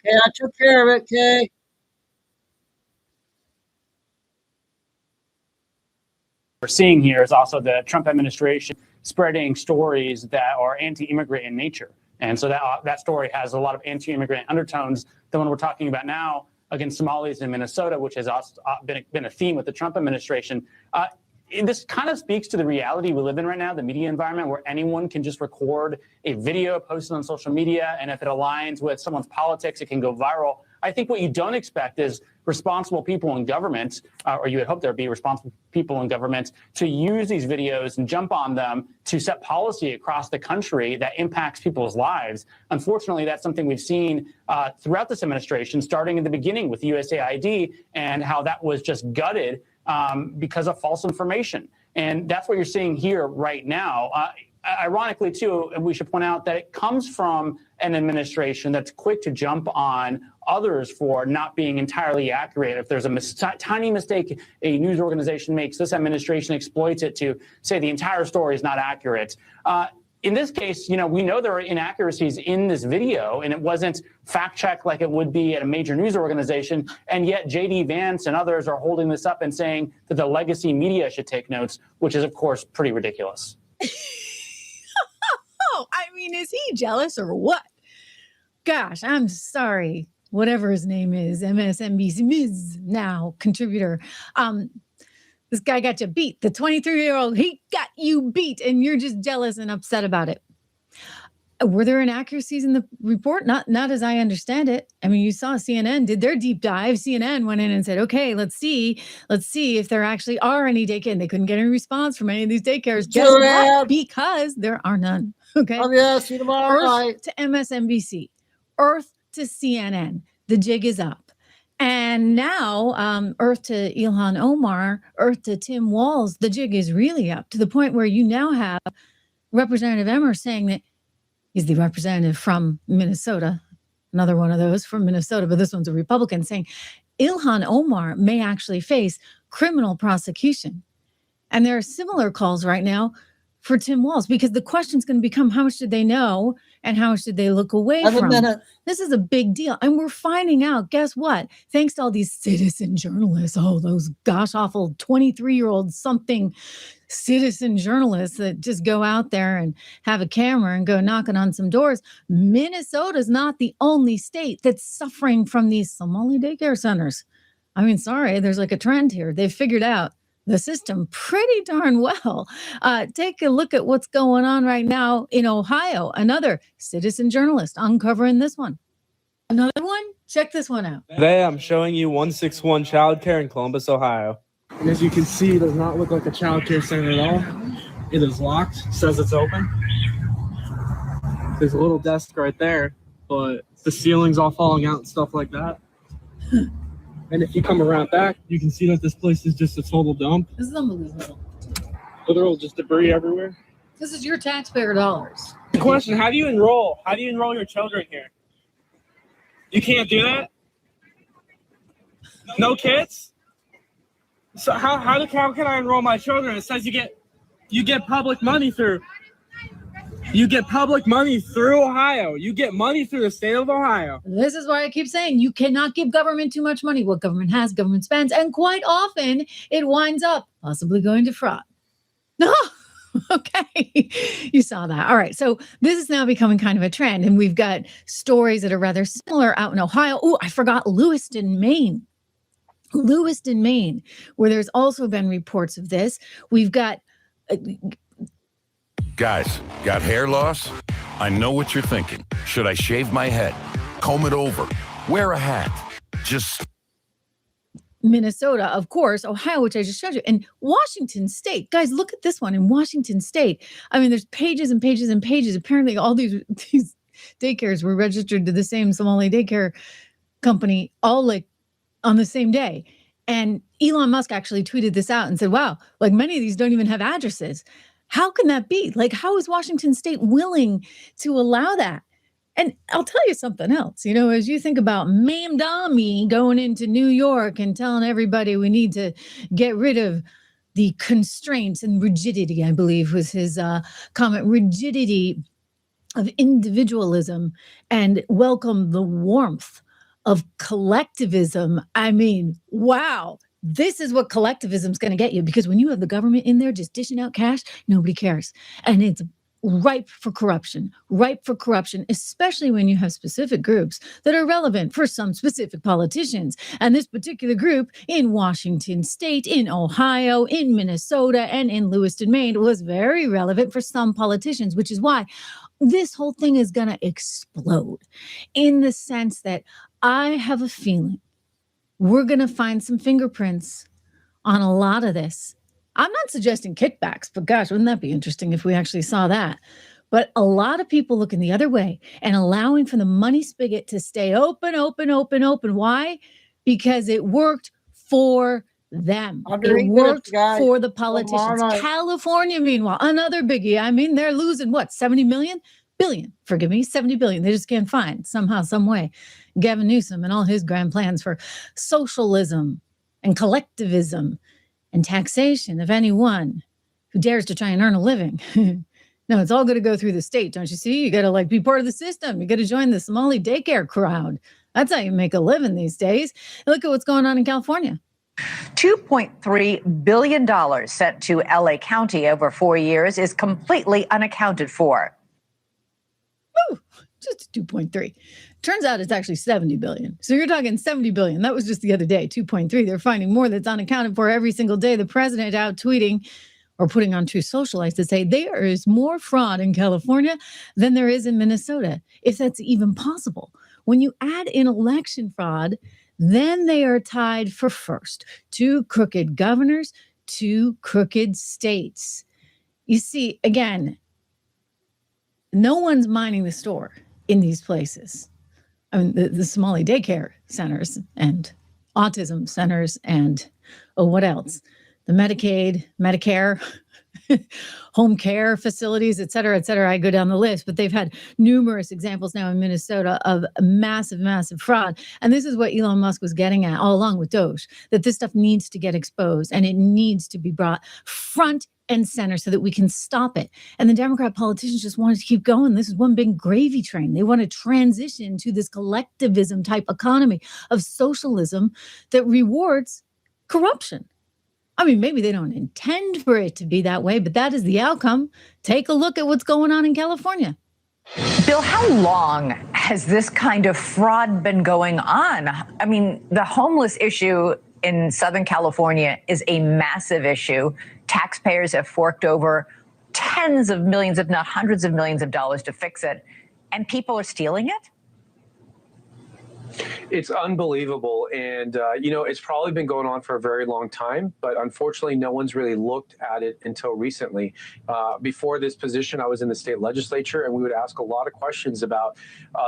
Okay, I took care of it, okay? We're seeing here is also the Trump administration spreading stories that are anti-immigrant in nature. And so that story has a lot of anti-immigrant undertones. The one we're talking about now against Somalis in Minnesota, which has also been a theme with the Trump administration. This kind of speaks to the reality we live in right now, the media environment where anyone can just record a video, post it on social media, and if it aligns with someone's politics, it can go viral. I think what you don't expect is responsible people in government, or you would hope there'd be responsible people in government, to use these videos and jump on them to set policy across the country that impacts people's lives. Unfortunately, that's something we've seen throughout this administration, starting in the beginning with USAID and how that was just gutted because of false information. And that's what you're seeing here right now. Ironically, too, we should point out that it comes from an administration that's quick to jump on others for not being entirely accurate. If there's a tiny mistake a news organization makes, this administration exploits it to say the entire story is not accurate. In this case, we know there are inaccuracies in this video, and it wasn't fact-checked like it would be at a major news organization, and yet J.D. Vance and others are holding this up and saying that the legacy media should take notes, which is, of course, pretty ridiculous. I mean, is he jealous or what? Gosh, I'm sorry. Whatever his name is, MSNBC now contributor. This guy got you beat. The 23-year-old, he got you beat, and you're just jealous and upset about it. Were there inaccuracies in the report? Not as I understand it. I mean, you saw CNN did their deep dive. CNN went in and said, okay, let's see if there actually are any daycare. And they couldn't get any response from any of these daycares. Guess what? Because there are none. Okay. See you tomorrow night. Earth to MSNBC, Earth to CNN. The jig is up. And now, Earth to Ilhan Omar, Earth to Tim Walz, the jig is really up to the point where you now have Representative Emmer saying that he's the representative from Minnesota, another one of those from Minnesota, but this one's a Republican, saying Ilhan Omar may actually face criminal prosecution. And there are similar calls right now for Tim Walz, because the question's going to become how much did they know and how much did they look away from? This is a big deal. And we're finding out, guess what? Thanks to all these citizen journalists, those gosh awful 23-year-old something citizen journalists that just go out there and have a camera and go knocking on some doors. Minnesota's not the only state that's suffering from these Somali daycare centers. I mean, sorry, there's like a trend here. They've figured out the system pretty darn well. Take a look at what's going on right now in Ohio. Another citizen journalist uncovering this one. Another one? Check this one out. Today I'm showing you 161 Childcare in Columbus, Ohio. And as you can see, it does not look like a childcare center at all. It is locked. It says it's open. There's a little desk right there, but the ceiling's all falling out and stuff like that. And if you come around back, you can see that this place is just a total dump. This is unbelievable. Literal just debris everywhere. This is your taxpayer dollars. The question, how do you enroll? How do you enroll your children here? You can't do that? No kids? So how can I enroll my children? It says you get public money through Ohio. You get money through the state of Ohio. This is why I keep saying you cannot give government too much money. What government has, government spends. And quite often it winds up possibly going to fraud. No. Okay. You saw that. All right. So this is now becoming kind of a trend. And we've got stories that are rather similar out in Ohio. Oh, I forgot Lewiston, Maine. Lewiston, Maine, where there's also been reports of this. We've got... Guys, got hair loss? I know what you're thinking. Should I shave my head? Comb it over? Wear a hat? Just... Minnesota, of course, Ohio, which I just showed you, and Washington State. Guys, look at this one in Washington State. I mean, there's pages and pages and pages. Apparently, all these daycares were registered to the same Somali daycare company, all like on the same day. And Elon Musk actually tweeted this out and said, wow, like many of these don't even have addresses. How can that be? Like, how is Washington State willing to allow that? And I'll tell you something else, you know, as you think about Mamdami going into New York and telling everybody we need to get rid of the constraints and rigidity, I believe was his comment, rigidity of individualism and welcome the warmth of collectivism. I mean, wow. This is what collectivism is going to get you, because when you have the government in there just dishing out cash, nobody cares. And it's ripe for corruption, especially when you have specific groups that are relevant for some specific politicians. And this particular group in Washington State, in Ohio, in Minnesota, and in Lewiston, Maine was very relevant for some politicians, which is why this whole thing is going to explode, in the sense that I have a feeling we're going to find some fingerprints on a lot of this. I'm not suggesting kickbacks, but gosh, wouldn't that be interesting if we actually saw that? But a lot of people looking the other way and allowing for the money spigot to stay open. Why? Because it worked for them. It worked for the politicians. California, meanwhile, another biggie. I mean, they're losing what, 70 million? Billion, forgive me, 70 billion. They just can't find somehow, some way. Gavin Newsom and all his grand plans for socialism and collectivism and taxation of anyone who dares to try and earn a living. No, it's all going to go through the state, don't you see? You got to be part of the system. You got to join the Somali daycare crowd. That's how you make a living these days. And look at what's going on in California. $2.3 billion sent to LA County over 4 years is completely unaccounted for. Woo, just 2.3. Turns out it's actually 70 billion. So you're talking 70 billion. That was just the other day, 2.3. They're finding more that's unaccounted for every single day. The president out tweeting or putting on True Socialites to say there is more fraud in California than there is in Minnesota, if that's even possible. When you add in election fraud, then they are tied for first. 2 crooked governors, 2 crooked states. You see, again, no one's minding the store in these places. I mean, the Somali daycare centers and autism centers and, what else? The Medicaid, Medicare, home care facilities, et cetera, et cetera. I go down the list, but they've had numerous examples now in Minnesota of massive fraud. And this is what Elon Musk was getting at all along with Doge, that this stuff needs to get exposed and it needs to be brought front and center so that we can stop it. And the Democrat politicians just wanted to keep going. This is one big gravy train. They want to transition to this collectivism type economy of socialism that rewards corruption. I mean, maybe they don't intend for it to be that way, but that is the outcome. Take a look at what's going on in California. Bill, how long has this kind of fraud been going on? I mean, the homeless issue in Southern California is a massive issue. Taxpayers have forked over tens of millions, if not hundreds of millions of dollars to fix it, and people are stealing it? It's unbelievable. And, it's probably been going on for a very long time, but unfortunately, no one's really looked at it until recently. Before this position, I was in the state legislature, and we would ask a lot of questions about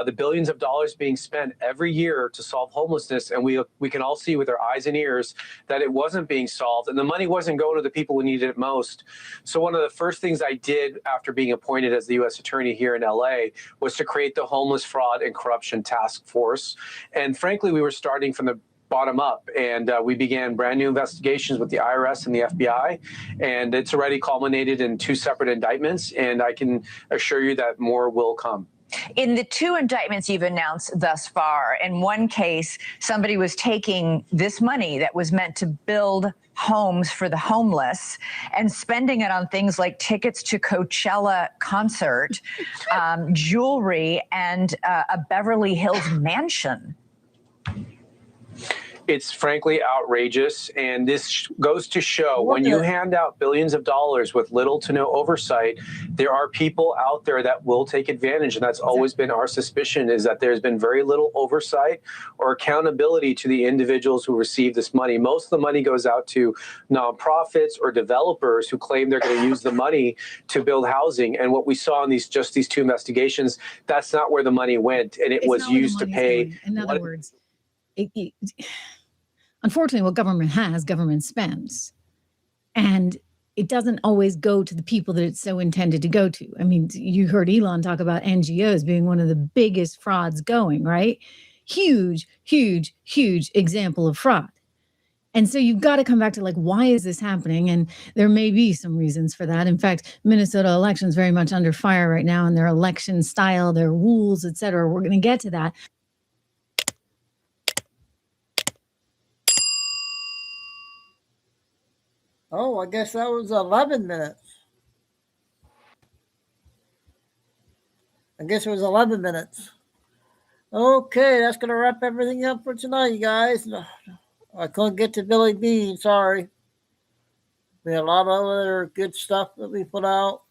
the billions of dollars being spent every year to solve homelessness. And we can all see with our eyes and ears that it wasn't being solved, and the money wasn't going to the people who needed it most. So one of the first things I did after being appointed as the U.S. Attorney here in LA was to create the Homeless Fraud and Corruption Task Force. And frankly, we were starting from the bottom up, and we began brand new investigations with the IRS and the FBI, and it's already culminated in 2 separate indictments, and I can assure you that more will come. In the 2 indictments you've announced thus far, in one case, somebody was taking this money that was meant to build homes for the homeless and spending it on things like tickets to Coachella concert, jewelry, and a Beverly Hills mansion. It's frankly outrageous. And this goes to show when you hand out billions of dollars with little to no oversight, there are people out there that will take advantage. And that's always been our suspicion, is that there's been very little oversight or accountability to the individuals who receive this money. Most of the money goes out to nonprofits or developers who claim they're going to use the money to build housing. And what we saw in these 2 investigations, that's not where the money went. And it was used to pay. In other words, unfortunately, what government has, government spends. And it doesn't always go to the people that it's so intended to go to. I mean, you heard Elon talk about NGOs being one of the biggest frauds going, right? Huge example of fraud. And so you've got to come back to why is this happening? And there may be some reasons for that. In fact, Minnesota elections very much under fire right now, and their election style, their rules, et cetera. We're going to get to that. Oh, I guess that was 11 minutes. I guess it was 11 minutes. Okay, that's going to wrap everything up for tonight, you guys. I couldn't get to Billy Bean, sorry. We had a lot of other good stuff that we put out.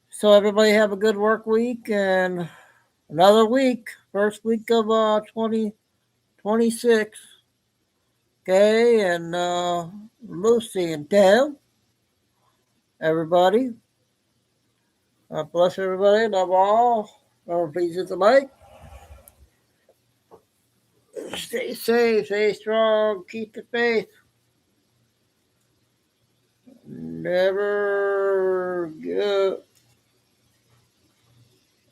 So everybody have a good work week and another week, first week of 2026. Okay, and Lucy and Deb, everybody. God bless everybody. Love all. Remember, please hit the like. Stay safe, stay strong, keep the faith. Never give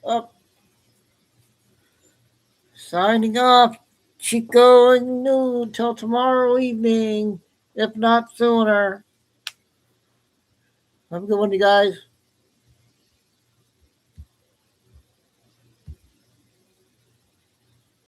up. Signing off, Chico and New till tomorrow evening, if not sooner. Have a good one, you guys.